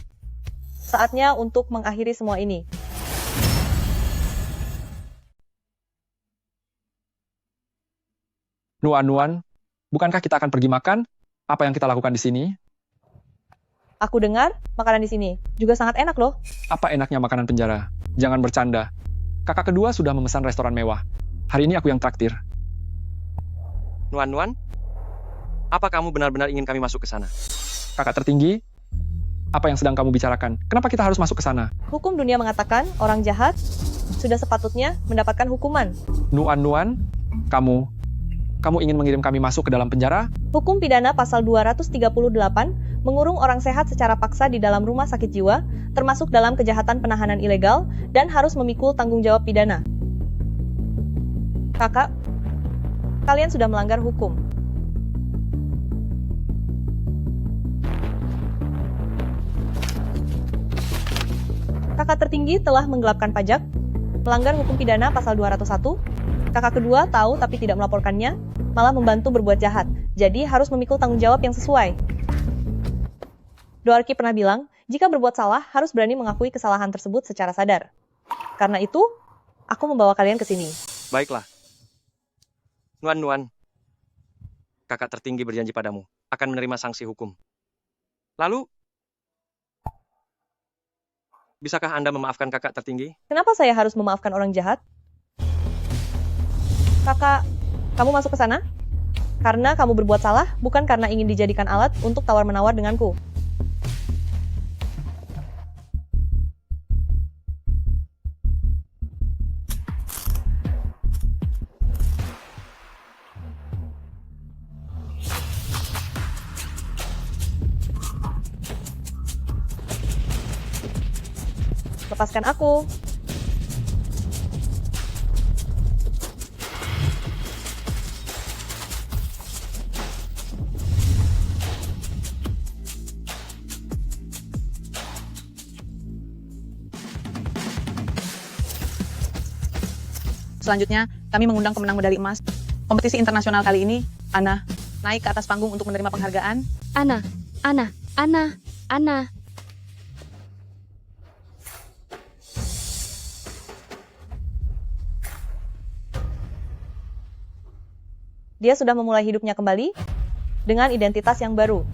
Saatnya untuk mengakhiri semua ini. Nuan, bukankah kita akan pergi makan? Apa yang kita lakukan di sini? Aku dengar makanan di sini juga sangat enak loh. Apa enaknya makanan penjara? Jangan bercanda. Kakak kedua sudah memesan restoran mewah. Hari ini aku yang traktir. Nuan, apa kamu benar-benar ingin kami masuk ke sana? Kakak tertinggi, apa yang sedang kamu bicarakan? Kenapa kita harus masuk ke sana? Hukum dunia mengatakan orang jahat sudah sepatutnya mendapatkan hukuman. Nuan, kamu ingin mengirim kami masuk ke dalam penjara? Hukum pidana pasal 238 mengurung orang sehat secara paksa di dalam rumah sakit jiwa, termasuk dalam kejahatan penahanan ilegal, dan harus memikul tanggung jawab pidana. Kakak, kalian sudah melanggar hukum. Kakak tertinggi telah menggelapkan pajak, melanggar hukum pidana pasal 201. Kakak kedua tahu tapi tidak melaporkannya, malah membantu berbuat jahat. Jadi harus memikul tanggung jawab yang sesuai. Doarki pernah bilang, jika berbuat salah harus berani mengakui kesalahan tersebut secara sadar. Karena itu, aku membawa kalian ke sini. Baiklah. Nuan, kakak tertinggi berjanji padamu akan menerima sanksi hukum. Lalu, bisakah Anda memaafkan kakak tertinggi? Kenapa saya harus memaafkan orang jahat? Kakak, kamu masuk ke sana? Karena kamu berbuat salah, bukan karena ingin dijadikan alat untuk tawar-menawar denganku. Lepaskan aku. Selanjutnya, kami mengundang pemenang medali emas kompetisi internasional kali ini, Ana, naik ke atas panggung untuk menerima penghargaan. Ana. Dia sudah memulai hidupnya kembali dengan identitas yang baru.